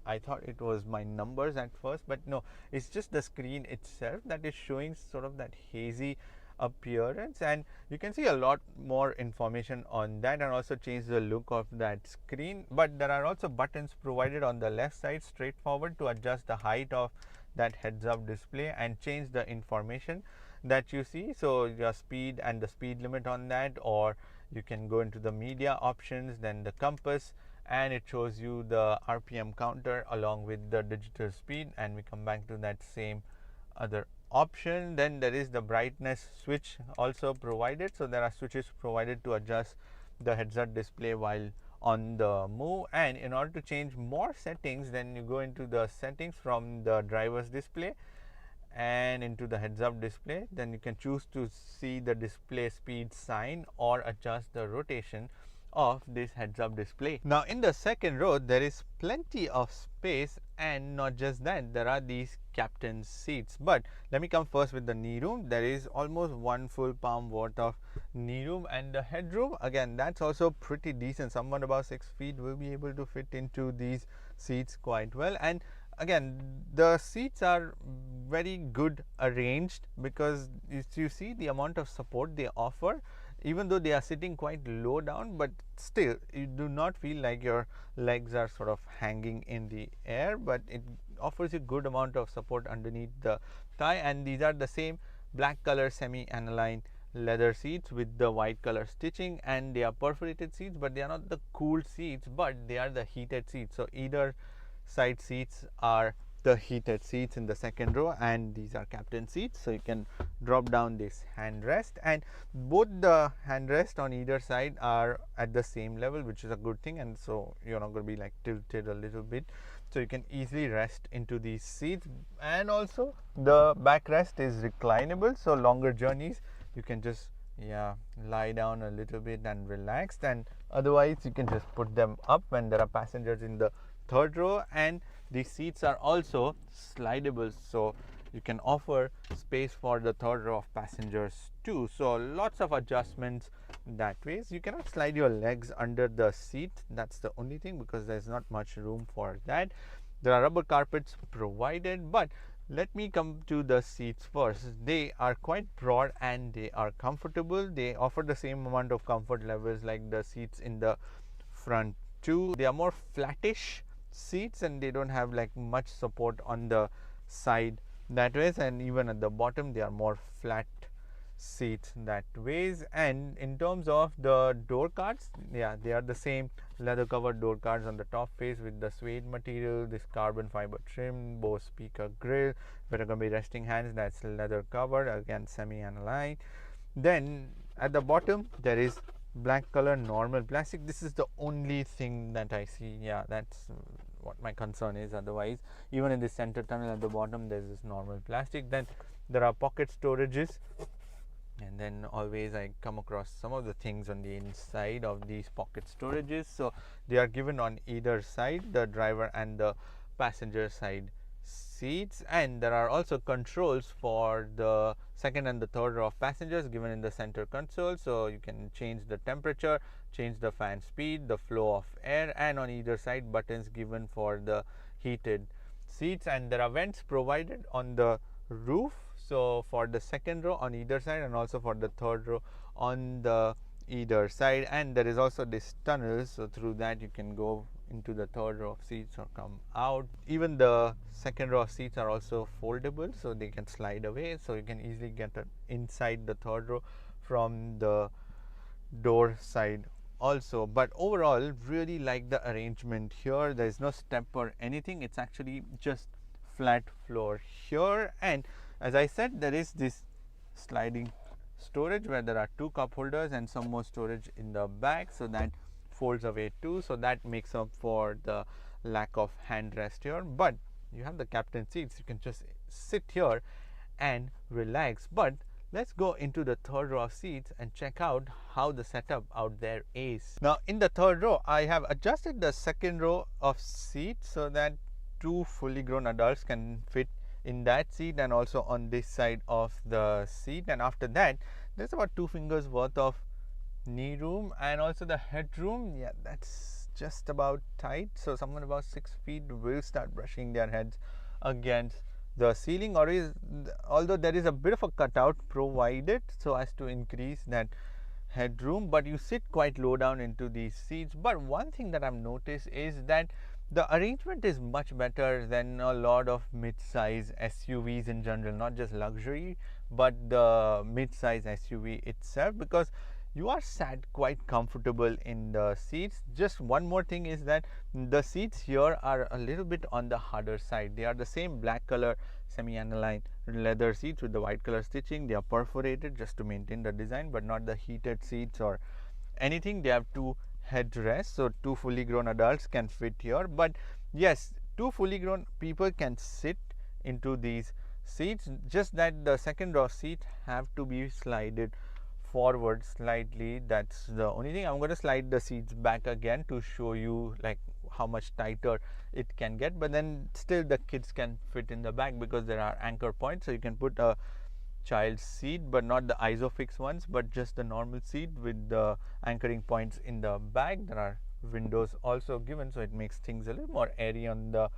I thought it was my numbers at first, but no, it's just the screen itself that is showing sort of that hazy appearance, and you can see a lot more information on that and also change the look of that screen. But there are also buttons provided on the left side straightforward to adjust the height of that heads-up display and change the information that you see, so your speed and the speed limit on that, or you can go into the media options, then the compass, and it shows you the RPM counter along with the digital speed. And we come back to that same other option. Then there is the brightness switch also provided, so there are switches provided to adjust the heads-up display while on the move. And in order to change more settings, then you go into the settings from the driver's display and into the heads-up display. Then you can choose to see the display speed sign or adjust the rotation of this heads-up display. Now in the second row there is plenty of space, and not just that, there are these captain's seats. But let me come first with the knee room. There is almost 1 full palm worth of knee room, and the headroom, again, that's also pretty decent. Someone about 6 feet will be able to fit into these seats quite well. And again, the seats are very good arranged, because if you see the amount of support they offer, even though they are sitting quite low down, but still you do not feel like your legs are sort of hanging in the air, but it offers you good amount of support underneath the thigh. And these are the same black color semi-aniline leather seats with the white color stitching, and they are perforated seats, but they are not the cooled seats, but they are the heated seats. So either side seats are the heated seats in the second row, and these are captain seats. So you can drop down this handrest, and both the handrest on either side are at the same level, which is a good thing, and so you're not going to be like tilted a little bit, so you can easily rest into these seats. And also the backrest is reclinable, so longer journeys you can just lie down a little bit and relax, and otherwise you can just put them up when there are passengers in the third row. And these seats are also slidable, so you can offer space for the third row of passengers too. So lots of adjustments that way. So you cannot slide your legs under the seat, that's the only thing, because there's not much room for that. There are rubber carpets provided, but let me come to the seats first. They are quite broad and they are comfortable. They offer the same amount of comfort levels like the seats in the front too. They are more flattish seats, and they don't have like much support on the side that ways, and even at the bottom they are more flat seats that ways. And in terms of the door cards, they are the same leather covered door cards on the top face with the suede material, this carbon fiber trim, Bose speaker grill, where are going to be resting hands, that's leather covered, again semi-aniline. Then at the bottom there is black color normal plastic. This is the only thing that I see, that's what my concern is. Otherwise, even in the center tunnel at the bottom there's this normal plastic. Then there are pocket storages, and then always I come across some of the things on the inside of these pocket storages. So they are given on either side, the driver and the passenger side seats. And there are also controls for the second and the third row of passengers given in the center console, so you can change the temperature, change the fan speed, the flow of air, and on either side buttons given for the heated seats. And there are vents provided on the roof, so for the second row on either side, and also for the third row on the either side. And there is also this tunnel, so through that you can go into the third row of seats or come out. Even the second row of seats are also foldable, so they can slide away, so you can easily get inside the third row from the door side also. But overall, really like the arrangement here. There is no step or anything, it's actually just flat floor here. And as I said, there is this sliding storage where there are 2 cup holders and some more storage in the back, so that folds away too, so that makes up for the lack of handrest here. But you have the captain seats, you can just sit here and relax. But let's go into the third row of seats and check out how the setup out there is. Now in the third row, I have adjusted the second row of seats so that 2 fully grown adults can fit in that seat and also on this side of the seat. And after that, there's about 2 fingers worth of knee room, and also the headroom, that's just about tight, so someone about 6 feet will start brushing their heads against the ceiling, although there is a bit of a cutout provided so as to increase that headroom, but you sit quite low down into these seats. But one thing that I've noticed is that the arrangement is much better than a lot of mid-size SUVs in general, not just luxury but the mid-size SUV itself, because you are sat quite comfortable in the seats. Just one more thing is that the seats here are a little bit on the harder side. They are the same black color semi-aniline leather seats with the white color stitching. They are perforated just to maintain the design, but not the heated seats or anything. They have 2 headrests, so 2 fully grown adults can fit here. But yes, 2 fully grown people can sit into these seats, just that the second row seat have to be slided forward slightly. That's the only thing. I'm going to slide the seats back again to show you like how much tighter it can get, but then still the kids can fit in the back because there are anchor points, so you can put a child's seat, but not the isofix ones, but just the normal seat with the anchoring points in the back. There are windows also given, so it makes things a little more airy on the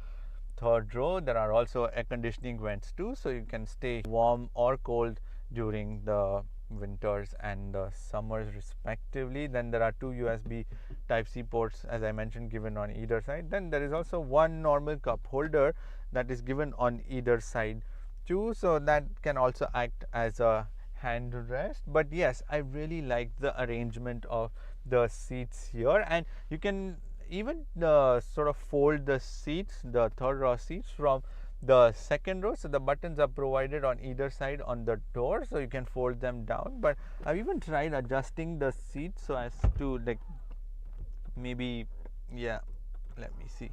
third row. There are also air conditioning vents too, so you can stay warm or cold during the winters and the summers respectively. Then there are two USB type C ports, as I mentioned, given on either side. Then there is also one normal cup holder that is given on either side too, so that can also act as a hand rest. But yes, I really like the arrangement of the seats here, and you can even sort of fold the seats, the third row seats, from the second row. So the buttons are provided on either side on the door, so you can fold them down. But I've even tried adjusting the seats so as to like maybe, yeah, let me see.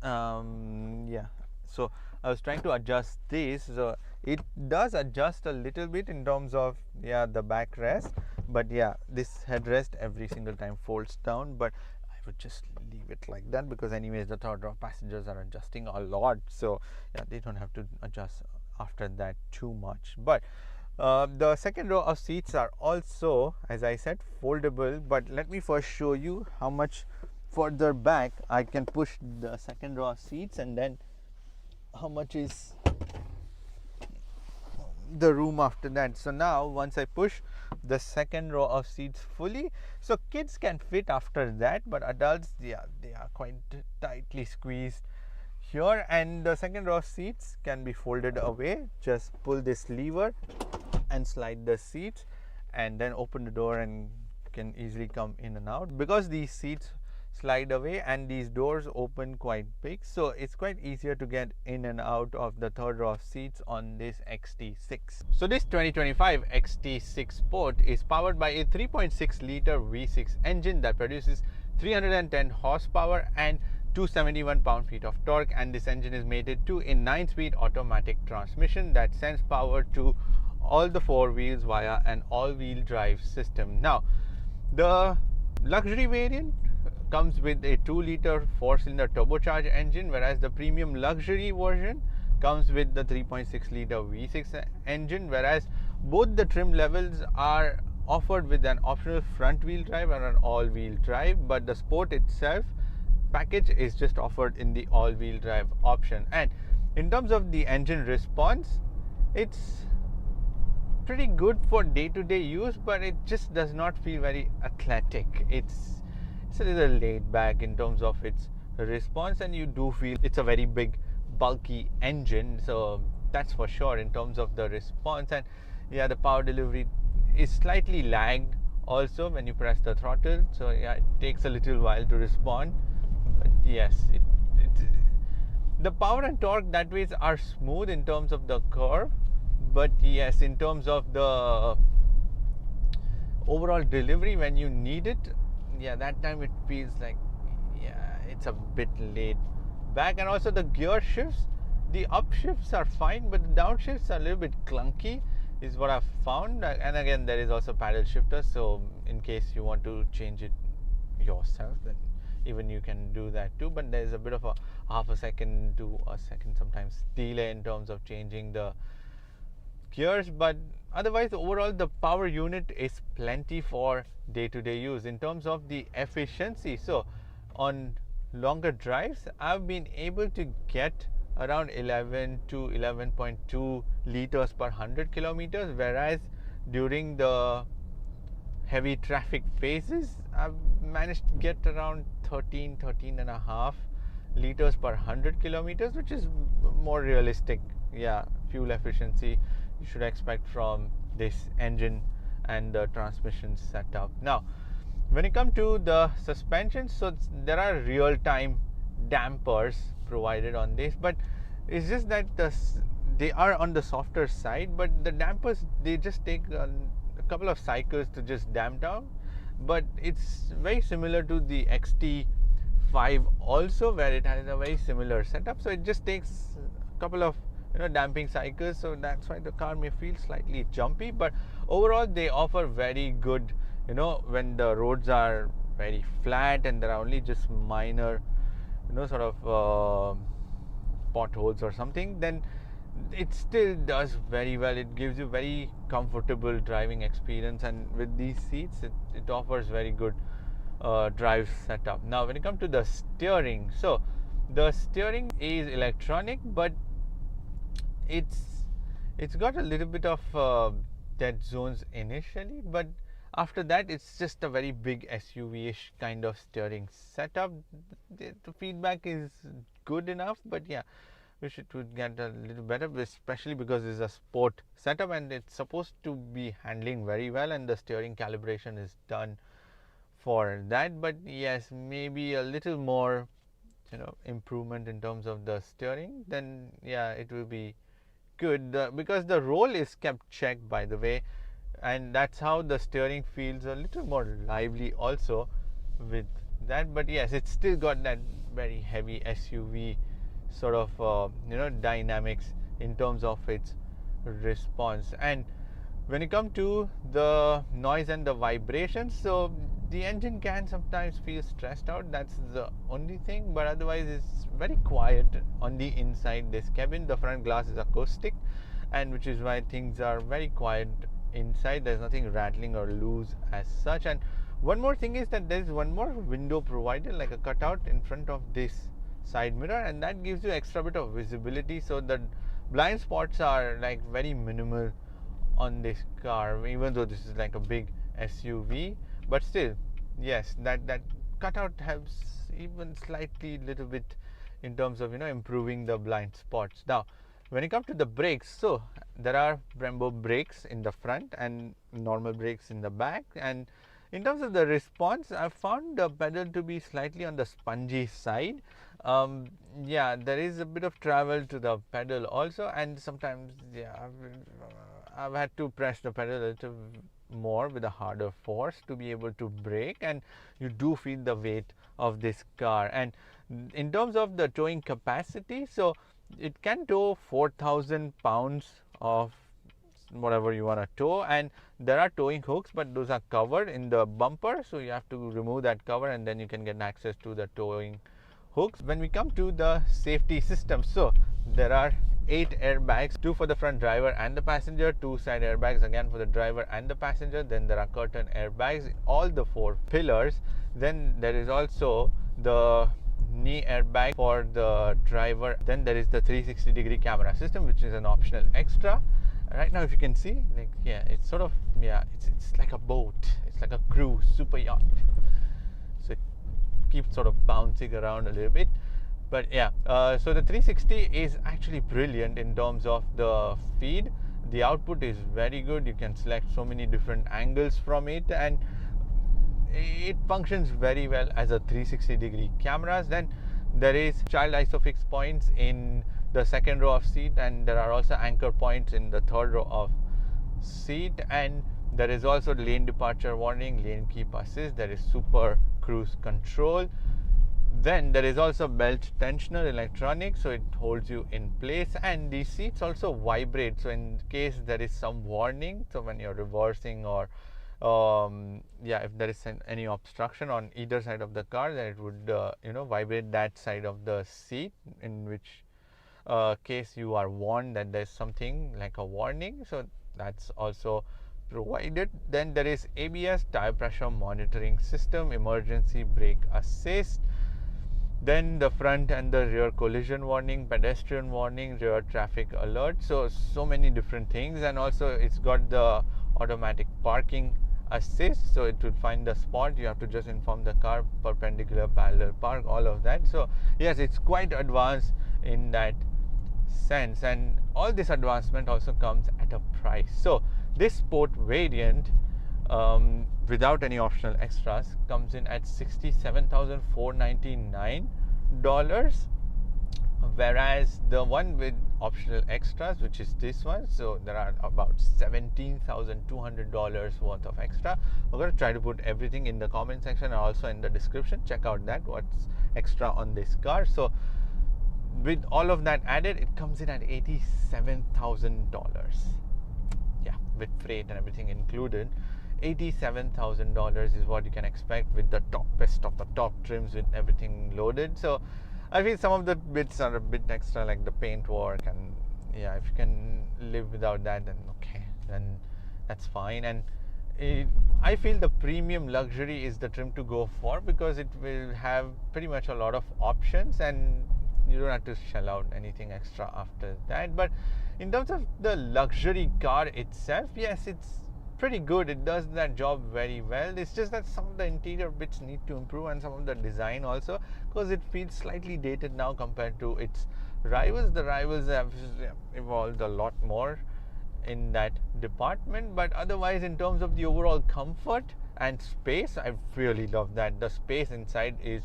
Yeah, so I was trying to adjust this, so it does adjust a little bit in terms of, yeah, the backrest, but yeah, this headrest every single time folds down. But I would just leave it like that because anyways the third row passengers are adjusting a lot, so yeah, they don't have to adjust after that too much. But the second row of seats are also, as I said, foldable. But let me first show you how much further back I can push the second row of seats, and then how much is the room after that. So now once I push the second row of seats fully, so kids can fit after that, but adults, yeah, they are quite tightly squeezed here. And the second row of seats can be folded away. Just pull this lever and slide the seats, and then open the door and can easily come in and out. Because these seats slide away and these doors open quite big, so it's quite easier to get in and out of the third row of seats on this XT6. So this 2025 XT6 Sport is powered by a 3.6 liter V6 engine that produces 310 horsepower and 271 pound-feet of torque, and this engine is mated to a 9-speed automatic transmission that sends power to all the four wheels via an all-wheel drive system. Now, the luxury variant comes with a 2-liter 4-cylinder turbocharged engine, whereas the premium luxury version comes with the 3.6 liter V6 engine, whereas both the trim levels are offered with an optional front wheel drive and an all-wheel drive, but the Sport itself package is just offered in the all-wheel drive option. And in terms of the engine response, it's pretty good for day-to-day use, but it just does not feel very athletic. It's a little laid back in terms of its response, and you do feel it's a very big bulky engine, so that's for sure in terms of the response. And yeah, the power delivery is slightly lagged also when you press the throttle, so yeah, it takes a little while to respond. But yes, the power and torque that ways are smooth in terms of the curve, but yes, in terms of the overall delivery when you need it, yeah, that time it feels like, yeah, it's a bit laid back. And also the gear shifts, the upshifts are fine, but the downshifts are a little bit clunky is what I've found. And again, there is also paddle shifter, so in case you want to change it yourself, then even you can do that too, but there's a bit of a half a second to a second sometimes delay in terms of changing the gears. But otherwise, overall the power unit is plenty for day-to-day use. In terms of the efficiency, so on longer drives I've been able to get around 11 to 11.2 liters per 100 kilometers, whereas during the heavy traffic phases I've managed to get around 13 and a half liters per 100 kilometers, which is more realistic, yeah, fuel efficiency you should expect from this engine and the transmission setup. Now, when it comes to the suspension, so there are real-time dampers provided on this, but it's just that they are on the softer side, but the dampers, they just take a couple of cycles to just damp down. But it's very similar to the XT5 also, where it has a very similar setup, so it just takes a couple of damping cycles, so that's why the car may feel slightly jumpy. But overall they offer very good, when the roads are very flat and there are only just minor sort of potholes or something, then it still does very well. It gives you very comfortable driving experience, and with these seats it offers very good drive setup. Now when it comes to the steering, so the steering is electronic, but it's got a little bit of dead zones initially, but after that it's just a very big SUV-ish kind of steering setup. The feedback is good enough, but yeah, wish it would get a little better, especially because it's a sport setup and it's supposed to be handling very well, and the steering calibration is done for that. But yes, maybe a little more improvement in terms of the steering, then yeah, it will be good, because the roll is kept checked, by the way, and that's how the steering feels a little more lively also with that. But yes, it's still got that very heavy SUV sort of dynamics in terms of its response. And when you come to the noise and the vibrations, so the engine can sometimes feel stressed out, that's the only thing, but otherwise it's very quiet on the inside this cabin. The front glass is acoustic, and which is why things are very quiet inside. There's nothing rattling or loose as such. And one more thing is that there's one more window provided, like a cutout in front of this side mirror, and that gives you extra bit of visibility, so the blind spots are like very minimal on this car, even though this is like a big SUV. But still, yes, that cutout helps even slightly little bit in terms of improving the blind spots. Now when it comes to the brakes, so there are Brembo brakes in the front and normal brakes in the back, and in terms of the response, I found the pedal to be slightly on the spongy side. Yeah, there is a bit of travel to the pedal also, and sometimes yeah, I've had to press the pedal a little more with a harder force to be able to brake, and you do feel the weight of this car. And in terms of the towing capacity, so it can tow 4,000 pounds of whatever you want to tow, and there are towing hooks, but those are covered in the bumper, so you have to remove that cover and then you can get access to the towing hooks. When we come to the safety system, so there are 8 airbags, 2 for the front driver and the passenger, 2 side airbags again for the driver and the passenger. Then there are curtain airbags, all the 4 pillars. Then there is also the knee airbag for the driver. Then there is the 360-degree camera system, which is an optional extra. Right now, if you can see, like yeah, it's sort of it's like a boat, it's like a cruise super yacht, so it keeps sort of bouncing around a little bit. But yeah, so the 360 is actually brilliant in terms of the feed. The output is very good. You can select so many different angles from it, and it functions very well as a 360-degree cameras. Then there is child isofix points in the second row of seat, and there are also anchor points in the third row of seat. And there is also lane departure warning, lane keep assist, there is super cruise control. Then there is also belt tensioner electronic, so it holds you in place, and the seats also vibrate, so in case there is some warning, so when you're reversing or if there is any obstruction on either side of the car, then it would vibrate that side of the seat, in which case you are warned that there's something like a warning, so that's also provided. Then there is ABS, tire pressure monitoring system, emergency brake assist. Then the front and the rear collision warning, pedestrian warning, rear traffic alert, so many different things. And also it's got the automatic parking assist, so it will find the spot, you have to just inform the car, perpendicular, parallel park, all of that. So yes, it's quite advanced in that sense, and all this advancement also comes at a price. So this sport variant without any optional extras comes in at $67,499, whereas the one with optional extras, which is this one, so there are about $17,200 worth of extra. We're going to try to put everything in the comment section and also in the description. Check out that what's extra on this car. So with all of that added, it comes in at $87,000. Yeah, with freight and everything included, $87,000 is what you can expect with the best of the top trims with everything loaded. So I feel some of the bits are a bit extra, like the paint work, and yeah, if you can live without that, then okay, then that's fine. And I feel the premium luxury is the trim to go for, because it will have pretty much a lot of options and you don't have to shell out anything extra after that. But in terms of the luxury car itself, yes, it's pretty good. It does that job very well. It's just that some of the interior bits need to improve, and some of the design also, because it feels slightly dated now compared to its rivals. The rivals have evolved a lot more in that department, but otherwise, in terms of the overall comfort and space, I really love that. The space inside is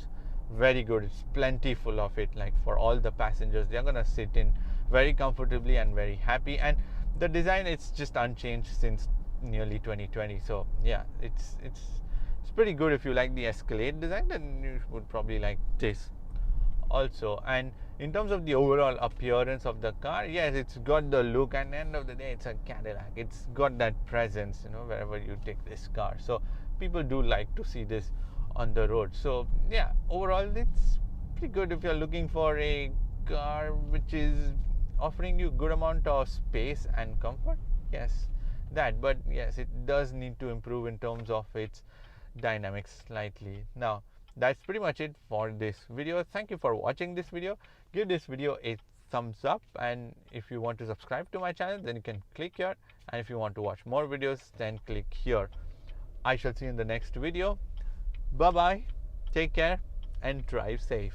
very good. It's plentiful of it, like for all the passengers, they're gonna sit in very comfortably and very happy. And the design, it's just unchanged since nearly 2020. So yeah, it's pretty good. If you like the Escalade design, then you would probably like this also. And in terms of the overall appearance of the car, yes, it's got the look, and end of the day, it's a Cadillac. It's got that presence, wherever you take this car. So people do like to see this on the road. So yeah, overall, it's pretty good if you're looking for a car which is offering you good amount of space and comfort. Yes, that. But yes, it does need to improve in terms of its dynamics slightly. Now, that's pretty much it for this video. Thank you for watching this video. Give this video a thumbs up, and if you want to subscribe to my channel, then you can click here, and if you want to watch more videos, then click here. I shall see you in the next video. Bye bye, take care, and drive safe.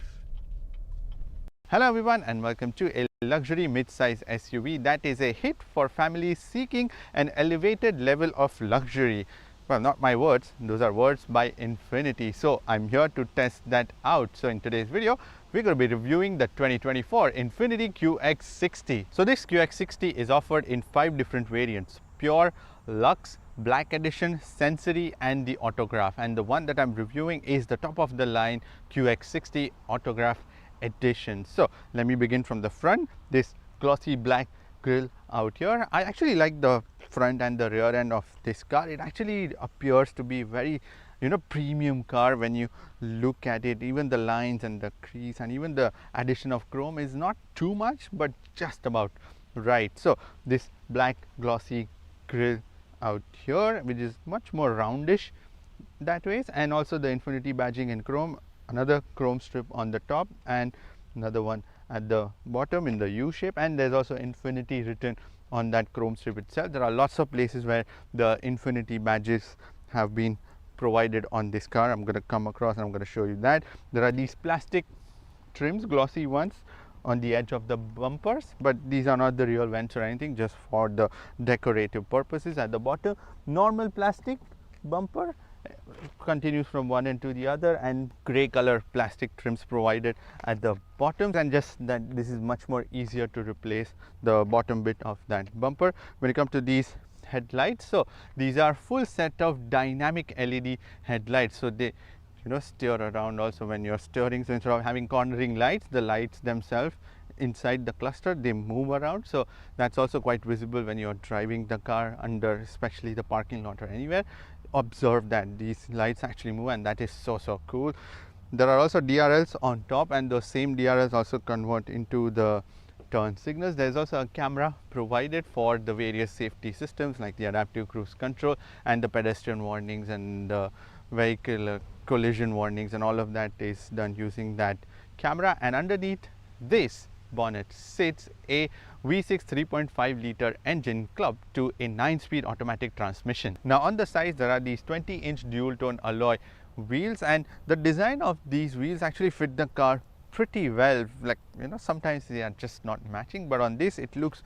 Hello everyone, and welcome to a luxury mid-size SUV that is a hit for families seeking an elevated level of luxury. Well, not my words, those are words by Infiniti. So I'm here to test that out. So in today's video, we're going to be reviewing the 2024 Infiniti QX60. So this QX60 is offered in 5 different variants: Pure, Luxe, Black Edition, Sensory, and the Autograph. And the one that I'm reviewing is the top of the line QX60 Autograph Edition. So let me begin from the front. This glossy black grille out here. I actually like the front and the rear end of this car. It actually appears to be very premium car when you look at it. Even the lines and the crease and even the addition of chrome is not too much, but just about right. So this black glossy grille out here, which is much more roundish that way, and also the Infiniti badging in chrome, another chrome strip on the top and another one at the bottom in the U shape, and there's also Infiniti written on that chrome strip itself. There are lots of places where the Infiniti badges have been provided on this car. I'm going to come across and I'm going to show you that. There are these plastic trims, glossy ones, on the edge of the bumpers, but these are not the real vents or anything, just for the decorative purposes. At the bottom, normal plastic bumper continues from one end to the other, and gray color plastic trims provided at the bottoms, and just that this is much more easier to replace the bottom bit of that bumper. When it comes to these headlights, so these are full set of dynamic LED headlights, so they steer around also when you're steering. So instead of having cornering lights, the lights themselves inside the cluster, they move around. So that's also quite visible when you're driving the car under, especially the parking lot or anywhere. Observe that these lights actually move, and that is so cool. There are also DRLs on top, and those same DRLs also convert into the turn signals. There's also a camera provided for the various safety systems like the adaptive cruise control and the pedestrian warnings and the vehicle collision warnings, and all of that is done using that camera. And underneath this bonnet sits a V6 3.5 liter engine clubbed to a 9-speed automatic transmission. Now on the sides, there are these 20-inch dual tone alloy wheels, and the design of these wheels actually fit the car pretty well. Like sometimes they are just not matching, but on this it looks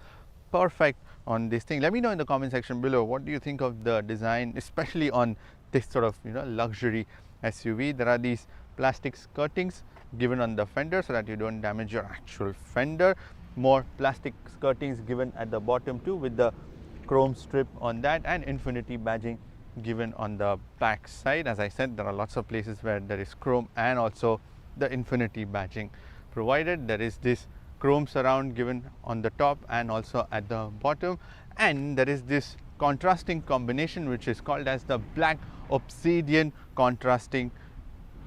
perfect on this thing. Let me know in the comment section below, what do you think of the design, especially on this sort of luxury SUV. There are these plastic skirtings given on the fender so that you don't damage your actual fender. More plastic skirtings given at the bottom too, with the chrome strip on that, and Infiniti badging given on the back side. As I said, there are lots of places where there is chrome and also the Infiniti badging provided. There is this chrome surround given on the top and also at the bottom, and there is this contrasting combination which is called as the black obsidian contrasting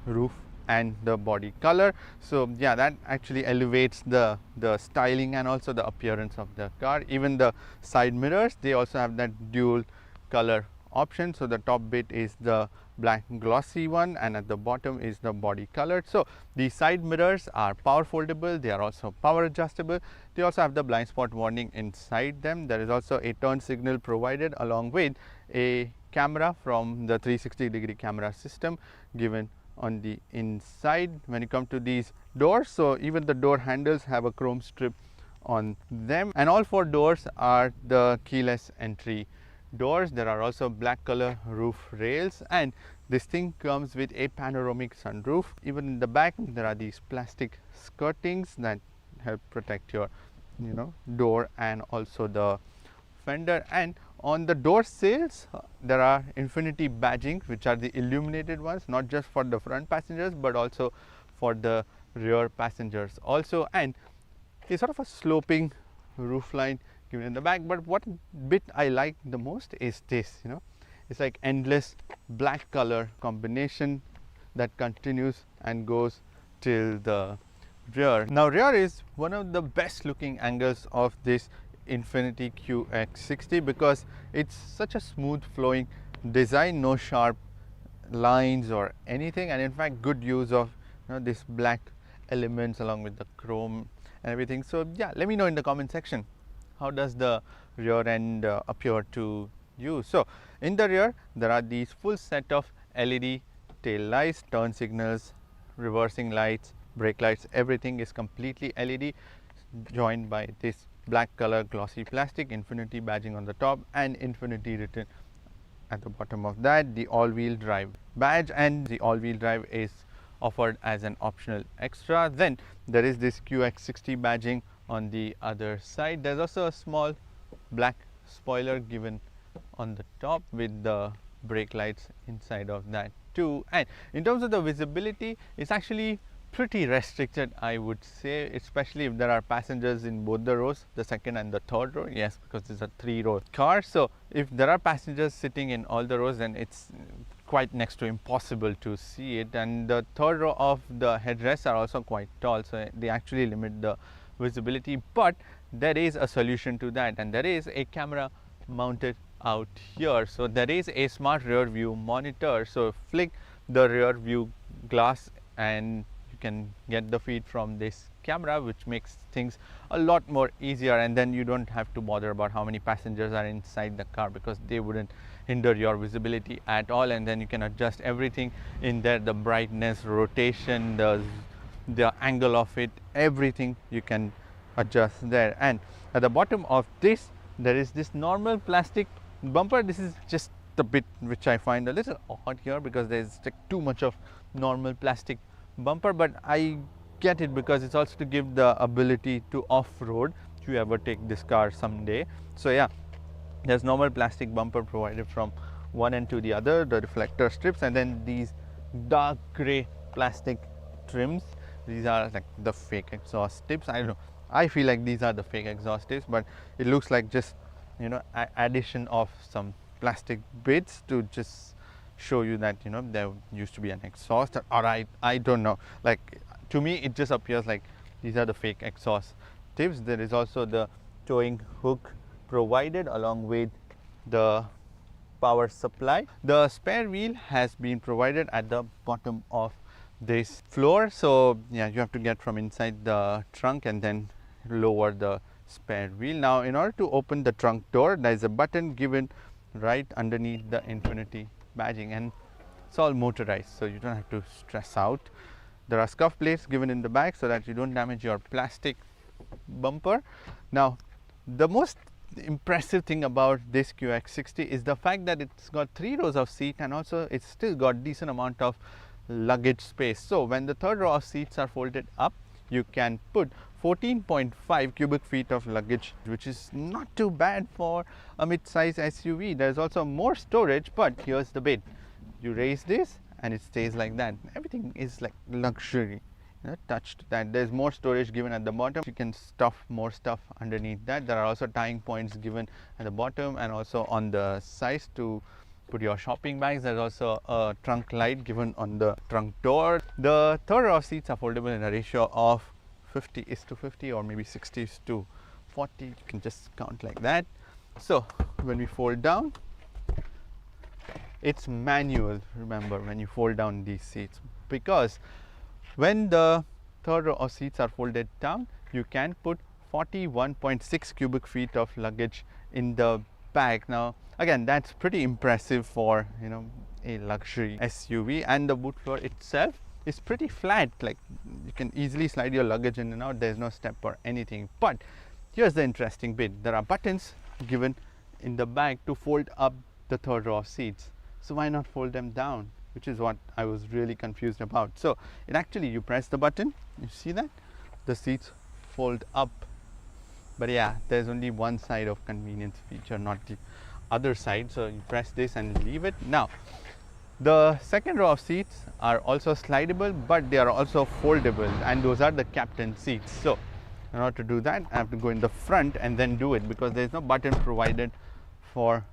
roof and the body color. So yeah, that actually elevates the styling and also the appearance of the car. Even the side mirrors, they also have that dual color option. So the top bit is the black glossy one and at the bottom is the body colored. So the side mirrors are power foldable, they are also power adjustable. They also have the blind spot warning inside them. There is also a turn signal provided along with a camera from the 360-degree camera system given on the inside. When you come to these doors, so even the door handles have a chrome strip on them, and all 4 doors are the keyless entry doors. There are also black color roof rails, and this thing comes with a panoramic sunroof. Even in the back there are these plastic skirtings that help protect your door and also the fender. And on the door sills there are Infiniti badging, which are the illuminated ones, not just for the front passengers but also for the rear passengers also, and a sort of a sloping roof line given in the back. But what bit I like the most is this, it's like endless black color combination that continues and goes till the rear. Now rear is one of the best looking angles of this Infiniti QX60 because it's such a smooth flowing design, no sharp lines or anything, and in fact good use of this black elements along with the chrome and everything. So yeah, let me know in the comment section, how does the rear end appear to you? So in the rear there are these full set of LED tail lights, turn signals, reversing lights, brake lights, everything is completely LED, joined by this black color glossy plastic, Infiniti badging on the top and Infiniti written at the bottom of that. The all-wheel drive badge, and the all-wheel drive is offered as an optional extra. Then there is this QX60 badging on the other side. There's also a small black spoiler given on the top with the brake lights inside of that too. And in terms of the visibility, it's actually pretty restricted, I would say, especially if there are passengers in both the rows, the second and the third row. Yes, because it's a 3-row car. So if there are passengers sitting in all the rows, then it's quite next to impossible to see it. And the third row of the headrests are also quite tall, so they actually limit the visibility. But there is a solution to that, and there is a camera mounted out here. So there is a smart rear view monitor. So flick the rear view glass and can get the feed from this camera, which makes things a lot more easier, and then you don't have to bother about how many passengers are inside the car because they wouldn't hinder your visibility at all. And then you can adjust everything in there, the brightness, rotation, the angle of it, everything you can adjust there. And at the bottom of this there is this normal plastic bumper. This is just the bit which I find a little odd here because there's like too much of normal plastic bumper, but I get it because it's also to give the ability to off-road if you ever take this car someday. So yeah, there's normal plastic bumper provided from one end to the other, the reflector strips, and then these dark gray plastic trims. These are like the fake exhaust tips. I don't know, I feel like these are the fake exhaust tips, but it looks like just addition of some plastic bits to just show you that there used to be an exhaust, or I don't know, like to me it just appears like these are the fake exhaust tips. There is also the towing hook provided along with the power supply. The spare wheel has been provided at the bottom of this floor, so yeah, you have to get from inside the trunk and then lower the spare wheel. Now in order to open the trunk door, there is a button given right underneath the Infiniti badging, and it's all motorized, so you don't have to stress out. There are scuff plates given in the back so that you don't damage your plastic bumper. Now the most impressive thing about this QX60 is the fact that it's got 3 rows of seat, and also it's still got decent amount of luggage space. So when the third row of seats are folded up, you can put 14.5 cubic feet of luggage, which is not too bad for a mid-size SUV. There's also more storage, but here's the bit. You raise this and it stays like that. Everything is like luxury touched that. There's more storage given at the bottom. You can stuff more stuff underneath that. There are also tying points given at the bottom and also on the sides to put your shopping bags. There's also a trunk light given on the trunk door. The third row of seats are foldable in a ratio of 50:50 or maybe 60:40. You can just count like that. So when we fold down, it's manual, remember, when you fold down these seats, because when the third row of seats are folded down, you can put 41.6 cubic feet of luggage in the back. Now again, that's pretty impressive for a luxury SUV, and the boot floor itself is pretty flat, like you can easily slide your luggage in and out. There's no step or anything. But here's the interesting bit: there are buttons given in the back to fold up the third row of seats. So why not fold them down, which is what I was really confused about. So it actually, you press the button, you see that the seats fold up, but yeah, there's only one side of convenience feature, not the other side. So you press this and leave it. Now the second row of seats are also slidable, but they are also foldable, and those are the captain seats. So in order to do that, I have to go in the front and then do it, because there's no button provided for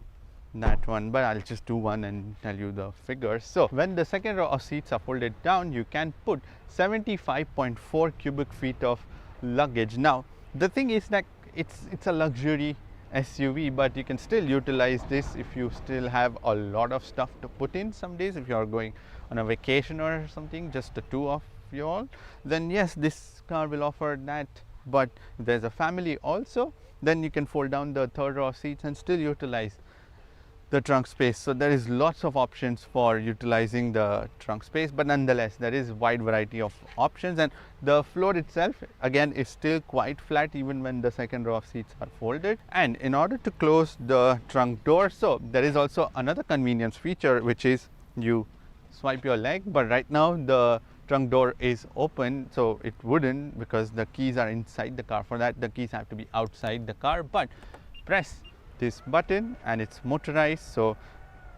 that one, but I'll just do one and tell you the figures. So when the second row of seats are folded down, you can put 75.4 cubic feet of luggage. Now the thing is that it's a luxury SUV, but you can still utilize this if you still have a lot of stuff to put in. Some days if you are going on a vacation or something, just the two of you all, then yes, this car will offer that. But if there's a family also, then you can fold down the third row of seats and still utilize the trunk space. So there is lots of options for utilizing the trunk space, but nonetheless there is wide variety of options, and the floor itself again is still quite flat even when the second row of seats are folded. And in order to close the trunk door, so there is also another convenience feature, which is you swipe your leg, but right now the trunk door is open, so it wouldn't, because the keys are inside the car. For that, the keys have to be outside the car, but press this button and it's motorized, so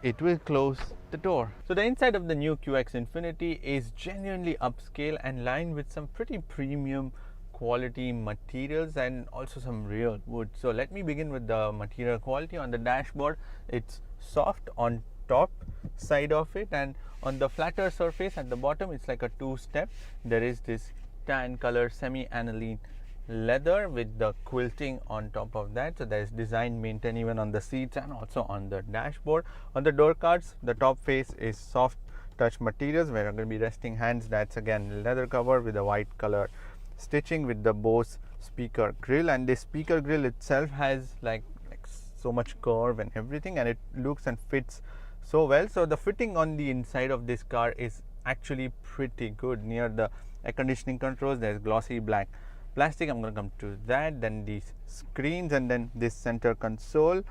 it will close the door. So the inside of the new QX Infiniti is genuinely upscale and lined with some pretty premium quality materials and also some real wood. So let me begin with the material quality. On the dashboard, it's soft on top side of it, and on the flatter surface at the bottom, it's like a two-step. There is this tan color semi-aniline leather with the quilting on top of that. So there is design maintained even on the seats and also on the dashboard. On the door cards, the top face is soft touch materials where are going to be resting hands. That's again leather cover with a white color stitching with the Bose speaker grill, and this speaker grill itself has like so much curve and everything, and it looks and fits so well. So the fitting on the inside of this car is actually pretty good. Near the air conditioning controls, there's glossy black plastic. I'm going to come to that. Then these screens, and then this center console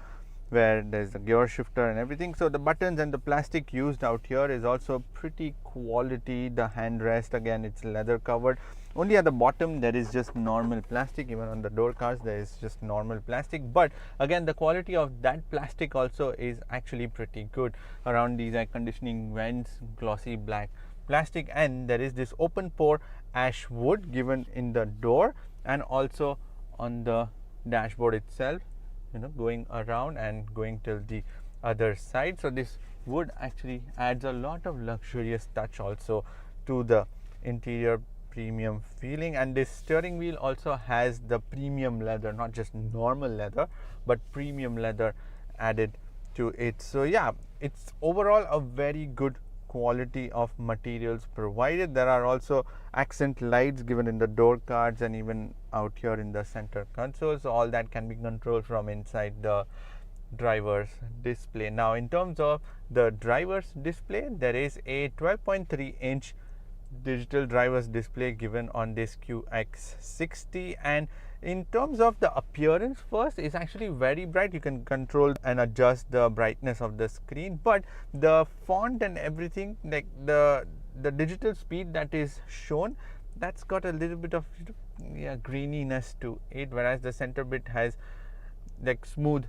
where there's the gear shifter and everything. So the buttons and the plastic used out here is also pretty quality. The handrest, again, it's leather covered. Only at the bottom there is just normal plastic. Even on the door cards there is just normal plastic, but again the quality of that plastic also is actually pretty good. Around these air conditioning vents, glossy black plastic, and there is this open pore ash wood given in the door and also on the dashboard itself, going around and going till the other side. So this wood actually adds a lot of luxurious touch also to the interior premium feeling. And this steering wheel also has the premium leather, not just normal leather, but premium leather added to it. So yeah, it's overall a very good quality of materials provided. There are also accent lights given in the door cards and even out here in the center console. So all that can be controlled from inside the driver's display. Now in terms of the driver's display, there is a 12.3 inch digital driver's display given on this QX60, and in terms of the appearance, first, it's actually very bright. You can control and adjust the brightness of the screen, but the font and everything, like the digital speed that is shown, that's got a little bit of graininess to it, whereas the center bit has like smooth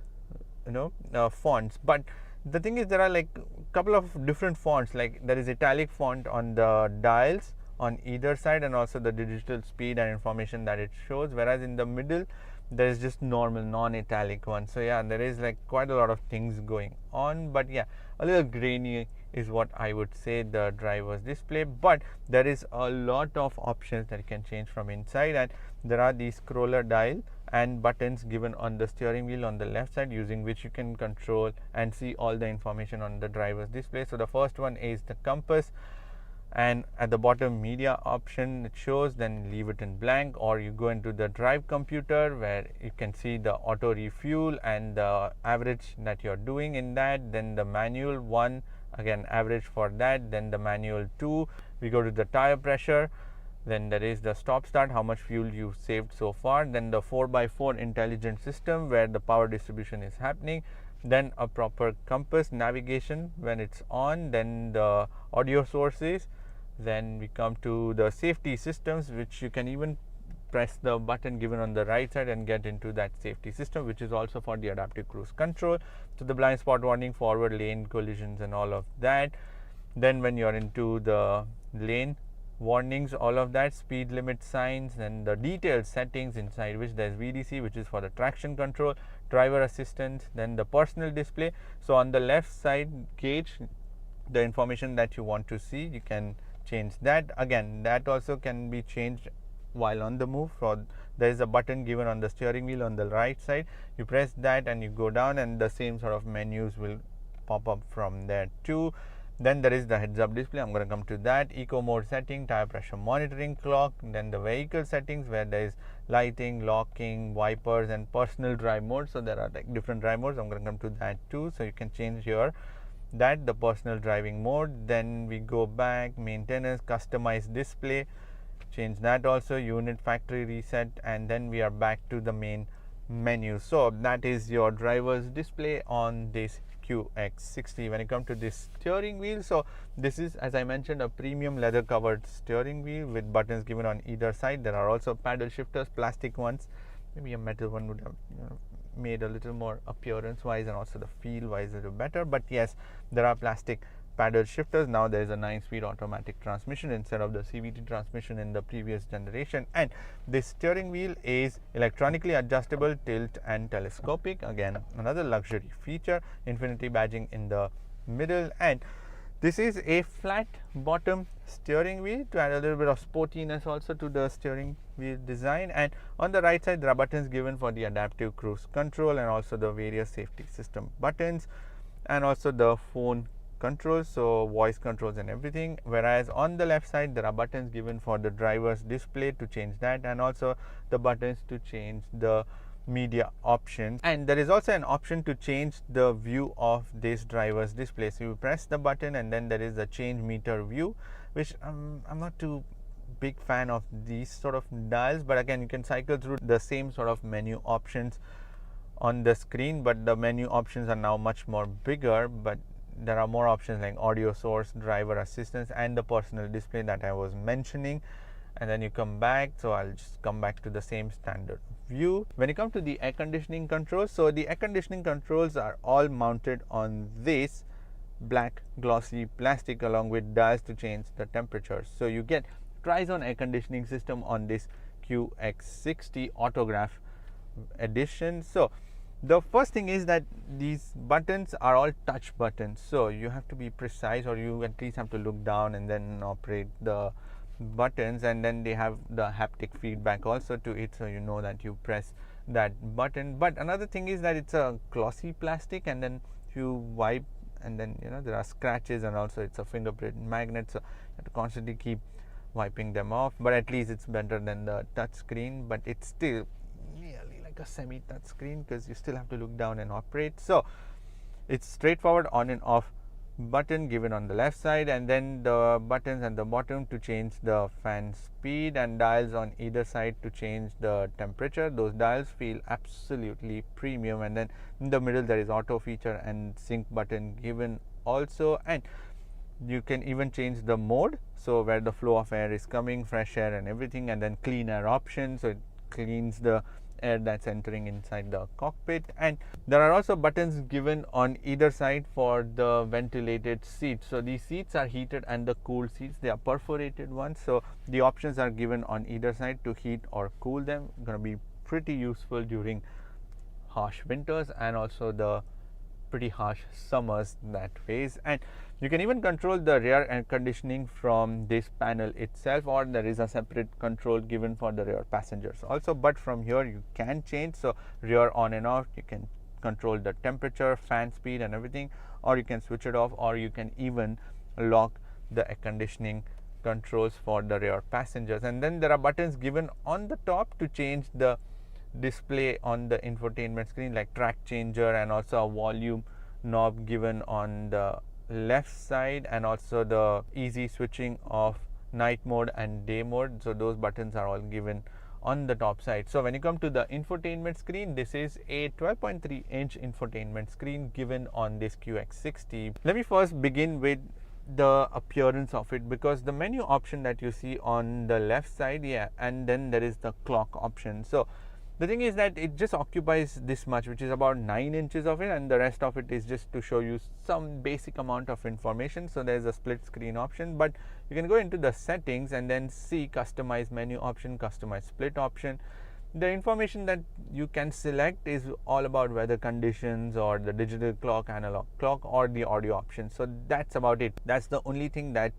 fonts. But the thing is, there are like a couple of different fonts, like there is italic font on the dials on either side, and also the digital speed and information that it shows, whereas in the middle there is just normal non-italic one. So yeah, there is like quite a lot of things going on, but yeah, a little grainy is what I would say the driver's display. But there is a lot of options that you can change from inside, and there are these scroller dial and buttons given on the steering wheel on the left side, using which you can control and see all the information on the driver's display. So the first one is the compass, and at the bottom media option it shows, then leave it in blank, or you go into the drive computer where you can see the auto refuel and the average that you're doing in that, then the manual one, again average for that, then the manual 2, we go to the tire pressure, then there is the stop start, how much fuel you saved so far, then the 4x4 intelligent system where the power distribution is happening, then a proper compass navigation when it's on, then the audio sources, then we come to the safety systems, which you can even press the button given on the right side and get into that safety system, which is also for the adaptive cruise control. So the blind spot warning, forward lane collisions and all of that. Then when you're into the lane warnings, all of that, speed limit signs, and the detailed settings, inside which there's VDC, which is for the traction control, driver assistance, then the personal display. So on the left side gauge, the information that you want to see, you can change that. Again, that also can be changed while on the move. For there is a button given on the steering wheel on the right side, you press that and you go down, and the same sort of menus will pop up from there too. Then there is the heads up display, I'm going to come to that, eco mode setting, tire pressure monitoring clock, then the vehicle settings where there is lighting, locking, wipers, and personal drive mode. So there are like different drive modes, I'm going to come to that too. So you can change here that, the personal driving mode. Then we go back, maintenance, customize display, change that also, unit factory reset, and then we are back to the main menu. So that is your driver's display on this QX60. When you come to this steering wheel, so this is, as I mentioned, a premium leather covered steering wheel with buttons given on either side. There are also paddle shifters, plastic ones. Maybe a metal one would have made a little more appearance wise and also the feel wise a little better, but yes, there are plastic paddle shifters. Now there is a 9-speed automatic transmission instead of the CVT transmission in the previous generation, and this steering wheel is electronically adjustable, tilt and telescopic. Again, another luxury feature, Infiniti badging in the middle, and this is a flat bottom steering wheel to add a little bit of sportiness also to the steering wheel design. And on the right side there are buttons given for the adaptive cruise control and also the various safety system buttons, and also the phone controls, so voice controls and everything. Whereas on the left side there are buttons given for the driver's display to change that, and also the buttons to change the media options, and there is also an option to change the view of this driver's display. So you press the button and then there is a change meter view, which I'm not too big fan of these sort of dials, but again you can cycle through the same sort of menu options on the screen, but the menu options are now much more bigger, but there are more options like audio source, driver assistance, and the personal display that I was mentioning. And then you come back, so I'll just come back to the same standard view. When you come to the air conditioning controls, so the air conditioning controls are all mounted on this black glossy plastic along with dials to change the temperature. So you get tri-zone air conditioning system on this QX60 Autograph edition. So the first thing is that these buttons are all touch buttons, so you have to be precise, or you at least have to look down and then operate the buttons, and then they have the haptic feedback also to it, so you know that you press that button. But another thing is that it's a glossy plastic, and then if you wipe, and then there are scratches, and also it's a fingerprint magnet, so you have to constantly keep wiping them off. But at least it's better than the touch screen, but it's still nearly like a semi touch screen because you still have to look down and operate. So it's straightforward on and off button given on the left side, and then the buttons at the bottom to change the fan speed, and dials on either side to change the temperature. Those dials feel absolutely premium. And then in the middle there is auto feature and sync button given also, and you can even change the mode, so where the flow of air is coming, fresh air and everything, and then clean air option, so it cleans the air that's entering inside the cockpit. And there are also buttons given on either side for the ventilated seats. So these seats are heated and the cooled seats, they are perforated ones, so the options are given on either side to heat or cool them. Going to be pretty useful during harsh winters and also the pretty harsh summers that phase. And you can even control the rear air conditioning from this panel itself, or there is a separate control given for the rear passengers also, but from here you can change. So rear on and off, you can control the temperature, fan speed and everything, or you can switch it off, or you can even lock the air conditioning controls for the rear passengers. And then there are buttons given on the top to change the display on the infotainment screen, like track changer, and also a volume knob given on the left side, and also the easy switching of night mode and day mode. So those buttons are all given on the top side. So when you come to the infotainment screen, this is a 12.3 inch infotainment screen given on this QX60. Let me first begin with the appearance of it, because the menu option that you see on the left side, and then there is the clock option. So the thing is that it just occupies this much, which is about 9 inches of it, and the rest of it is just to show you some basic amount of information. So there is a split screen option, but you can go into the settings and then see customize menu option, customize split option. The information that you can select is all about weather conditions or the digital clock, analog clock, or the audio option. So that's about it. That's the only thing that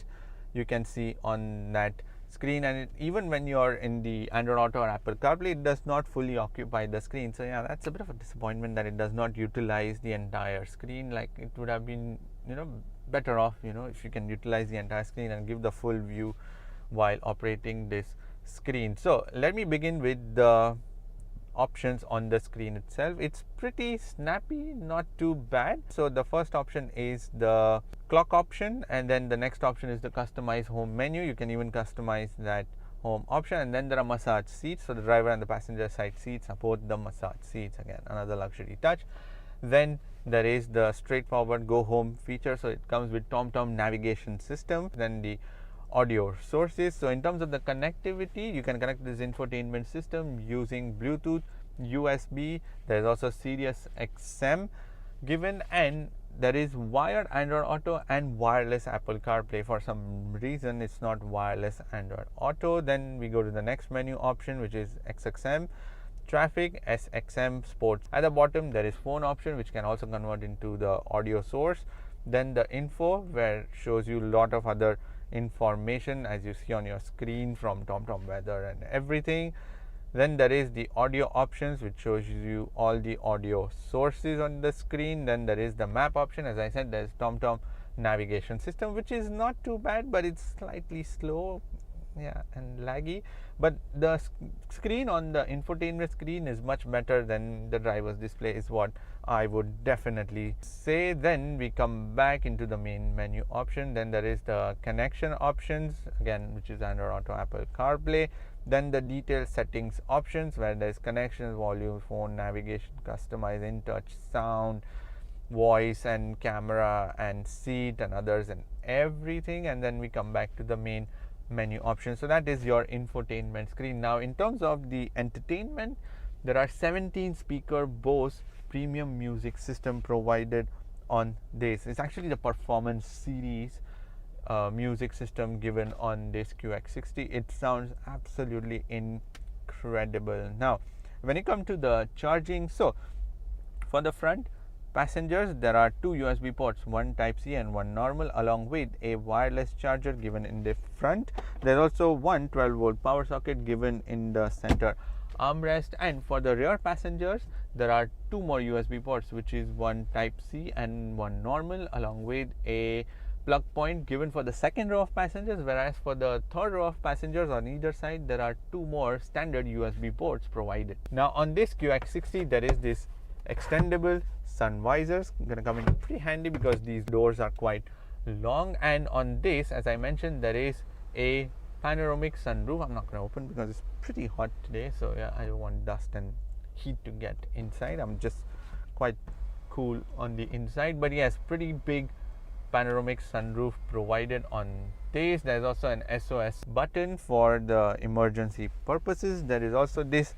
you can see on that screen. And even when you're in the Android Auto or Apple CarPlay, it does not fully occupy the screen. So yeah, that's a bit of a disappointment that it does not utilize the entire screen. Like, it would have been, better off, if you can utilize the entire screen and give the full view while operating this screen. So let me begin with the options on the screen itself. It's pretty snappy, not too bad. So the first option is the clock option, and then the next option is the customize home menu. You can even customize that home option. And then there are massage seats, so the driver and the passenger side seats support the massage seats. Again, another luxury touch. Then there is the straightforward go home feature, so it comes with TomTom navigation system. Then the audio sources. So in terms of the connectivity, you can connect this infotainment system using Bluetooth, USB. There is also Sirius XM given, and there is wired Android Auto and wireless Apple CarPlay. For some reason, it's not wireless Android Auto. Then we go to the next menu option, which is XXM traffic, SXM sports. At the bottom, there is phone option, which can also convert into the audio source. Then the info, where shows you a lot of other information as you see on your screen from TomTom weather and everything. Then there is the audio options, which shows you all the audio sources on the screen. Then there is the map option. As I said, there is TomTom navigation system, which is not too bad, but it's slightly slow, and laggy. But the screen on the infotainment screen is much better than the driver's display, is what I would definitely say. Then we come back into the main menu option. Then there is the connection options, again, which is Android Auto, Apple CarPlay. Then the detailed settings options, where there is connections, volume, phone, navigation, customize, in-touch, sound, voice and camera and seat and others and everything. And then we come back to the main menu option. So that is your infotainment screen. Now, in terms of the entertainment, there are 17 speaker Bose premium music system provided on this. It's actually the performance series music system given on this QX60. It sounds absolutely incredible. Now, when you come to the charging, so for the front passengers, there are two USB ports, one Type-C and one normal, along with a wireless charger given in the front. There's also one 12-volt power socket given in the center armrest. And for the rear passengers, there are two more USB ports, which is one Type-C and one normal, along with a plug point given for the second row of passengers, whereas for the third row of passengers on either side, there are two more standard USB ports provided. Now, on this QX60, there is this extendable sun visors, going to come in pretty handy because these doors are quite long. And on this, as I mentioned, there is a panoramic sunroof. I'm not going to open because it's pretty hot today, so yeah, I don't want dust and heat to get inside. I'm just quite cool on the inside, but yes, pretty big panoramic sunroof provided on this. There's also an SOS button for the emergency purposes. There is also this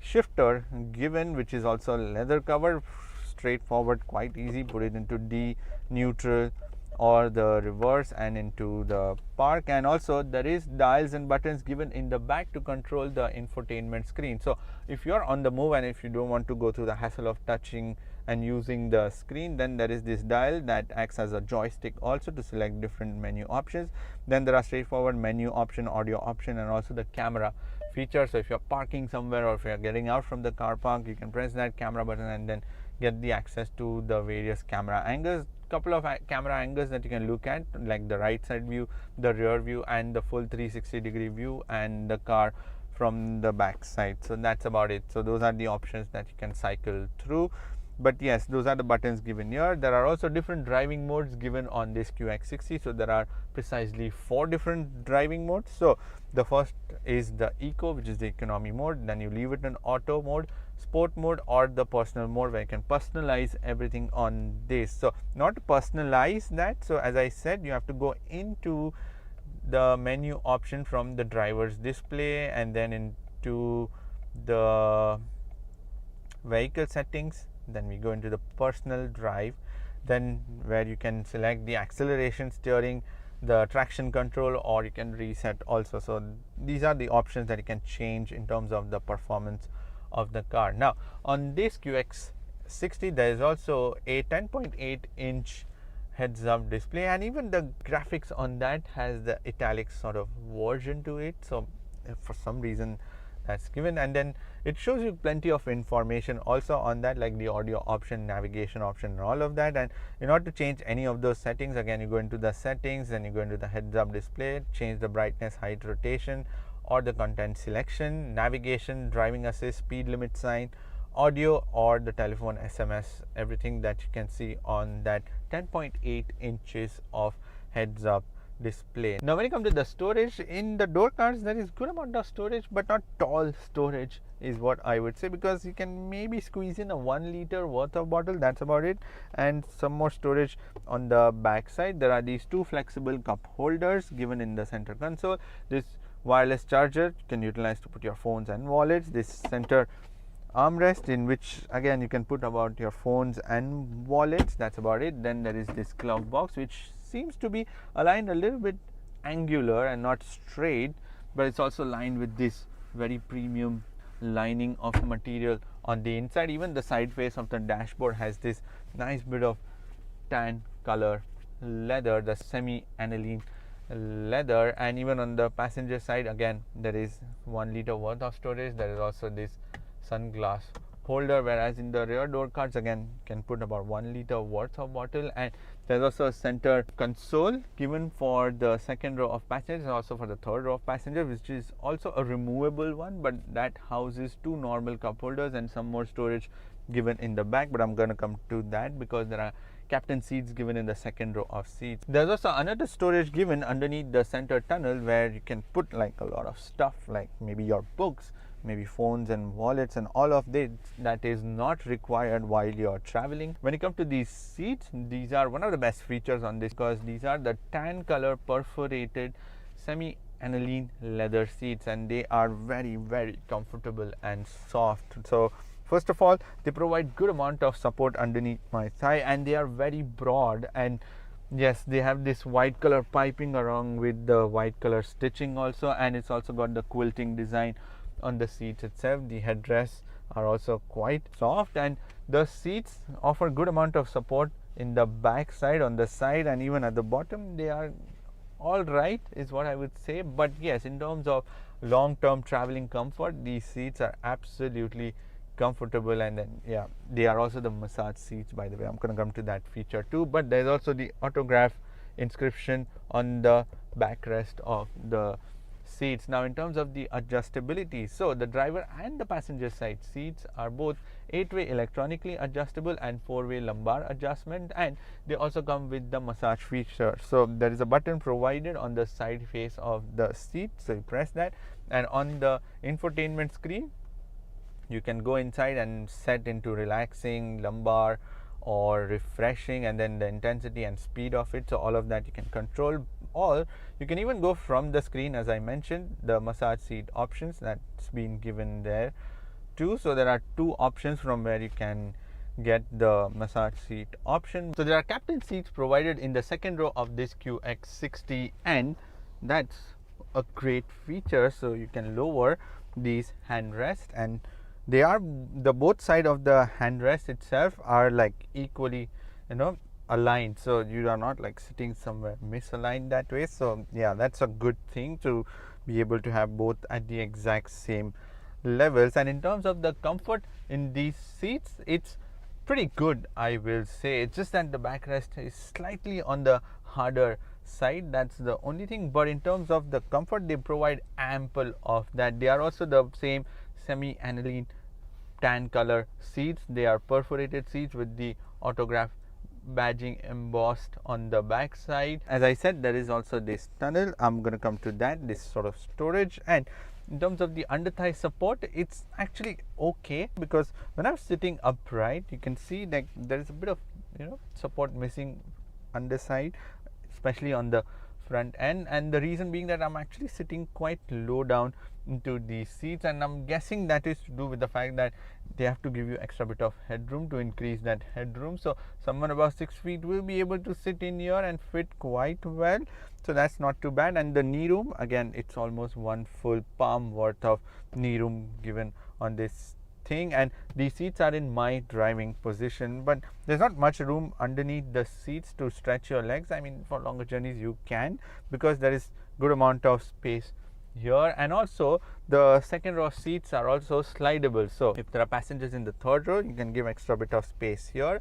shifter given, which is also leather cover, straightforward, quite easy. Put it into D, neutral, or the reverse and into the park. And also there is dials and buttons given in the back to control the infotainment screen. So if you're on the move and if you don't want to go through the hassle of touching and using the screen, then there is this dial that acts as a joystick also to select different menu options. Then there are straightforward menu option, audio option, and also the camera feature. So if you're parking somewhere or if you're getting out from the car park, you can press that camera button and then get the access to the various camera angles. Couple of camera angles that you can look at, like the right side view, the rear view, and the full 360-degree view, and the car from the back side. So that's about it. So those are the options that you can cycle through. But yes, those are the buttons given here. There are also different driving modes given on this QX60. So there are precisely 4 different driving modes. So the first is the Eco, which is the economy mode. Then you leave it in auto mode, sport mode, or the personal mode, where you can personalize everything on this. So not to personalize that, so as I said, you have to go into the menu option from the driver's display and then into the vehicle settings. Then we go into the personal drive, then where you can select the acceleration, steering, the traction control, or you can reset also. So these are the options that you can change in terms of the performance of the car. Now on this QX60 there is also a 10.8-inch heads-up display, and even the graphics on that has the italic sort of version to it. So for some reason that's given, and then it shows you plenty of information also on that, like the audio option, navigation option, and all of that. And in order to change any of those settings, again you go into the settings, then you go into the heads-up display, change the brightness, height, rotation, or the content selection, navigation, driving assist, speed limit sign, audio, or the telephone SMS, everything that you can see on that 10.8 inches of heads-up display. Now when you come to the storage, in the door cards there is good amount of storage, but not tall storage is what I would say, because you can maybe squeeze in a 1 liter worth of bottle, that's about it. And some more storage on the back side. There are these 2 flexible cup holders given in the center console. This wireless charger you can utilize to put your phones and wallets. This center armrest in which again you can put about your phones and wallets, that's about it. Then there is this glove box, which seems to be aligned a little bit angular and not straight, but it's also lined with this very premium lining of material on the inside. Even the side face of the dashboard has this nice bit of tan color leather, the semi-aniline leather. And even on the passenger side, again there is 1 liter worth of storage. There is also this sunglass holder, whereas in the rear door cards again you can put about 1 liter worth of bottle. And there's also a center console given for the second row of passengers and also for the third row of passengers, which is also a removable one, but that houses 2 normal cup holders and some more storage given in the back. But I'm going to come to that because there are captain seats given in the second row of seats. There's also another storage given underneath the center tunnel, where you can put like a lot of stuff, like maybe your books, maybe phones and wallets, and all of this that is not required while you're traveling. When you come to these seats, these are one of the best features on this, because these are the tan color perforated semi-aniline leather seats, and they are very, very comfortable and soft. So first of all, they provide good amount of support underneath my thigh, and they are very broad. And yes, they have this white color piping along with the white color stitching also, and it's also got the quilting design on the seats itself. The headrests are also quite soft, and the seats offer good amount of support in the back side, on the side, and even at the bottom. They are all right is what I would say. But yes, in terms of long-term traveling comfort, these seats are absolutely comfortable. And then yeah, they are also the massage seats, by the way. I'm going to come to that feature too. But there's also the autograph inscription on the backrest of the seats. Now in terms of the adjustability, so the driver and the passenger side seats are both 8-way electronically adjustable and 4-way lumbar adjustment, and they also come with the massage feature. So there is a button provided on the side face of the seat, so you press that, and on the infotainment screen you can go inside and set into relaxing, lumbar, or refreshing, and then the intensity and speed of it. So all of that you can control. Or you can even go from the screen, as I mentioned, the massage seat options that's been given there 2. So there are 2 options from where you can get the massage seat option. So there are captain seats provided in the second row of this QX60, and that's a great feature. So you can lower these handrests, and they are the both side of the handrest itself are like equally, aligned, so you are not like sitting somewhere misaligned that way. So yeah, that's a good thing to be able to have both at the exact same levels. And in terms of the comfort in these seats, it's pretty good, I will say. It's just that the backrest is slightly on the harder side, that's the only thing. But in terms of the comfort, they provide ample of that. They are also the same semi aniline tan color seats. They are perforated seats with the autograph badging embossed on the back side. As I said, there is also this tunnel. I'm going to come to that, this sort of storage. And in terms of the under thigh support, it's actually okay, because when I'm sitting upright, you can see that there is a bit of support missing underside, especially on the front end. And the reason being that I'm actually sitting quite low down into these seats, and I'm guessing that is to do with the fact that they have to give you extra bit of headroom to increase that headroom. So someone above 6 feet will be able to sit in here and fit quite well, so that's not too bad. And the knee room, again, it's almost one full palm worth of knee room given on this thing. And these seats are in my driving position, but there's not much room underneath the seats to stretch your legs. I mean, for longer journeys you can, because there is good amount of space here. And also the second row seats are also slidable, so if there are passengers in the third row, you can give extra bit of space here,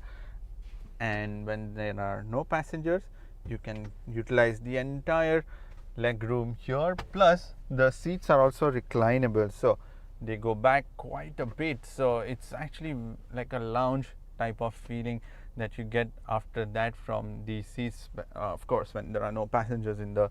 and when there are no passengers, you can utilize the entire leg room here. Plus the seats are also reclinable, so they go back quite a bit, so it's actually like a lounge type of feeling that you get after that from the seats, of course when there are no passengers in the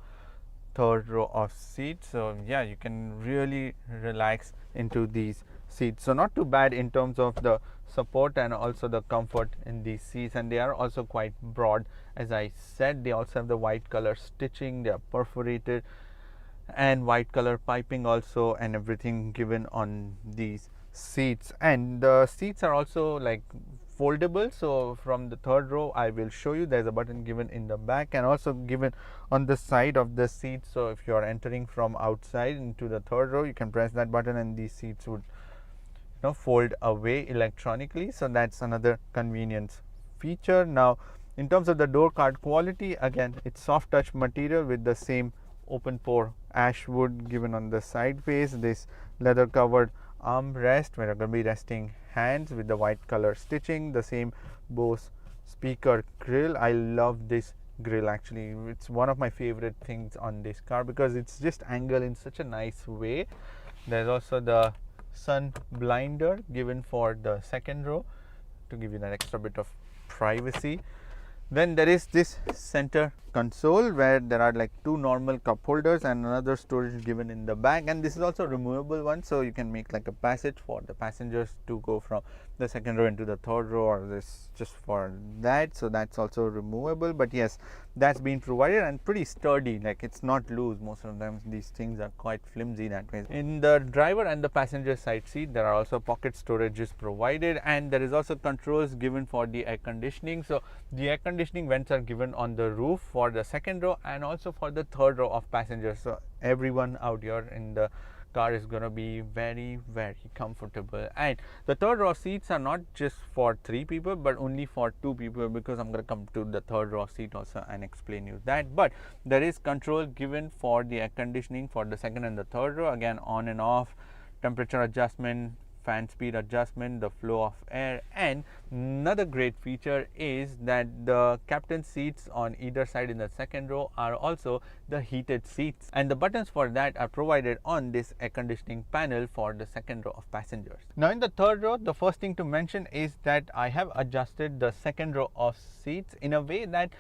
third row of seats. So yeah, you can really relax into these seats. So not too bad in terms of the support and also the comfort in these seats. And they are also quite broad, as I said. They also have the white color stitching, they are perforated, and white color piping also, and everything given on these seats. And the seats are also like foldable, so from the third row I will show you, there's a button given in the back and also given on the side of the seat. So if you are entering from outside into the third row, you can press that button and these seats would fold away electronically, so that's another convenience feature. Now in terms of the door card quality, again, it's soft touch material with the same open pore ash wood given on the side face, this leather covered armrest where you're going to be resting hands with the white color stitching, the same Bose speaker grill. I love this grill, actually it's one of my favorite things on this car because it's just angled in such a nice way. There's also the sun blinder given for the second row to give you that extra bit of privacy. Then there is this center console where there are like 2 normal cup holders and another storage given in the back, and this is also a removable one, so you can make like a passage for the passengers to go from the second row into the third row, or this just for that, so that's also removable. But yes, that's been provided and pretty sturdy, like it's not loose. Most of the times these things are quite flimsy that way. In the driver and the passenger side seat, there are also pocket storages provided, and there is also controls given for the air conditioning. So the air conditioning vents are given on the roof for the second row and also for the third row of passengers, so everyone out here in the car is going to be very comfortable. And the third row seats are not just for 3 people but only for 2 people, because I'm going to come to the third row seat also and explain you that. But there is control given for the air conditioning for the second and the third row, again on and off, temperature adjustment, fan speed adjustment, the flow of air. And another great feature is that the captain seats on either side in the second row are also the heated seats, and the buttons for that are provided on this air conditioning panel for the second row of passengers. Now in the third row, the first thing to mention is that I have adjusted the second row of seats in a way that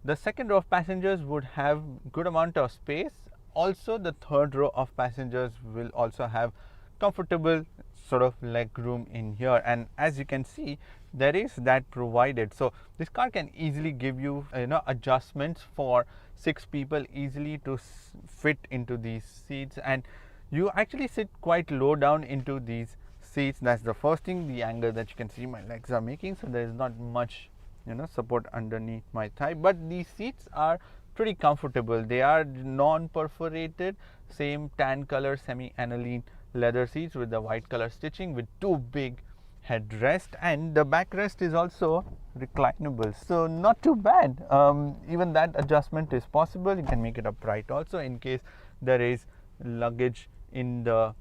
the second row of passengers would have good amount of space. Also the third row of passengers will also have comfortable sort of leg room in here, and as you can see, there is that provided. So this car can easily give you adjustments for 6 people easily to fit into these seats, and you actually sit quite low down into these seats. That's the first thing, the angle that you can see my legs are making, so there is not much support underneath my thigh, but these seats are pretty comfortable. They are non-perforated, same tan color semi-aniline leather seats with the white color stitching with two big headrest, and the backrest is also reclinable, so not too bad. Even that adjustment is possible. You can make it upright also in case there is luggage in the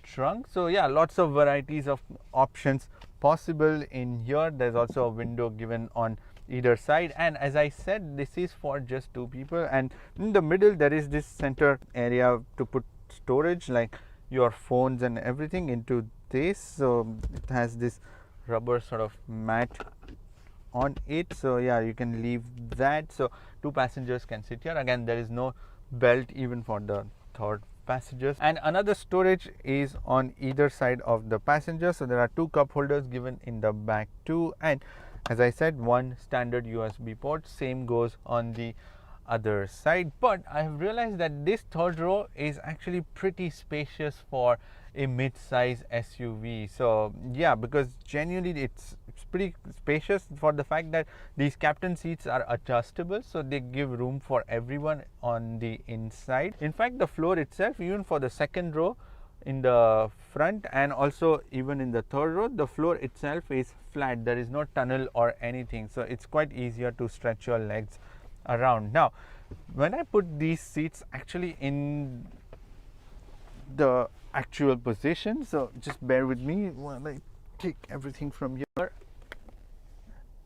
trunk. So yeah, lots of varieties of options possible in here. There's also a window given on either side, and as I said, this is for just two people, and in the middle there is this center area to put storage like your phones and everything into this. So it has this rubber sort of mat on it, so yeah, you can leave that, so two passengers can sit here. Again, there is no belt even for the third passengers, and another storage is on either side of the passenger. So there are two cup holders given in the back too, and as I said, one standard USB port. Same goes on the other side, but I have realized that this third row is actually pretty spacious for a mid-size SUV. So yeah, because genuinely it's pretty spacious for the fact that these captain seats are adjustable, so they give room for everyone on the inside. In fact, the floor itself, even for the second row in the front and also even in the third row, the floor itself is flat. There is no tunnel or anything, so it's quite easier to stretch your legs around. Now when I put these seats actually in the actual position, so just bear with me while I take everything from here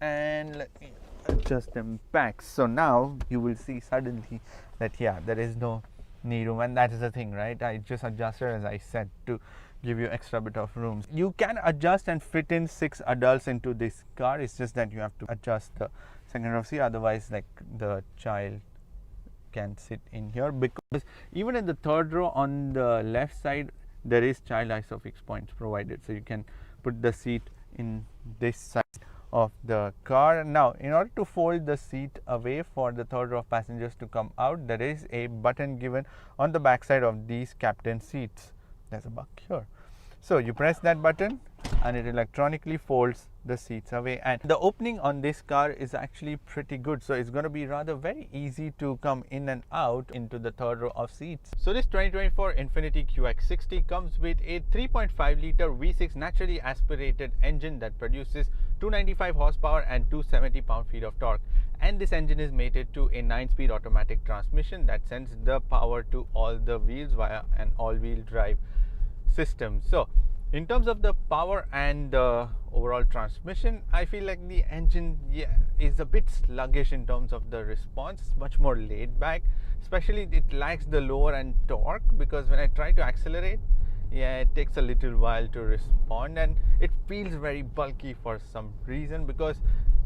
and let me adjust them back. So now you will see suddenly that yeah, there is no knee room, and that is the thing, right? I just adjusted, as I said, to give you extra bit of room. You can adjust and fit in 6 adults into this car. It's just that you have to adjust the second row seat, otherwise like the child can sit in here, because even in the third row on the left side there is child isofix points provided, so you can put the seat in this side of the car. Now in order to fold the seat away for the third row of passengers to come out, there is a button given on the back side of these captain seats. There's a bug here, so you press that button and it electronically folds the seats away, and the opening on this car is actually pretty good, so it's going to be rather very easy to come in and out into the third row of seats. So this 2024 Infiniti QX60 comes with a 3.5 liter V6 naturally aspirated engine that produces 295 horsepower and 270 pound-feet of torque, and this engine is mated to a 9-speed automatic transmission that sends the power to all the wheels via an all-wheel drive system. So in terms of the power and the overall transmission, I feel like the engine is a bit sluggish in terms of the response. It's much more laid back, especially it lacks the lower end torque, because when I try to accelerate, it takes a little while to respond, and it feels very bulky for some reason, because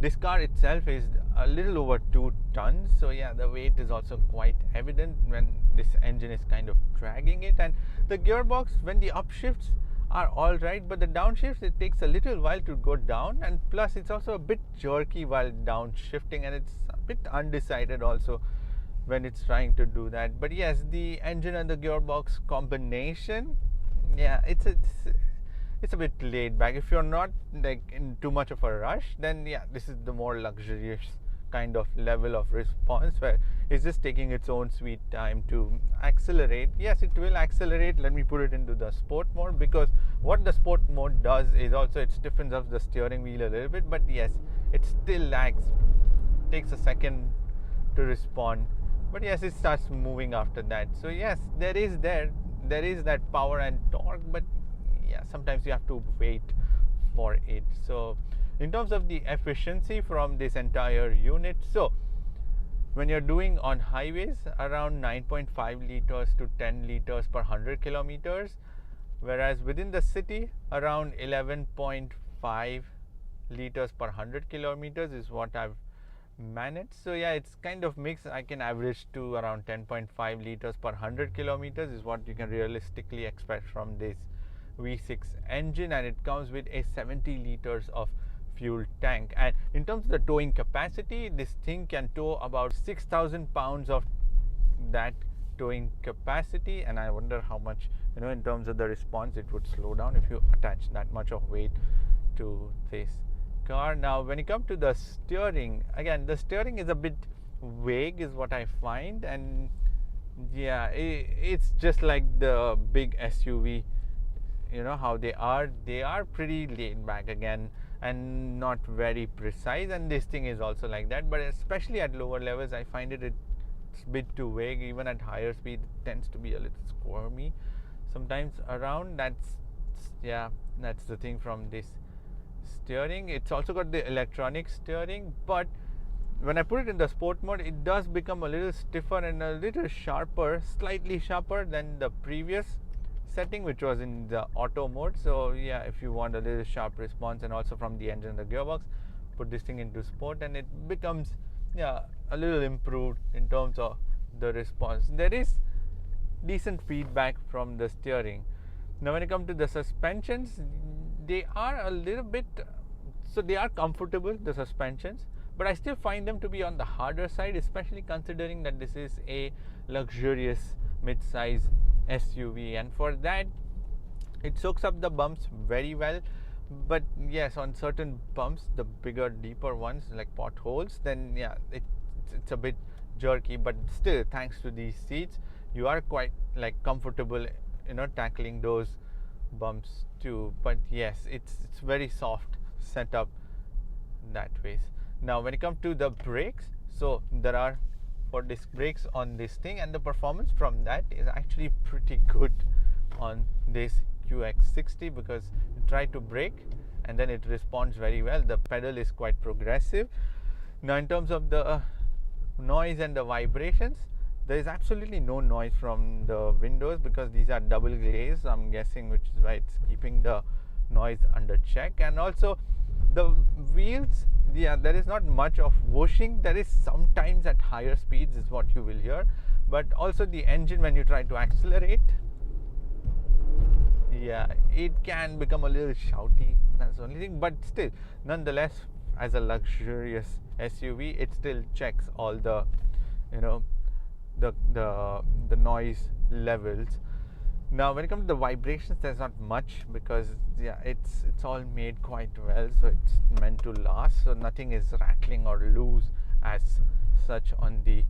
this car itself is a little over 2 tons, so yeah, the weight is also quite evident when this engine is kind of dragging it. And the gearbox, when the upshifts are all right, but the downshifts, it takes a little while to go down, and plus it's also a bit jerky while downshifting, and it's a bit undecided also when it's trying to do that. But yes, the engine and the gearbox combination, yeah, it's a bit laid back. If you're not like in too much of a rush, then yeah, this is the more luxurious kind of level of response, where it's just taking its own sweet time to accelerate. Yes, it will accelerate. Let me put it into the sport mode, because what the sport mode does is also it stiffens up the steering wheel a little bit, but yes, it still lags, takes a second to respond, but yes, it starts moving after that. So yes, there is that power and torque, but yeah, sometimes you have to wait for it. So in terms of the efficiency from this entire unit, so when you're doing on highways, around 9.5 liters to 10 liters per 100 kilometers, whereas within the city around 11.5 liters per 100 kilometers is what I've managed. So yeah, it's kind of mixed. I can average to around 10.5 liters per 100 kilometers is what you can realistically expect from this V6 engine, and it comes with a 70 liters of fuel tank. And in terms of the towing capacity, this thing can tow about 6,000 pounds of that towing capacity, and I wonder how much, in terms of the response, it would slow down if you attach that much of weight to this car. Now when you come to the steering, again the steering is a bit vague is what I find, and yeah, it's just like the big SUV, how they are pretty laid back again and not very precise, and this thing is also like that. But especially at lower levels, I find it's a bit too vague. Even at higher speed, it tends to be a little squirmy sometimes around. That's the thing from this steering. It's also got the electronic steering, but when I put it in the sport mode, it does become a little stiffer and a little sharper, slightly sharper than the previous setting, which was in the auto mode. So yeah, if you want a little sharp response, and also from the engine and the gearbox, put this thing into sport and it becomes a little improved in terms of the response. There is decent feedback from the steering. Now when it comes to the suspensions, they are a little bit, so they are comfortable, the suspensions, but I still find them to be on the harder side, especially considering that this is a luxurious mid-size SUV, and for that it soaks up the bumps very well. But yes, on certain bumps, the bigger, deeper ones like potholes, then it's a bit jerky, but still, thanks to these seats, you are quite comfortable tackling those bumps too. But yes, it's very soft setup that way. Now when it comes to the brakes, so there are 4 disc brakes on this thing, and the performance from that is actually pretty good on this QX60, because you try to brake and then it responds very well. The pedal is quite progressive. Now in terms of the noise and the vibrations, there is absolutely no noise from the windows, because these are double glazed, I'm guessing, which is why it's keeping the noise under check. And also the wheels, there is not much of whooshing. There is sometimes at higher speeds is what you will hear, but also the engine, when you try to accelerate, it can become a little shouty. That's the only thing. But still, nonetheless, as a luxurious SUV, it still checks all the the noise levels. Now when it comes to the vibrations, there's not much, because it's all made quite well, so it's meant to last, so nothing is rattling or loose as such on the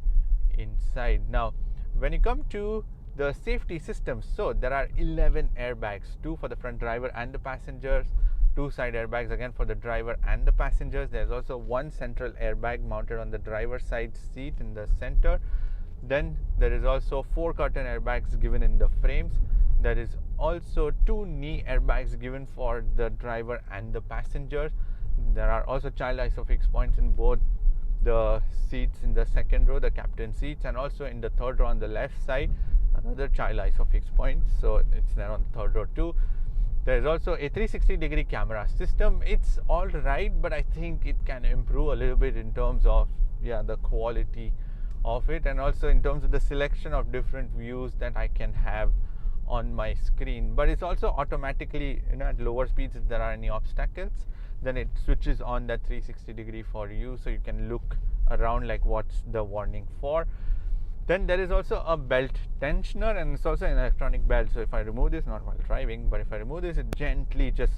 inside. Now when you come to the safety systems, so there are 11 airbags, 2 for the front driver and the passengers, 2 side airbags again for the driver and the passengers. There's also 1 central airbag mounted on the driver's side seat in the center. Then there is also 4 curtain airbags given in the frames. There is also 2 knee airbags given for the driver and the passengers. There are also child isofix points in both the seats in the second row, the captain seats, and also in the third row on the left side, another child isofix point, so it's there on the third row too. There is also a 360-degree camera system. It's all right, but I think it can improve a little bit in terms of the quality of it, and also in terms of the selection of different views that I can have on my screen. But it's also automatically, at lower speeds, if there are any obstacles, then it switches on that 360 degree for you, so you can look around like what's the warning for. Then there is also a belt tensioner, and it's also an electronic belt. So if I remove this, not while driving, but if I remove this, it gently just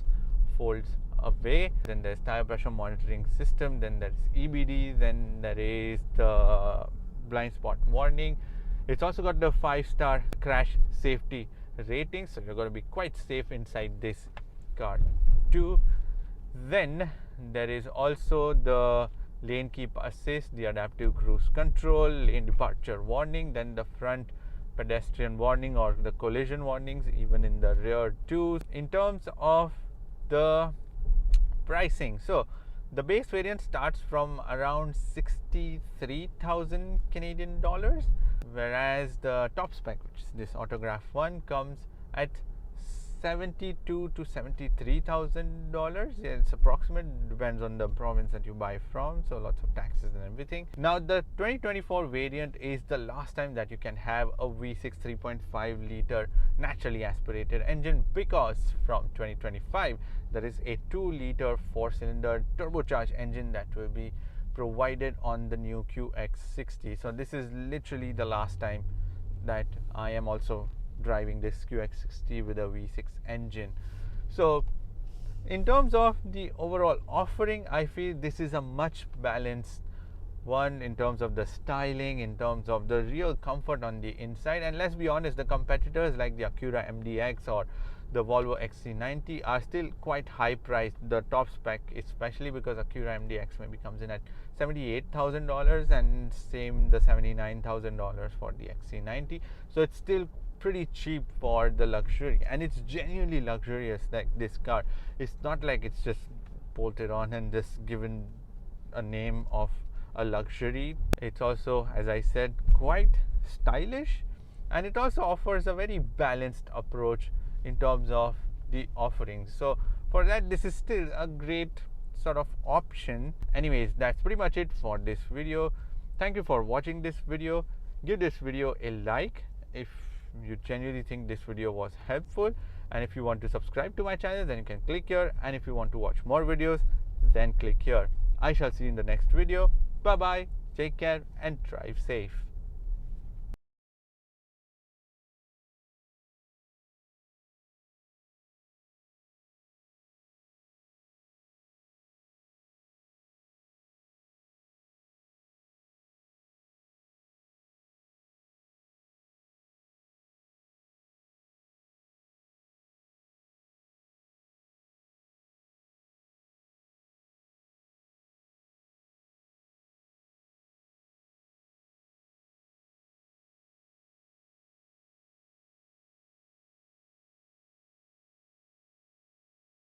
folds away. Then there's tire pressure monitoring system, then there's EBD, then there is the blind spot warning. It's also got the 5-star crash safety rating, so you're going to be quite safe inside this car too. Then there is also the lane keep assist, the adaptive cruise control, lane departure warning, then the front pedestrian warning or the collision warnings even in the rear too. In terms of the pricing, so the base variant starts from around 63,000 Canadian dollars, whereas the top spec, which is this Autograph 1, comes at $72,000 to $73,000. It's approximate, depends on the province that you buy from, so lots of taxes and everything. Now the 2024 variant is the last time that you can have a V6 3.5 liter naturally aspirated engine, because from 2025 there is a 2 liter 4-cylinder turbocharged engine that will be provided on the new QX60. So this is literally the last time that I am also driving this QX60 with a V6 engine. So in terms of the overall offering, I feel this is a much balanced one in terms of the styling, in terms of the real comfort on the inside. And let's be honest, the competitors like the Acura MDX or the Volvo XC90 are still quite high priced, the top spec, especially because Acura MDX maybe comes in at $78,000 and same the $79,000 for the XC90. So it's still pretty cheap for the luxury, and it's genuinely luxurious. Like this car, it's not like it's just bolted on and just given a name of a luxury. It's also, as I said, quite stylish, and it also offers a very balanced approach in terms of the offerings. So for that, this is still a great sort of option. Anyways, that's pretty much it for this video. Thank you for watching this video. Give this video a like if you genuinely think this video was helpful, and if you want to subscribe to my channel, then you can click here, and if you want to watch more videos, then click here. I shall see you in the next video. Bye bye, take care and drive safe.